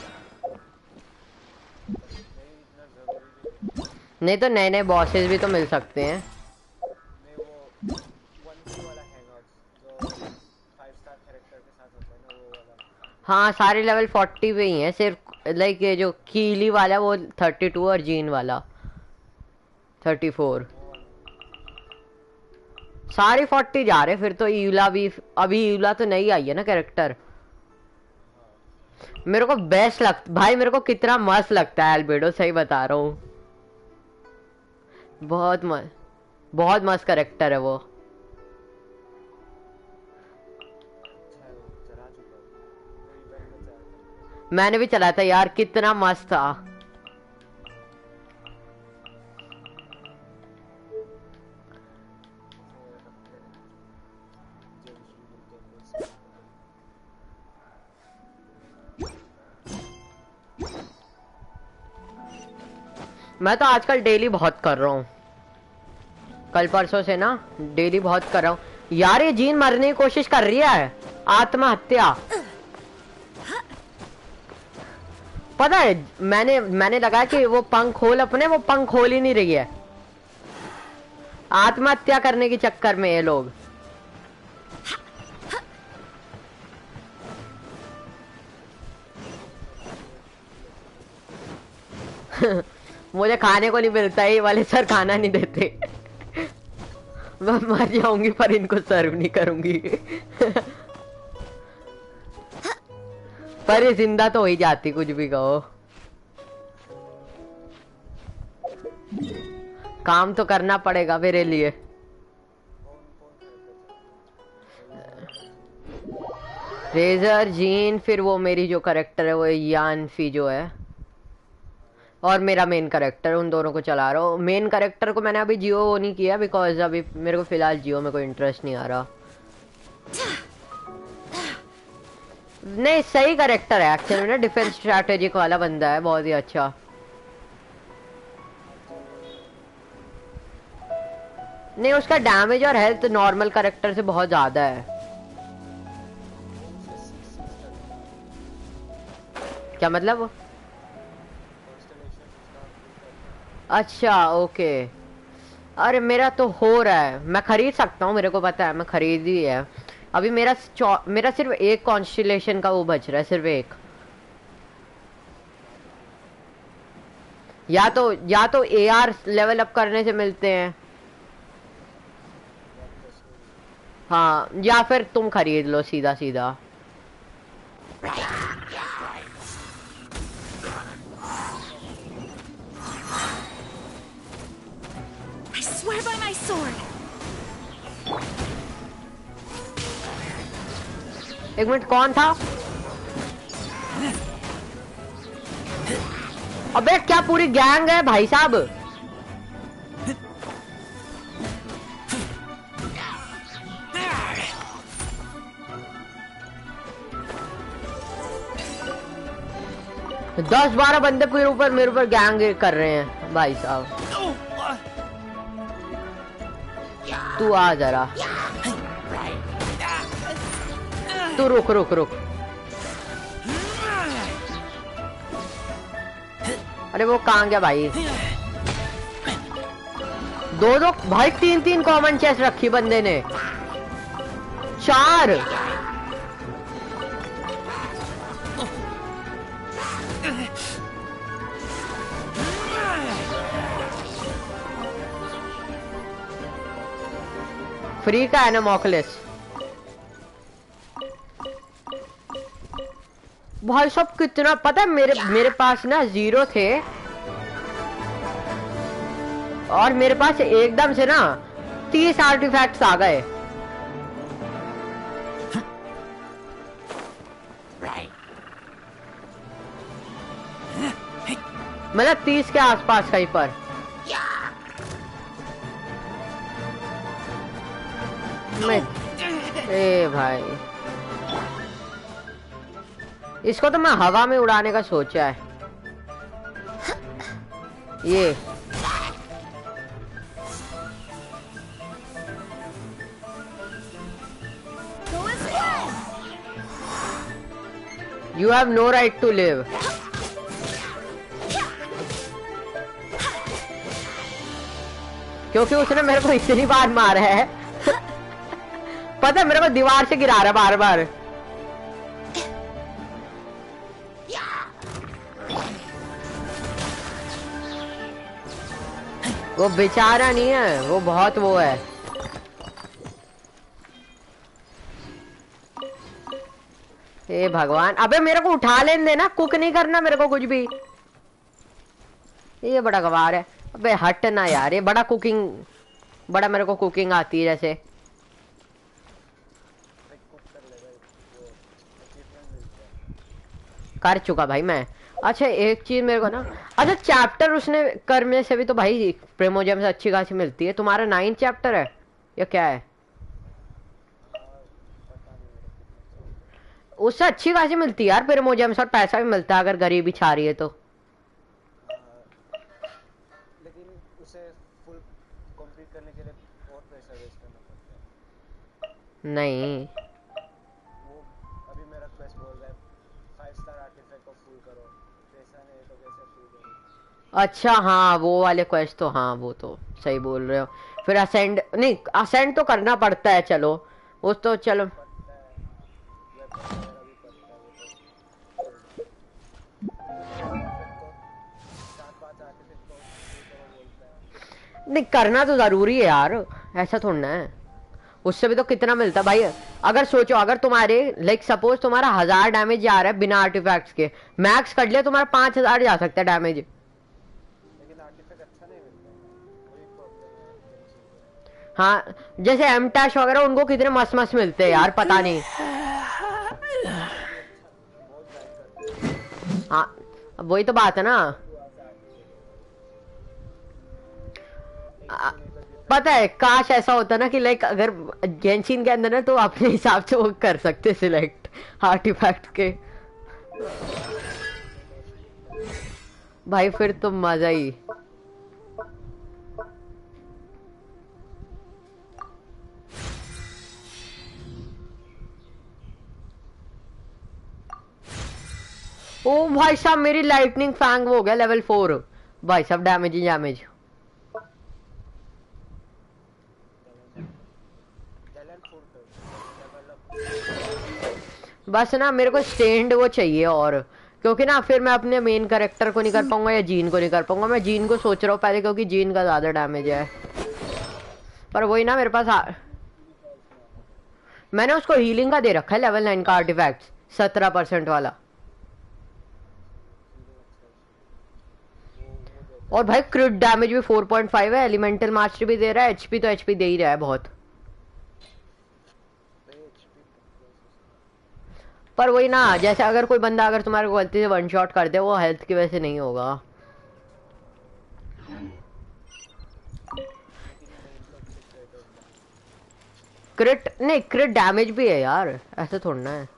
नहीं तो नए नए बॉसेस भी तो मिल सकते हैं। हाँ सारे लेवल 40 पे ही हैं, सिर्फ लाइक ये जो कीली वाला वो 32 और जीन वाला 34, सारे 40 जा रहे। फिर तो यूला भी, अभी यूला तो नहीं आई है ना कैरेक्टर। मेरे को बेस्ट लगता भाई, मेरे को कितना मस्त लगता है एल्बेडो, सही बता रहा हूँ। बहुत मस्त कैरेक्टर है वो। मैंने भी चलाया था यार, कितना मस्त था। मैं तो आजकल डेली बहुत कर रहा हूँ, कल परसों से ना डेली बहुत कर रहा हूँ यार। ये जीन मरने की कोशिश कर रही है, आत्महत्या। पता है मैंने लगा कि वो पंख खोल अपने, वो पंख खोल ही नहीं रही है। आत्महत्या करने के चक्कर में ये लोग। मुझे खाने को नहीं मिलता है, ये वाले सर खाना नहीं देते। मैं मर जाऊंगी पर इनको सर्व नहीं करूंगी। पर ये जिंदा तो हो ही जाती, कुछ भी कहो। काम तो करना पड़ेगा मेरे लिए। रेजर, जीन, फिर वो मेरी जो करेक्टर है वो यानफी जो है, और मेरा मेन करेक्टर, उन दोनों को चला रहा हूँ। मेन करेक्टर को मैंने अभी जियो नहीं किया बिकॉज अभी मेरे को फिलहाल जियो में कोई इंटरेस्ट नहीं आ रहा। नहीं, सही करेक्टर है एक्चुअली ना, डिफेंस स्ट्रैटेजिक वाला बंदा है, बहुत ही अच्छा। नहीं, उसका डैमेज और हेल्थ नॉर्मल करेक्टर से बहुत ज्यादा है। क्या मतलब? अच्छा ओके। अरे मेरा तो हो रहा है, मैं खरीद सकता हूँ, मेरे को पता है, मैं खरीद ही है। अभी मेरा सिर्फ एक कॉन्स्टिलेशन का वो बच रहा है, सिर्फ एक। या तो एआर लेवल अप करने से मिलते हैं, हाँ, या फिर तुम खरीद लो सीधा सीधा। I swear by my sword. एक मिनट, कौन था? अबे क्या पूरी गैंग है भाई साहब? दस 12 बंदे मेरे ऊपर गैंग कर रहे हैं भाई साहब। तू आ जरा, तू रुक रुक रुक। अरे वो कहाँ गया भाई? दो भाई, तीन कॉमन चेस्ट रखी बंदे ने, 4। फ्री का है ना मॉकलेस? भाई सब कितना, पता है मेरे पास ना 0 थे और मेरे पास एकदम से ना 30 आर्टिफैक्ट्स आ गए। मतलब 30 के आसपास कहीं पर। ए भाई, इसको तो मैं हवा में उड़ाने का सोचा है। ये You have no right to live. क्योंकि उसने मेरे को इतनी बार मारा है। पता है, मेरे को दीवार से गिरा रहा बार बार। वो बेचारा नहीं है, वो बहुत वो है। हे भगवान, अबे मेरे को उठा लेने देना, कुक नहीं करना मेरे को कुछ भी। ये बड़ा गवार है। अबे हट ना यार, ये बड़ा मेरे को कुकिंग आती है जैसे। कर चुका भाई मैं। अच्छा एक चीज मेरे को ना, अच्छा चैप्टर उसने करने से भी तो भाई प्रेमोजेम से अच्छी खासी मिलती है। तुम्हारा 9 चैप्टर है या क्या है? उससे अच्छी खासी मिलती है यार फिर मुझे और पैसा भी मिलता है अगर गरीबी छा रही है तो। लेकिन उसे फुल कंप्लीट करने के लिए और पैसा वेस्ट करना पड़ता है। नहीं वो अभी मेरा क्वेस्ट बोल रहा है 5 स्टार आर्टिफैक्ट को फुल करो, पैसा नहीं तो कैसे फुल करो। अच्छा हाँ वो वाले क्वेस्ट तो, हाँ वो तो सही बोल रहे हो। फिर असेंड नहीं, असेंड तो करना पड़ता है, चलो वो तो चलो। नहीं करना तो जरूरी है यार, ऐसा थोड़ा है। उससे भी तो कितना मिलता है भाई। अगर सोचो अगर तुम्हारे लाइक सपोज तुम्हारा 1000 डैमेज जा रहा है बिना आर्टिफैक्ट्स के, मैक्स कर लिया तुम्हारा 5000 जा सकता है डैमेज। लेकिन आर्टिफैक्ट अच्छा नहीं मिलता, वही प्रॉब्लम है। हाँ जैसे एम टैश वगैरह उनको कितने मस्त मस्त मिलते हैं यार, पता नहीं। हाँ वही तो बात है ना। पता है काश ऐसा होता ना कि लाइक अगर गेंशिन के अंदर ना तो अपने हिसाब से वो कर सकते सिलेक्ट आर्टिफैक्ट के, भाई फिर तो मजा ही। ओ भाई साहब मेरी लाइटनिंग फैंग हो गया लेवल 4 भाई साहब, डैमेज ही डैमेज। बस ना मेरे को स्टैंड वो चाहिए, और क्योंकि ना फिर मैं अपने मेन कैरेक्टर को नहीं कर पाऊंगा या जीन को नहीं कर पाऊंगा। मैं जीन को सोच रहा हूँ पहले क्योंकि जीन का ज्यादा डैमेज है, पर वही ना मेरे पास मैंने उसको हीलिंग का दे रखा है लेवल 9 का आर्टिफैक्ट 17% वाला। और भाई क्रिट डैमेज भी 4.5 है, एलिमेंटल मास्टर भी दे रहा है, एचपी तो एचपी दे ही रहा है बहुत। पर वही ना जैसे अगर कोई बंदा अगर तुम्हारे को गलती से वन शॉट कर दे वो हेल्थ की वजह से नहीं होगा। क्रिट नहीं, क्रिट डैमेज भी है यार, ऐसा थोड़ा ना है।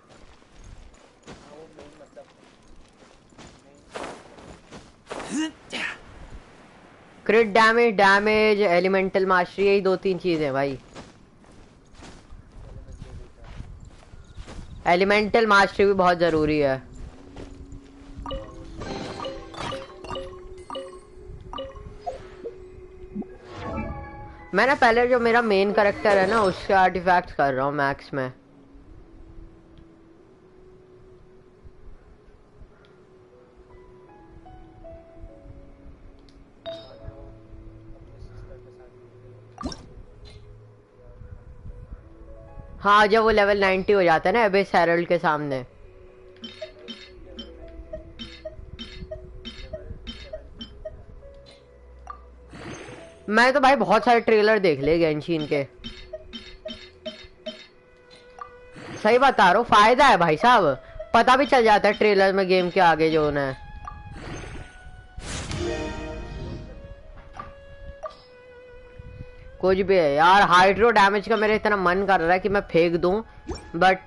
क्रिट डैमेज, डैमेज, एलिमेंटल मास्टरी, यही 2-3 चीजें हैं भाई। एलिमेंटल मास्टरी भी बहुत जरूरी है। मैं ना पहले जो मेरा मेन कैरेक्टर है ना उसके आर्टिफैक्ट्स कर रहा हूँ मैक्स में। हाँ जब वो लेवल 90 हो जाता है ना एबेस हेरल्ड के सामने। मैं तो भाई बहुत सारे ट्रेलर देख लिए गेंशिन के, सही बता रहा हूँ, फायदा है भाई साहब, पता भी चल जाता है ट्रेलर में गेम के आगे जो होना है। कुछ भी है यार, हाइड्रो डैमेज का मेरा इतना मन कर रहा है कि मैं फेंक दूं, बट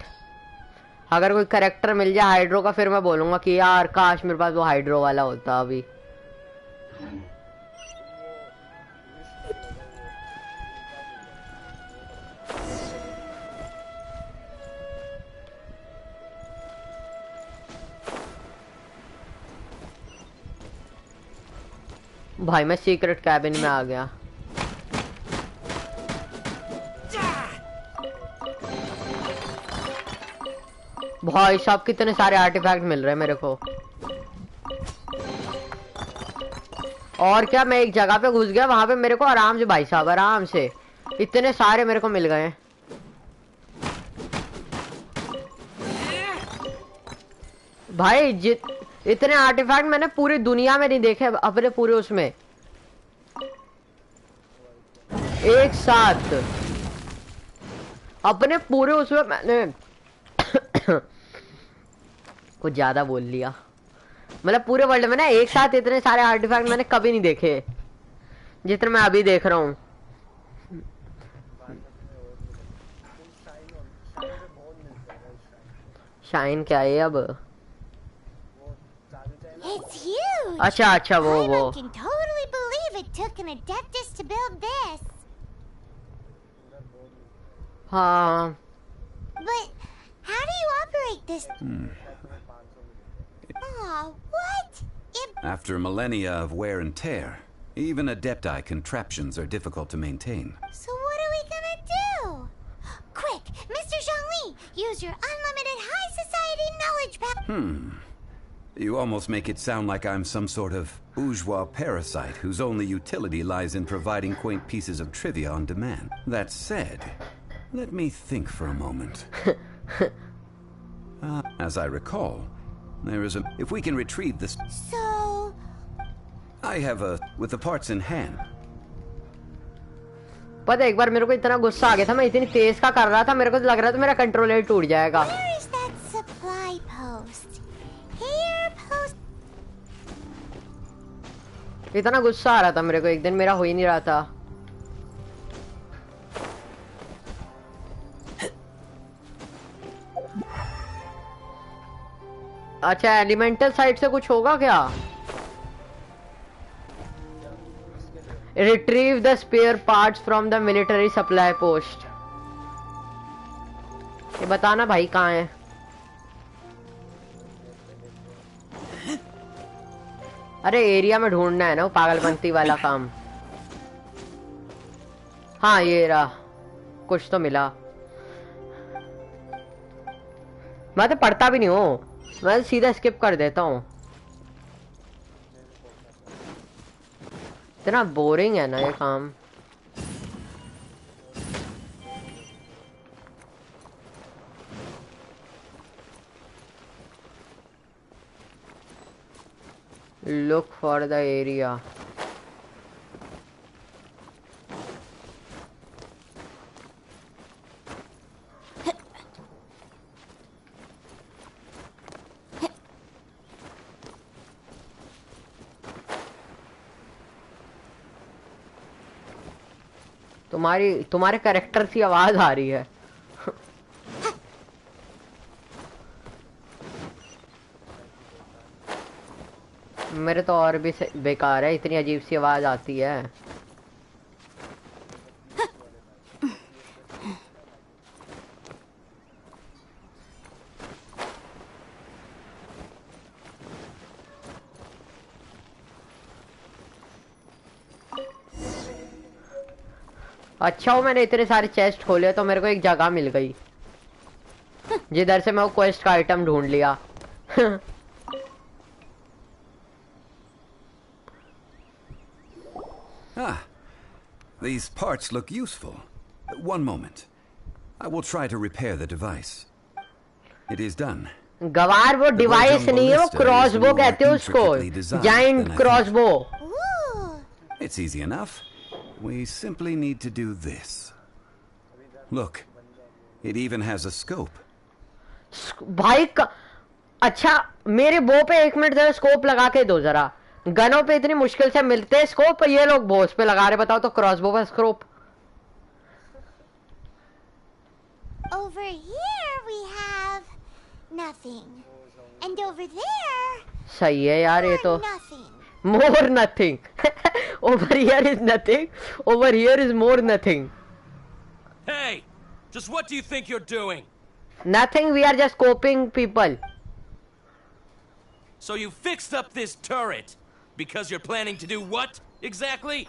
अगर कोई कैरेक्टर मिल जाए हाइड्रो का फिर मैं बोलूंगा कि यार काश मेरे पास वो हाइड्रो वाला होता अभी। भाई मैं सीक्रेट कैबिन में आ गया। भाई साहब कितने सारे आर्टिफैक्ट मिल रहे हैं मेरे को। और क्या, मैं एक जगह पे घुस गया, वहां पे मेरे को आराम से भाई साहब आराम से इतने सारे मेरे को मिल गए हैं। भाई इतने आर्टिफैक्ट मैंने पूरी दुनिया में नहीं देखे अपने पूरे उसमें एक साथ, अपने पूरे उसमें मैंने कुछ ज्यादा बोल लिया, मतलब पूरे वर्ल्ड में ना एक साथ इतने सारे आर्टिफैक्ट मैंने कभी नहीं देखे जितने मैं अभी देख रहा हूँ। शाइन क्या है अब? It's huge. अच्छा वो Paimon can totally believe it took an adeptus to build this. हाँ. But how do you operate this? What? After millennia of wear and tear, even Adepti contraptions are difficult to maintain. So what are we gonna do? Quick, Mr. Zhongli, use your unlimited high society knowledge pack. You almost make it sound like I'm some sort of bourgeois parasite whose only utility lies in providing quaint pieces of trivia on demand. That said, let me think for a moment. As I recall, there is a... If we can retrieve this... So... I have a... With the parts in hand. पता एक बार मेरे को इतना गुस्सा आ गया था, मैं इतनी तेज का कर रहा था, मेरे को लग रहा था मेरा कंट्रोलर टूट जाएगा. Where is that supply post? Here post. इतना गुस्सा आ रहा था मेरे को एक दिन, मेरा हो ही नहीं रहा था. अच्छा एलिमेंटल साइड से कुछ होगा क्या? Retrieve the spare parts from the military supply post. ये बताना भाई कहाँ है? अरे एरिया में ढूंढना है ना, वो पागलपंती वाला काम. हाँ ये रहा, कुछ तो मिला. मैं तो पढ़ता भी नहीं हूँ, मैं तो सीधा स्किप कर देता हूँ. इतना बोरिंग है ना ये काम. Look for the area. तुम्हारे कैरेक्टर की आवाज आ रही है. मेरे तो और भी बेकार है, इतनी अजीब सी आवाज आती है. अच्छा हो मैंने इतने सारे चेस्ट खोले तो मेरे को एक जगह मिल गई जिधर से मैं वो क्वेस्ट का आइटम ढूंढ लिया. These parts look useful. One moment. I will try to repair the device. It is done. गवार वो डिवाइस नहीं है, वो क्रॉसबो कहते हैं उसको. Giant crossbow. It's easy enough. We simply need to do this. Look, it even has a scope. भाई अच्छा मेरे बो पे 1 मिनट जरा स्कोप लगा के दो जरा. गनों पे इतनी मुश्किल से मिलते हैं स्कोप, ये लोग बोस पे लगा रहे. बताओ तो क्रॉसबो पे scope. Over here we have nothing. And over there. सही है यार ये तो. More nothing. Over here is nothing. Over here is more nothing. Hey, just what do you think you're doing? Nothing. We are just scoping people. So you fixed up this turret because you're planning to do what exactly?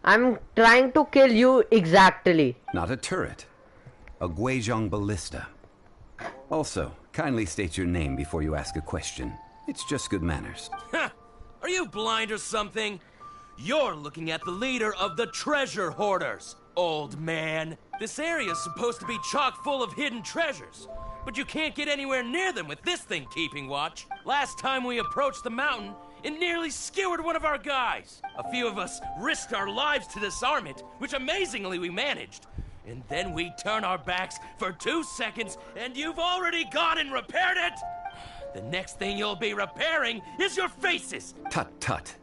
I'm trying to kill you exactly. Not a turret. A Guizhong ballista. Also, kindly state your name before you ask a question. It's just good manners. Are you blind or something? You're looking at the leader of the treasure hoarders, old man. This area is supposed to be chock full of hidden treasures, but you can't get anywhere near them with this thing keeping watch. Last time we approached the mountain, it nearly skewered one of our guys. A few of us risked our lives to disarm it, which amazingly we managed. And then we turn our backs for 2 seconds, and you've already gone and repaired it! The next thing you'll be repairing is your faces! Tut tut.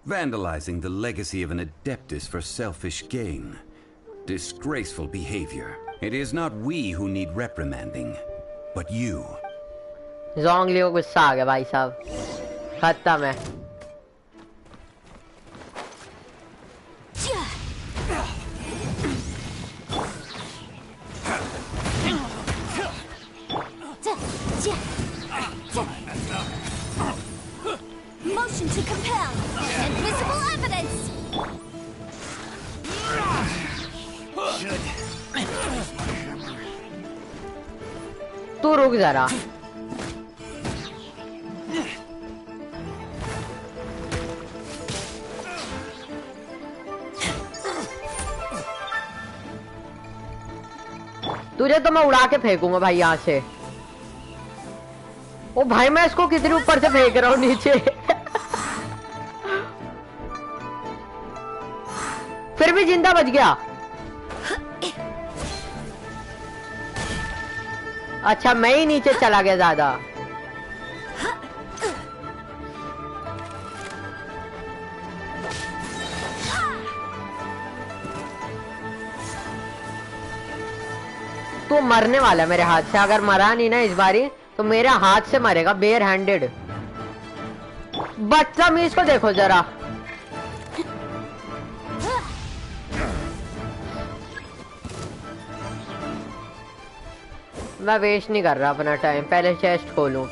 Vandalizing the legacy of an adeptus for selfish gain. Disgraceful behavior. It is not we who need reprimanding, but you. जोंगली को गुस्सा आ गया भाई साहब, खत्म है। Motion to compel. Invisible evidence. तू रुक जरा। तुझे तो मैं उड़ा के फेंकूंगा भाई यहाँ से। ओ भाई मैं इसको कितने ऊपर से फेंक रहा हूँ नीचे। फिर भी जिंदा बच गया। अच्छा मैं ही नीचे चला गया ज्यादा। तो मरने वाला है मेरे हाथ से। अगर मरा नहीं ना इस बारी तो मेरे हाथ से मरेगा, बेयर हैंडेड। बदतमीज को देखो जरा। मैं वेस्ट नहीं कर रहा अपना टाइम, पहले चेस्ट खोलूं।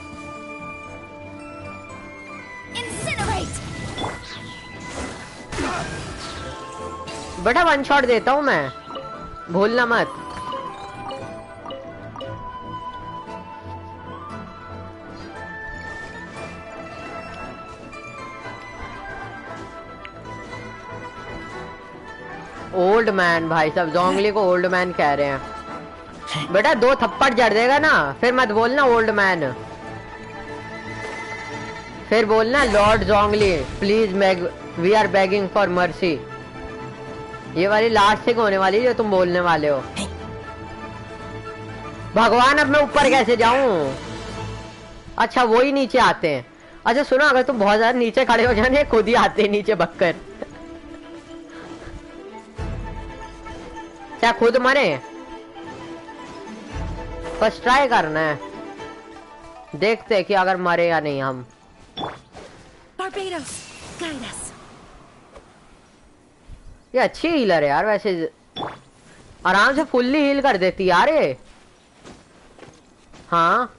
बेटा वन शॉट देता हूं मैं, भूलना मत। ओल्ड मैन भाई साहब, जोंगली को ओल्ड मैन कह रहे हैं। बेटा 2 थप्पड़ जड़ देगा ना, फिर मत बोलना ओल्ड मैन, फिर बोलना लॉर्ड जोंगली please we are begging for mercy. ये वाली लास्ट थिंग होने वाली जो तुम बोलने वाले हो। भगवान अब मैं ऊपर कैसे जाऊं? अच्छा वो ही नीचे आते हैं। अच्छा सुनो, अगर तुम बहुत ज्यादा नीचे खड़े हो जाने खुद ही आते हैं नीचे बककर। क्या खुद मरे? बस ट्राई करना है, देखते हैं कि अगर मरे या नहीं हम। Barbados, guide us. ये अच्छी हीलर है यार, वैसे आराम से फुल्ली हील कर देती यार ये। हाँ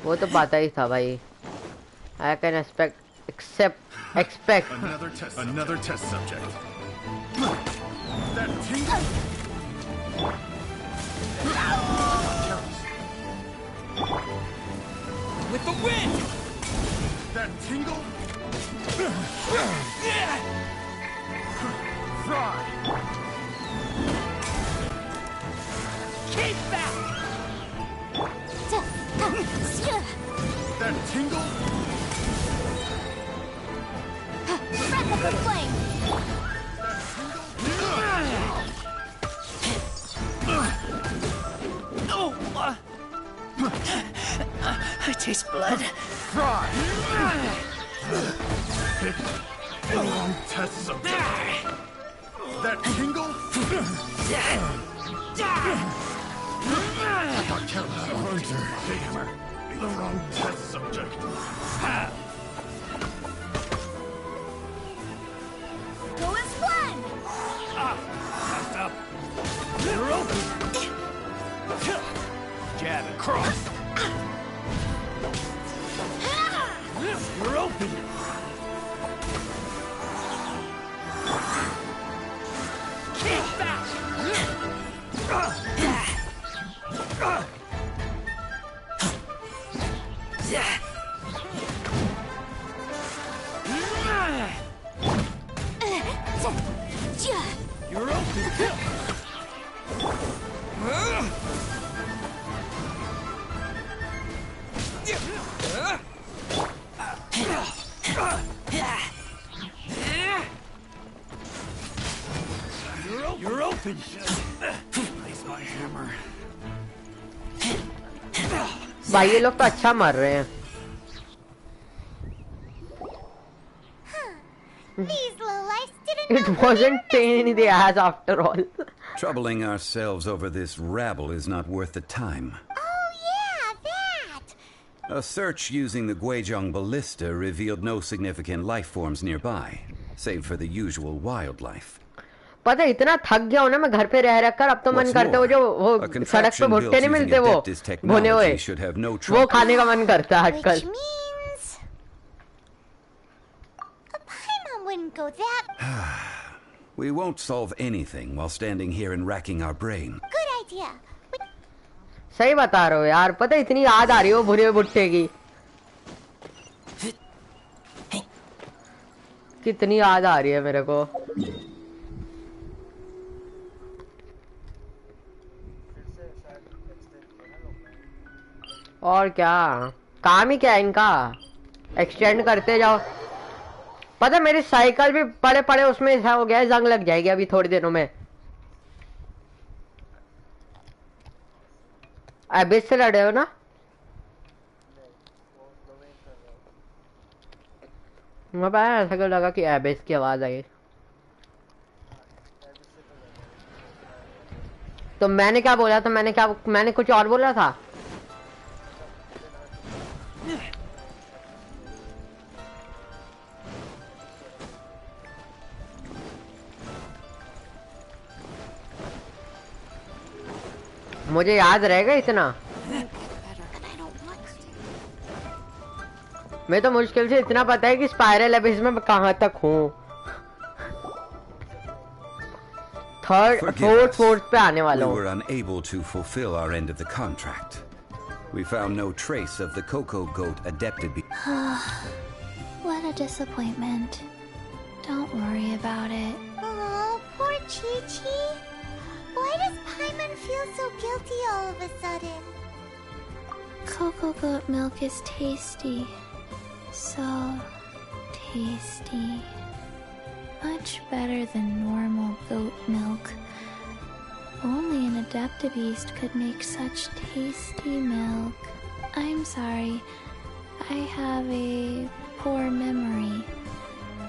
वो तो पता ही था भाई। I can expect another test subject. That tingle. With the wind. That tingle. Fry. Keep back. That tingle. Breath of the flame. I taste blood. Fry. Pick the wrong test subject. That tingle. I thought Kelly's hunter. Hammer. The wrong test subject. Go as planned. Messed up. You're open. Jab and cross. You're open. Keep back. You're open. You're open. Place my hammer. भाई ये लोग तो अच्छा मर रहे हैं। These lowlifes didn't It wasn't pain in the ass after all. Troubling ourselves over this rabble is not worth the time. Oh yeah, that! A search using the Grihding ballista revealed no significant life forms nearby, save for the usual wildlife. पता है इतना थक गया हूं ना मैं घर पे रह कर अब तो मन करता है वो सड़क पे भुट्टे नहीं मिलते वो भुने हुए वो खाने का मन करता है आजकल. Wouldn't go that. We won't solve anything while standing here and racking our brain. Good idea. सही बता रहे हो यार पता है इतनी याद आ रही है वो भुने हुए भुट्टे की कितनी याद आ रही है मेरे को. और क्या काम ही क्या है इनका एक्सटेंड करते जाओ. पता मेरी साइकिल भी पड़े पड़े उसमें ऐसा हो गया है जंग लग जाएगी अभी थोड़ी दिनों में. एबिस से लड़े हो ना. मैं पता ऐसा क्यों लगा कि एबिस की आवाज आई. तो मैंने क्या बोला था मैंने कुछ और बोला था. मुझे याद रहेगा इतना. मैं तो मुश्किल से इतना पता है कि स्पाइरल एबिस में कहां तक हूं. फोर्थ पे आने वाला हूं. We were unable to fulfill our end of the contract. We found no trace of the cocoa goat adapted. What a disappointment. Don't worry about it. Oh, poor Chi-Chi. Why does Paimon feel so guilty all of a sudden? Cocoa goat milk is tasty. So tasty. Much better than normal goat milk. Only an Adaptabeast could make such tasty milk. I'm sorry. I have a poor memory.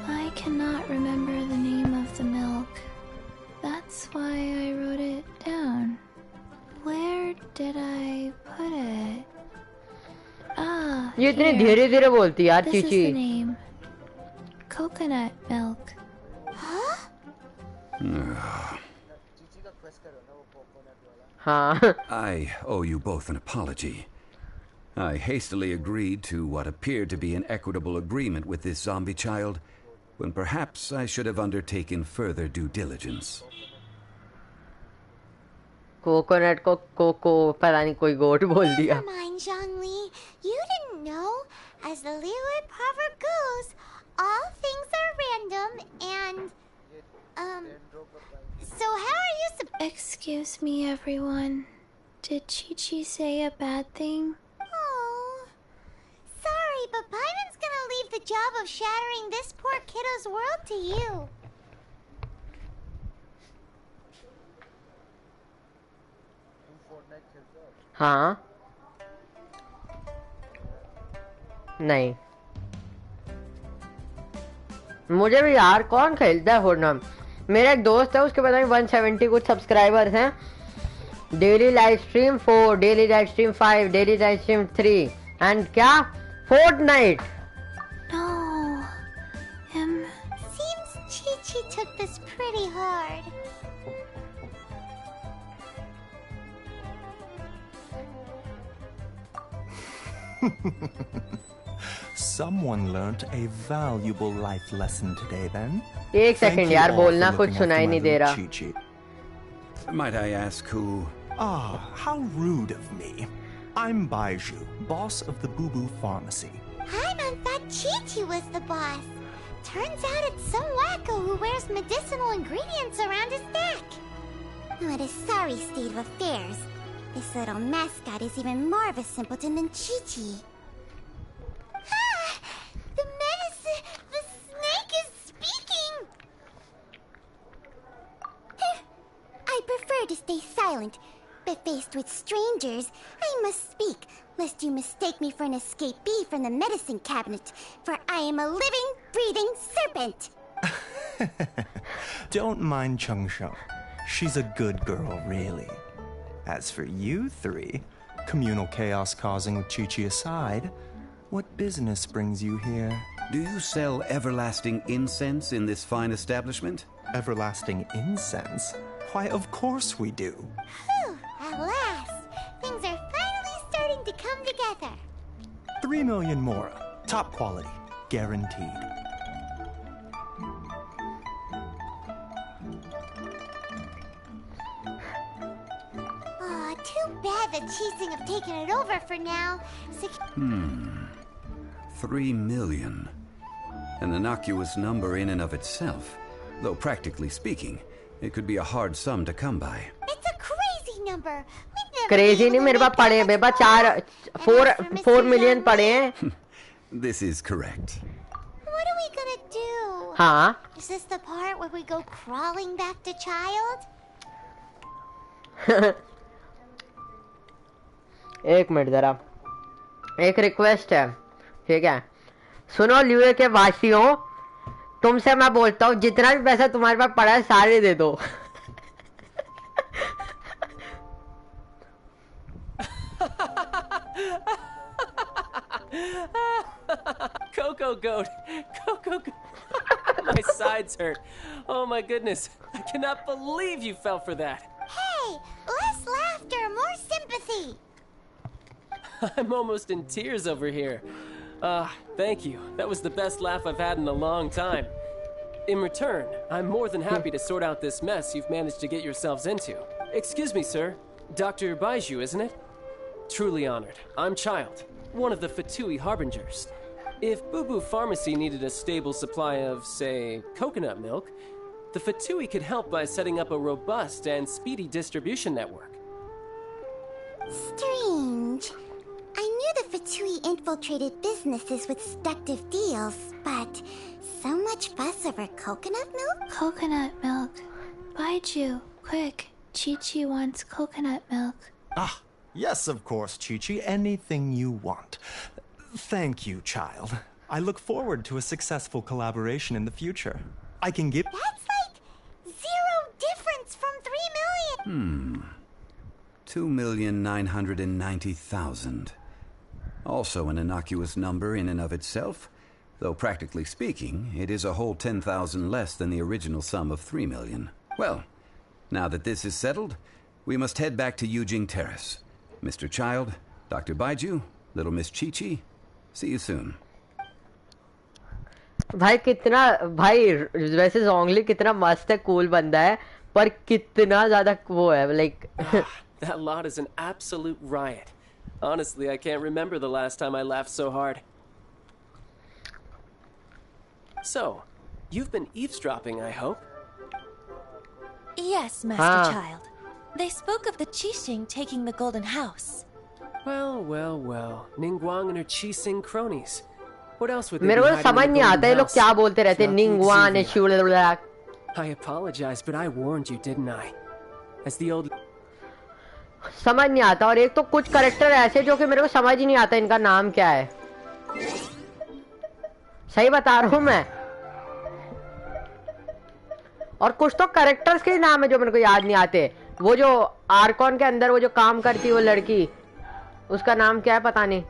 I cannot remember the name of the milk. That's why I wrote it down. Where did I put it? Ah, ये इतने धीरे धीरे बोलती यार This is Chichi. the name. Coconut milk. Huh? हाँ. I owe you both an apology. I hastily agreed to what appeared to be an equitable agreement with this zombie child, when perhaps I should have undertaken further due diligence. Coconut को cocoa पता नहीं कोई गोट बोल दिया. Never mind, Zhongli. You didn't know. As the Liyue proverb goes, all things are random and so how are you Excuse me, everyone. Did Chi-Chi say a bad thing? Oh. Sorry, but Paimon's gonna leave the job of shattering this poor kiddo's world to you. हाँ. नहीं मुझे भी यार कौन खेलता है Fortnite. मेरा एक दोस्त है उसके पता नहीं 170 कुछ सब्सक्राइबर्स हैं. Daily live stream 4, daily live stream 5, daily live stream 3 and क्या Fortnite. No. Seems Chi-Chi took this pretty hard. Someone learnt a valuable life lesson today, then. एक सेकंड यार बोलना कुछ सुनाई नहीं दे रहा. Chi-Chi. Might I ask who? Ah, how rude of me. I'm Baiju, boss of the Boo Boo Pharmacy. Paimon thought Chi-Chi was the boss. Turns out it's some wacko who wears medicinal ingredients around his neck. What a sorry state of affairs. This little mascot is even more of a simpleton than Chi-Chi. Ah! The snake is speaking! I prefer to stay silent, but faced with strangers, I must speak, lest you mistake me for an escapee from the medicine cabinet, for I am a living, breathing serpent! Don't mind Changsheng. She's a good girl, really. As for you three, communal chaos causing with Chi-Chi aside, what business brings you here? Do you sell everlasting incense in this fine establishment? Everlasting incense? Why, of course we do. Whew, at last, things are finally starting to come together. 3 million mora. Top quality. Guaranteed. Aw, too bad the Qixing have taken it over for now. 3 million. An innocuous number in and of itself. Though practically speaking, it could be a hard sum to come by. It's a crazy number. Crazy नहीं मेरे पास पड़े हैं मेरे पास 4 million पड़े हैं. This is correct. What are we gonna do? हाँ. Is this the part where we go crawling back to child? एक minute जरा एक रिक्वेस्ट है ठीक है सुनो ल्यूए के वासियों तुमसे मैं बोलता हूँ जितना भी पैसा तुम्हारे पास पड़ा है सारे दे दो Coco goat. My sides hurt. Oh my goodness. I cannot believe you fell for that. Hey, less laughter, more sympathy. I'm almost in tears over here. Thank you. That was the best laugh I've had in a long time. In return, I'm more than happy to sort out this mess you've managed to get yourselves into. Excuse me, sir. Dr. Baiju, isn't it? Truly honored. I'm Child, one of the Fatui Harbingers. If Boo Boo Pharmacy needed a stable supply of, say, coconut milk, the Fatui could help by setting up a robust and speedy distribution network. Strange. I knew the Fatui infiltrated businesses with seductive deals, but so much fuss over coconut milk? Coconut milk. Baiju, quick. Chi-Chi wants coconut milk. Ah, yes, of course, Chi-Chi. Anything you want. Thank you, child. I look forward to a successful collaboration in the future. I can give... That's like 0 difference from 3 million. 2,990,000. Also an innocuous number in and of itself, though practically speaking, it is a whole 10,000 less than the original sum of 3 million. Well, now that this is settled, we must head back to Yujing Terrace. Mr. Child, Dr. Baiju, little Miss Chi-Chi, see you soon. भाई वैसे जोंगली कितना मस्त है cool बंदा है पर कितना ज़्यादा वो है like That lot is an absolute riot. Honestly, I can't remember the last time I laughed so hard. So, you've been eavesdropping, I hope? Yes, Master Child. They spoke of the Qixing taking the Golden House. Well. Ningguang and her Qixing cronies. What else would they मेरे be को hiding समझ in the नहीं आता ये Golden लोग क्या House? बोलते रहते निंगवान शूल I apologize, but I warned you, didn't I? As the old... समझ नहीं आता और एक तो कुछ कैरेक्टर ऐसे जो कि मेरे को समझ ही नहीं आता इनका नाम क्या है सही बता रहा हूँ मैं और कुछ तो कैरेक्टर्स के नाम है जो मेरे को याद नहीं आते वो जो आर्कॉन के अंदर वो जो काम करती है वो लड़की उसका नाम क्या है पता नहीं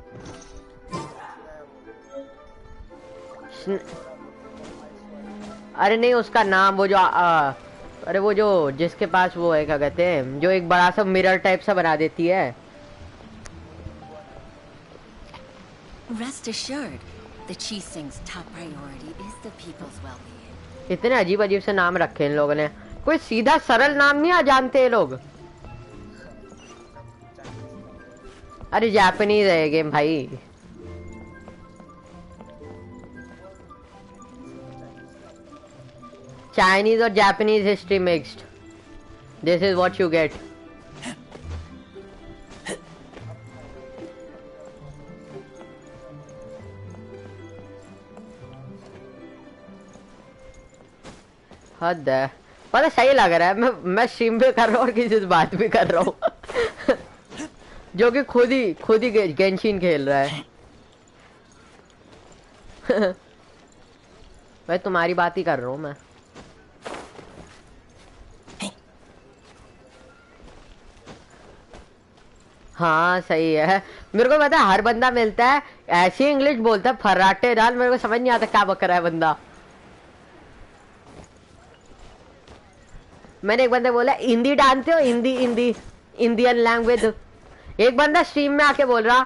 अरे नहीं उसका नाम वो जो अरे वो जो जिसके पास वो है क्या कहते हैं जो एक बड़ा सा मिरर टाइप सा बना देती है Rest assured, the Qixing's top priority is the people's well-being. इतने अजीब अजीब से नाम रखे इन लोगों ने कोई सीधा सरल नाम नहीं जानते ये लोग अरे जापानीज है गेम भाई Chinese or Japanese history mixed. This is what you get. हद है पता सही लग रहा है मैं स्ट्रीम पे कर रहा हूँ और किसी से बात भी कर रहा हूँ जो कि खुद ही गेंशिन खेल रहा है भाई तुम्हारी बात ही कर रहा हूँ मैं हाँ सही है। मेरे को पता है हर बंदा मिलता है ऐसी इंग्लिश बोलता है फर्राटे डाल, मेरे को समझ नहीं आता क्या बक रहा है बंदा। मैंने एक बंदे बोला हिंदी जानते हो, हिंदी हिंदी इंडियन लैंग्वेज। एक बंदा स्ट्रीम में आके बोल रहा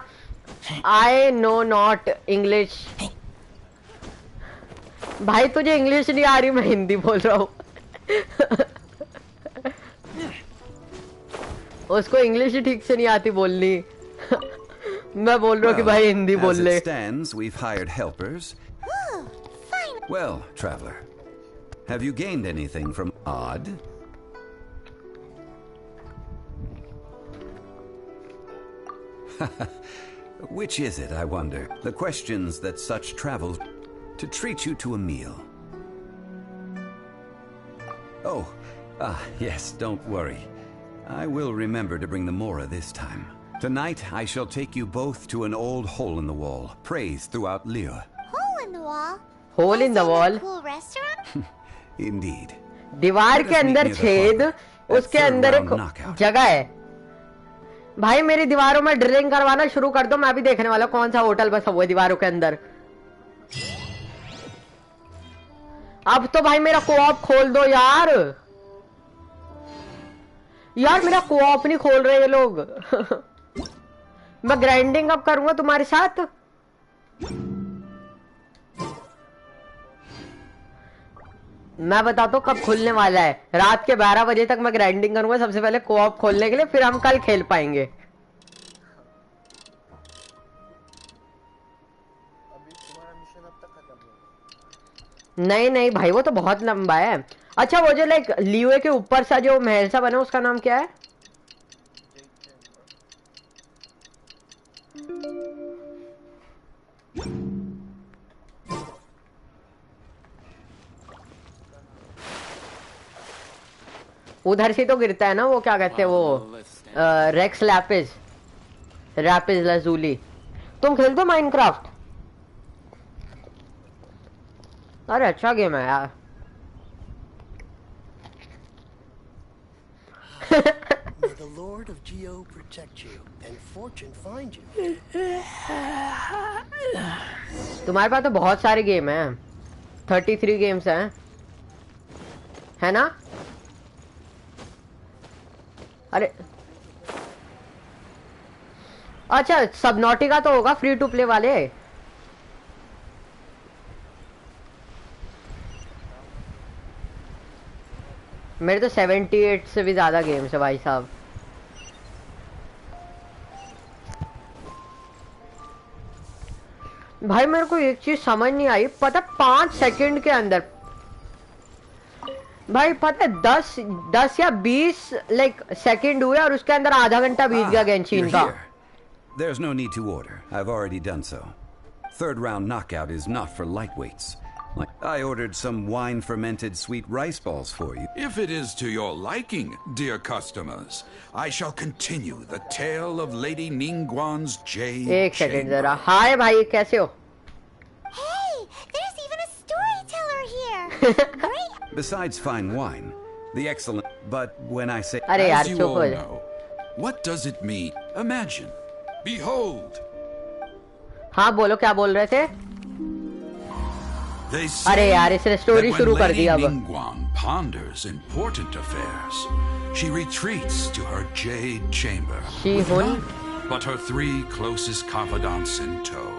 आई नो नॉट इंग्लिश। भाई तुझे इंग्लिश नहीं आ रही, मैं हिंदी बोल रहा हूँ। उसको इंग्लिश ही ठीक से नहीं आती बोलनी। मैं बोल रहा हूँ कि भाई हिंदी बोल ले। We've hired helpers. Well, traveler, have you gained anything from Odd? Which is it, I wonder? The questions that such travel to treat you to a meal. Oh, yes, don't worry. I will remember to bring the Mora this time. Tonight, I shall take you both to an old hole in the wall, praised throughout Liyue. Hole in the wall? Hole in the wall? A cool restaurant? Indeed. दीवार के अंदर छेद, उसके अंदर एक जगह है। भाई मेरी दीवारों में ड्रिलिंग करवाना शुरू कर दो, मैं भी देखने वाला कौन सा होटल बसा हुआ है दीवारों के अंदर। अब तो भाई मेरा कोऑप खोल दो यार। यार मेरा कोऑप नहीं खोल रहे ये लोग। मैं ग्राइंडिंग अब करूंगा तुम्हारे साथ। मैं बताता हूँ कब खुलने वाला है। रात के 12 बजे तक मैं ग्राइंडिंग करूंगा सबसे पहले कोऑप खोलने के लिए, फिर हम कल खेल पाएंगे। नहीं नहीं भाई वो तो बहुत लंबा है। अच्छा वो जो लाइक लियुए के ऊपर सा जो महल सा बना उसका नाम क्या है? उधर से तो गिरता है ना वो, क्या कहते हैं वो, रेक्स लैपिस, रैपिस लाजुली। तुम खेलते हो माइनक्राफ्ट? अरे अच्छा गेम है यार। May the Lord of Geo protect you and fortune find you. तुम्हारे पास तो बहुत सारे गेम हैं, 33 गेम्स हैं, है ना? अरे अच्छा सबनॉटिका तो होगा फ्री टू प्ले वाले। मेरे तो 78 से भी ज्यादा गेम्स है भाई साहब। भाई मेरे को एक चीज समझ नहीं आई, पता 5 सेकंड के अंदर भाई पता है 10 या 20 लाइक सेकंड हुए और उसके अंदर आधा घंटा बीत गया गेंशिन का। There's no need to order. I've already done so. Third round knockout is not for lightweights. I ordered some wine-fermented sweet rice balls for you. If it is to your liking, dear customers, I shall continue the tale of Lady Ningguang's jade एक second जरा। हाय भाई कैसे हो? Hey, there's even a storyteller here. Besides fine wine, the excellent. But when I say, as you all know, what does it mean? Imagine, behold. हाँ बोलो क्या बोल रहे थे? अरे यार इसने स्टोरी शुरू कर दी अब। Ningguang ponders important affairs. She retreats to her jade chamber. With none but her 3 closest confidants in tow.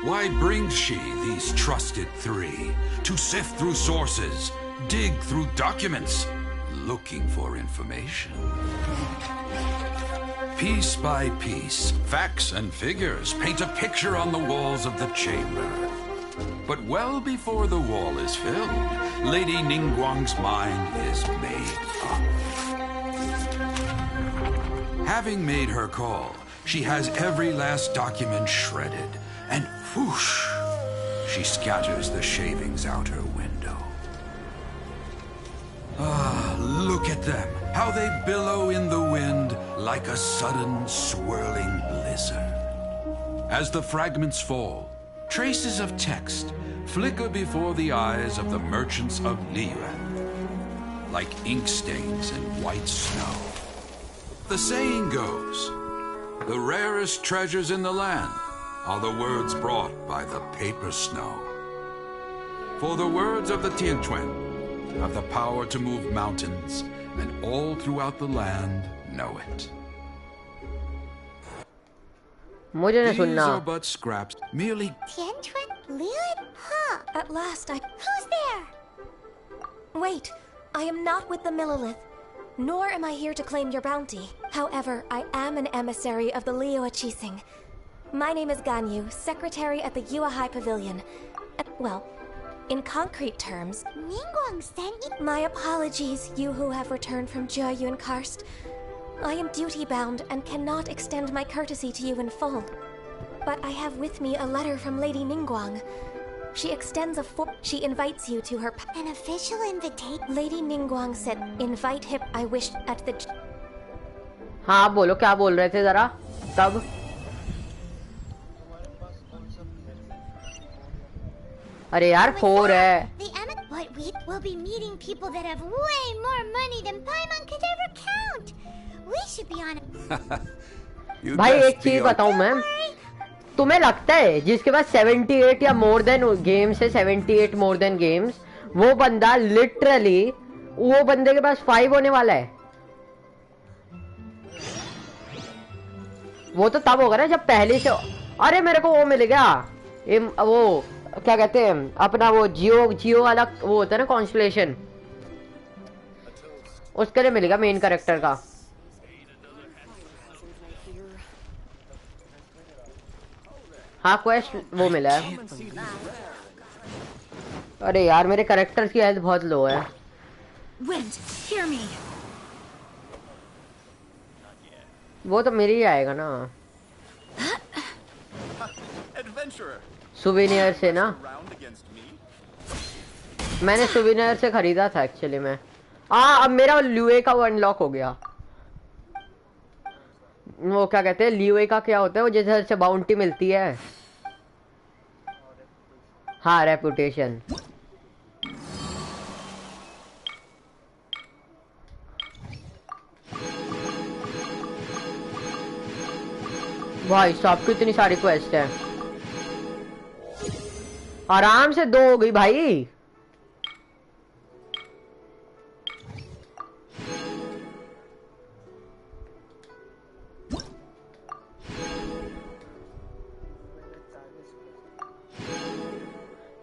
Why brings she these trusted 3 to sift through sources, dig through documents, looking for information? Piece by piece, facts and figures paint a picture on the walls of the chamber. But well before the wall is filled, Lady Ningguang's mind is made up. Having made her call, she has every last document shredded, and whoosh, she scatters the shavings out her window. Ah, look at them, how they billow in the wind like a sudden swirling blizzard. As the fragments fall, traces of text flicker before the eyes of the merchants of Liyue, like ink stains in white snow. The saying goes, the rarest treasures in the land are the words brought by the paper snow. For the words of the Tianquan have the power to move mountains, and all throughout the land know it. These are but scraps, merely... Tianquan? Lilith? Huh. At last Who's there? Wait, I am not with the Millelith, nor am I here to claim your bounty. However, I am an emissary of the Liyue Qixing. My name is Ganyu, secretary at the Yue High Pavilion. Well, in concrete terms... Ningguang sent you? My apologies, you who have returned from Jieyun Karst. I am duty-bound and cannot extend my courtesy to you in full. But I have with me a letter from Lady Ningguang. She extends she invites you to her... An official invitation? Lady Ningguang said, invite him. I wish at the... हाँ बोलो क्या बोल रहे थे जरा तब. अरे यार 4 है. What we will be meeting people that have way more money than Paimon could ever count. We should be on it. भाई एक चीज बताऊं मैं, तुम्हें लगता है जिसके पास 78 या मोर देन गेम्स है, 78 मोर देन गेम्स, वो बंदा लिटरली वो बंदे के पास 5 होने वाला है? वो तो तब होगा ना जब पहले से. अरे मेरे को वो मिल गया, वो क्या कहते हैं अपना वो जियो वाला वो होता है ना कॉन्स्टलेशन, उसके लिए मिलेगा मेन कैरेक्टर का. हाँ क्वेस्ट वो मिला है. अरे यार मेरे कैरेक्टर की हेल्थ बहुत लो है. वो तो मेरी ही आएगा ना सुवेनियर से ना. मैंने सुवेनियर से खरीदा था एक्चुअली में. अब मेरा ल्यूए का वो अनलॉक हो गया. वो क्या कहते हैं ल्यूए का क्या होता है, वो जैसे से बाउंटी मिलती है. हाँ रेपुटेशन. भाई साहब कितनी सारी क्वेस्ट है. आराम से 2 हो गई भाई.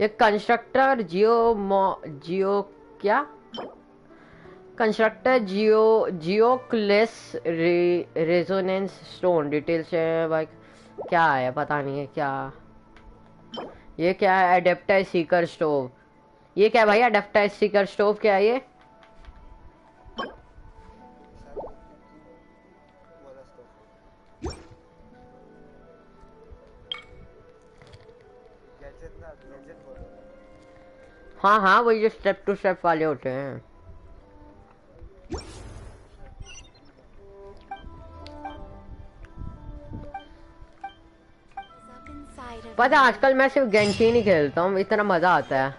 ये कंस्ट्रक्टर जियो क्या कंस्ट्रक्टर जियोक्लेस रेजोनेंस स्टोन डिटेल्स है भाई. क्या है पता नहीं है क्या. ये क्या है एडेप्टाइज सीकर स्टोव. ये क्या भाई एडेप्टाइज सीकर स्टोव क्या है ये? हाँ हाँ वही जो स्टेप टू स्टेप वाले होते हैं. पता आजकल मैं सिर्फ गेंशिन ही खेलता हूँ, इतना मजा आता है.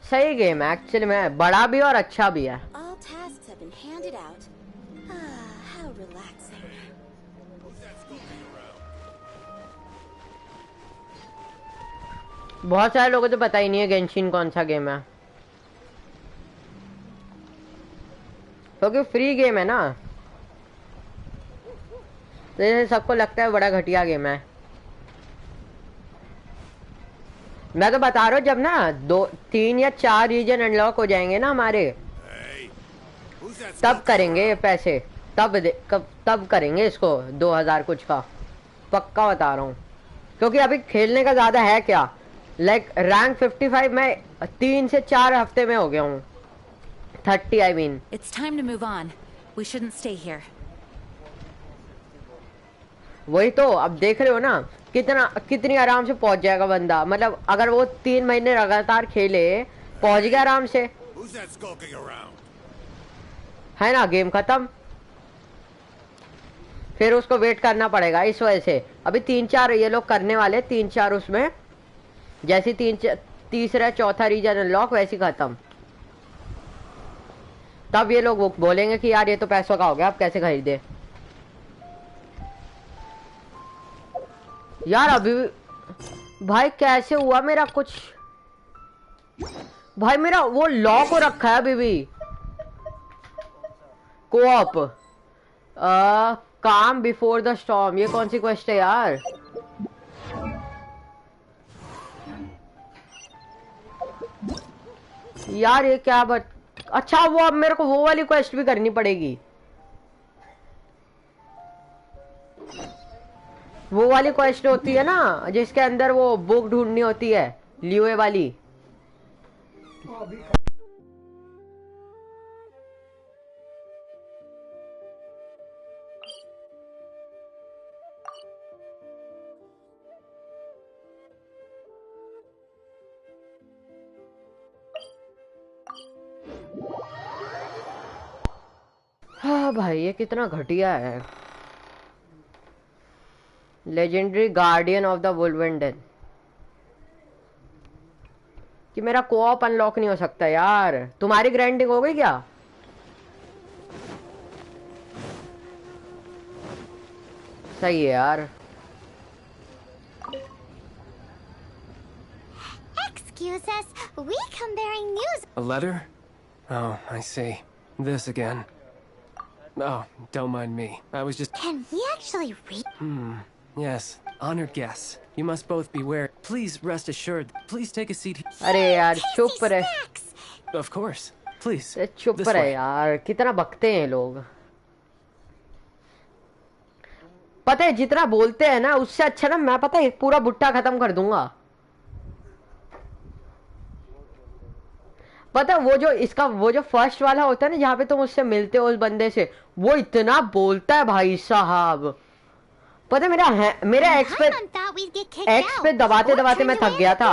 सही गेम है एक्चुअली में, बड़ा भी और अच्छा भी है. बहुत सारे लोगों को तो पता ही नहीं है गेंशिन कौन सा गेम है, क्योंकि फ्री गेम है ना, तो जैसे सबको लगता है बड़ा घटिया गेम है. मैं तो बता रहा हूँ जब ना 2, 3 या 4 रीजन अनलॉक हो जाएंगे ना हमारे, तब करेंगे पैसे, तब करेंगे इसको 2000 कुछ का, पक्का बता रहा हूँ. क्योंकि अभी खेलने का ज्यादा है क्या. लाइक रैंक 55 में 3 से 4 हफ्ते में हो गया हूँ. 30 I mean. It's time to move on. We shouldn't stay here. वही तो अब देख रहे हो ना कितनी आराम से पहुंच जाएगा बंदा. मतलब अगर वो 3 महीने लगातार खेले पहुंच गया आराम से, है ना. गेम खत्म, फिर उसको वेट करना पड़ेगा. इस वजह से अभी 3-4 ये लोग करने वाले, 3-4 उसमें जैसे तीसरा 4था रीजन अनलॉक वैसे खत्म. तब ये लोग बोलेंगे कि यार ये तो पैसों का हो गया, आप कैसे खरीदे। यार अभी भाई कैसे हुआ मेरा कुछ, भाई मेरा वो लॉक हो रखा है अभी भी। कोऑप काम बिफोर द स्टॉर्म, ये कौन सी क्वेस्ट है यार। यार ये क्या अच्छा वो अब मेरे को वो वाली क्वेस्ट भी करनी पड़ेगी। वो वाली क्वेस्ट होती है ना जिसके अंदर वो बुक ढूंढनी होती है, लियोए वाली। हाँ भाई ये कितना घटिया है। लेजेंडरी गार्डियन ऑफ द वुल्वेंडन कि मेरा कोऑप अनलॉक नहीं हो सकता यार। तुम्हारी ग्राइंडिंग हो गई क्या? सही है यार। Excuse us, we come bearing news. A letter? Oh, I see. This again. Oh, don't mind me. I was just... Can he actually read? Yes. Honored guests. You must both beware. Please rest assured. Please take a seat. अरे यार चुप रहे। Of course. Please. चुप रहे यार, कितना बकते हैं लोग। पता है जितना बोलते हैं ना उससे अच्छा ना मैं पता है पूरा बुट्टा खत्म कर दूंगा। पता है वो जो इसका वो जो फर्स्ट वाला होता है ना जहाँ पे तुम उससे मिलते हो उस बंदे से, वो इतना बोलता है भाई साहब। पता है मेरा एक्स पे दबाते दबाते मैं थक गया था।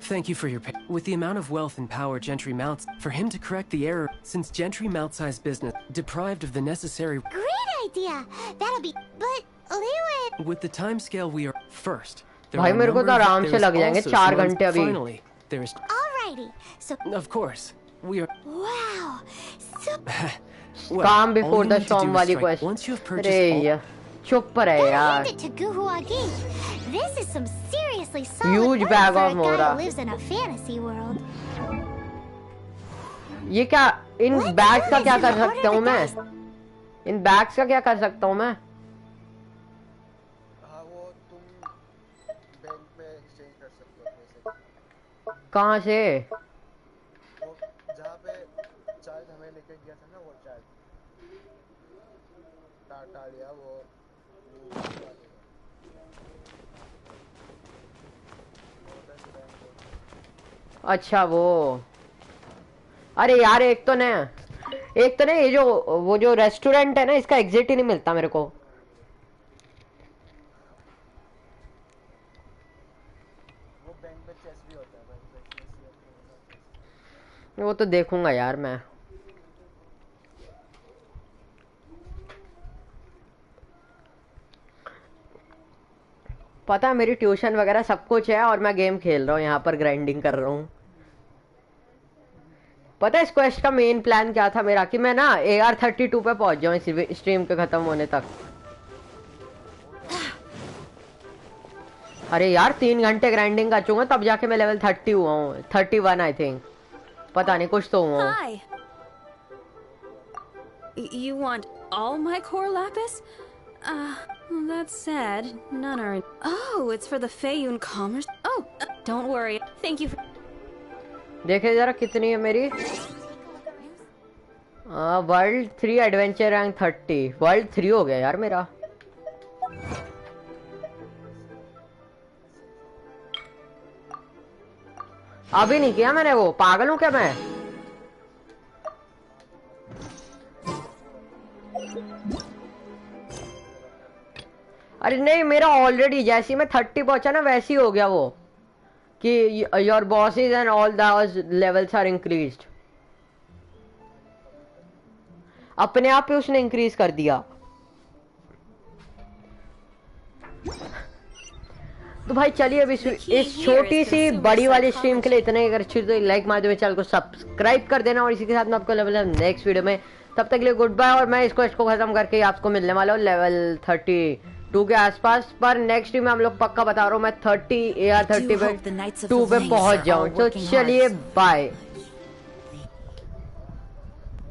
Thank you for your pay. With the amount of wealth and power Gentry mounts, for him to correct the error, since Gentry mountsized business, deprived of the necessary... Great idea! That'll be... But, Lewin... With the time scale we are... First, भाई मेरे को तो आराम से लग जाएंगे 4 घंटे अभी। Finally, there is... Alrighty, so... Of course, we are... Wow! So... Well, Calm before the all you need to storm do is वाली strike. quest। Once you have purchased all... चुप रहे यार। Hand it to Guhuagi. This is some seriously solid Huge work bag for of a guy Mora। who lives in a fantasy world. ये क्या इन bags का क्या कर सकता हूँ मैं? इन बैग्स का क्या कर सकता हूँ मैं? कहाँ से? जहाँ पे चार्ज हमें लेके गया था ना, वो चार्ज टालिया वो अच्छा वो अरे यार एक तो नहीं ये जो वो जो रेस्टोरेंट है ना इसका एग्जिट ही नहीं मिलता मेरे को। वो बैंक में चेस भी होता है भाई, वो तो देखूंगा यार मैं। पता है मेरी ट्यूशन वगैरह सब कुछ है और मैं गेम खेल रहा हूँ यहाँ पर ग्राइंडिंग कर रहा हूँ। पता है इस क्वेस्ट का मेन प्लान क्या था मेरा कि मैं ना AR32 पे पहुंच जाऊँ इस स्ट्रीम के खत्म होने तक। अरे यार 3 घंटे ग्राइंडिंग कर चुका तब जाके मैं लेवल 30 हुआ हूँ, 31 आई थिंक, पता नहीं कुछ तो हुआ। Hi. You want all my core lapis? That's sad. None are in... Oh, it's for the Feiyun Commerce... Oh, don't worry. Thank you for... देखे जरा कितनी है मेरी। वर्ल्ड 3 एडवेंचर रैंक 30, वर्ल्ड 3 हो गया यार मेरा। अभी नहीं किया मैंने, वो पागल हूँ क्या मैं? अरे नहीं मेरा ऑलरेडी जैसी मैं 30 पहुंचा ना वैसी हो गया वो कि your bosses and all the levels are increased. अपने आप ही उसने इंक्रीज कर दिया। तो भाई चलिए अब इस छोटी सी बड़ी वाली स्ट्रीम के लिए इतना ही। अगर अच्छी तो लाइक मार दो, चैनल को सब्सक्राइब कर देना और इसी के साथ मैं आपको लेवल नेक्स्ट वीडियो में। तब तक के लिए गुड बाय। और मैं इसको खत्म करके आपको मिलने वाला हूँ लेवल 32 के आसपास। पर नेक्स्ट स्ट्रीम में हम लोग पक्का बता रहा हूँ मैं 30 AR 32 पे पहुंच जाऊँ। तो चलिए बाय।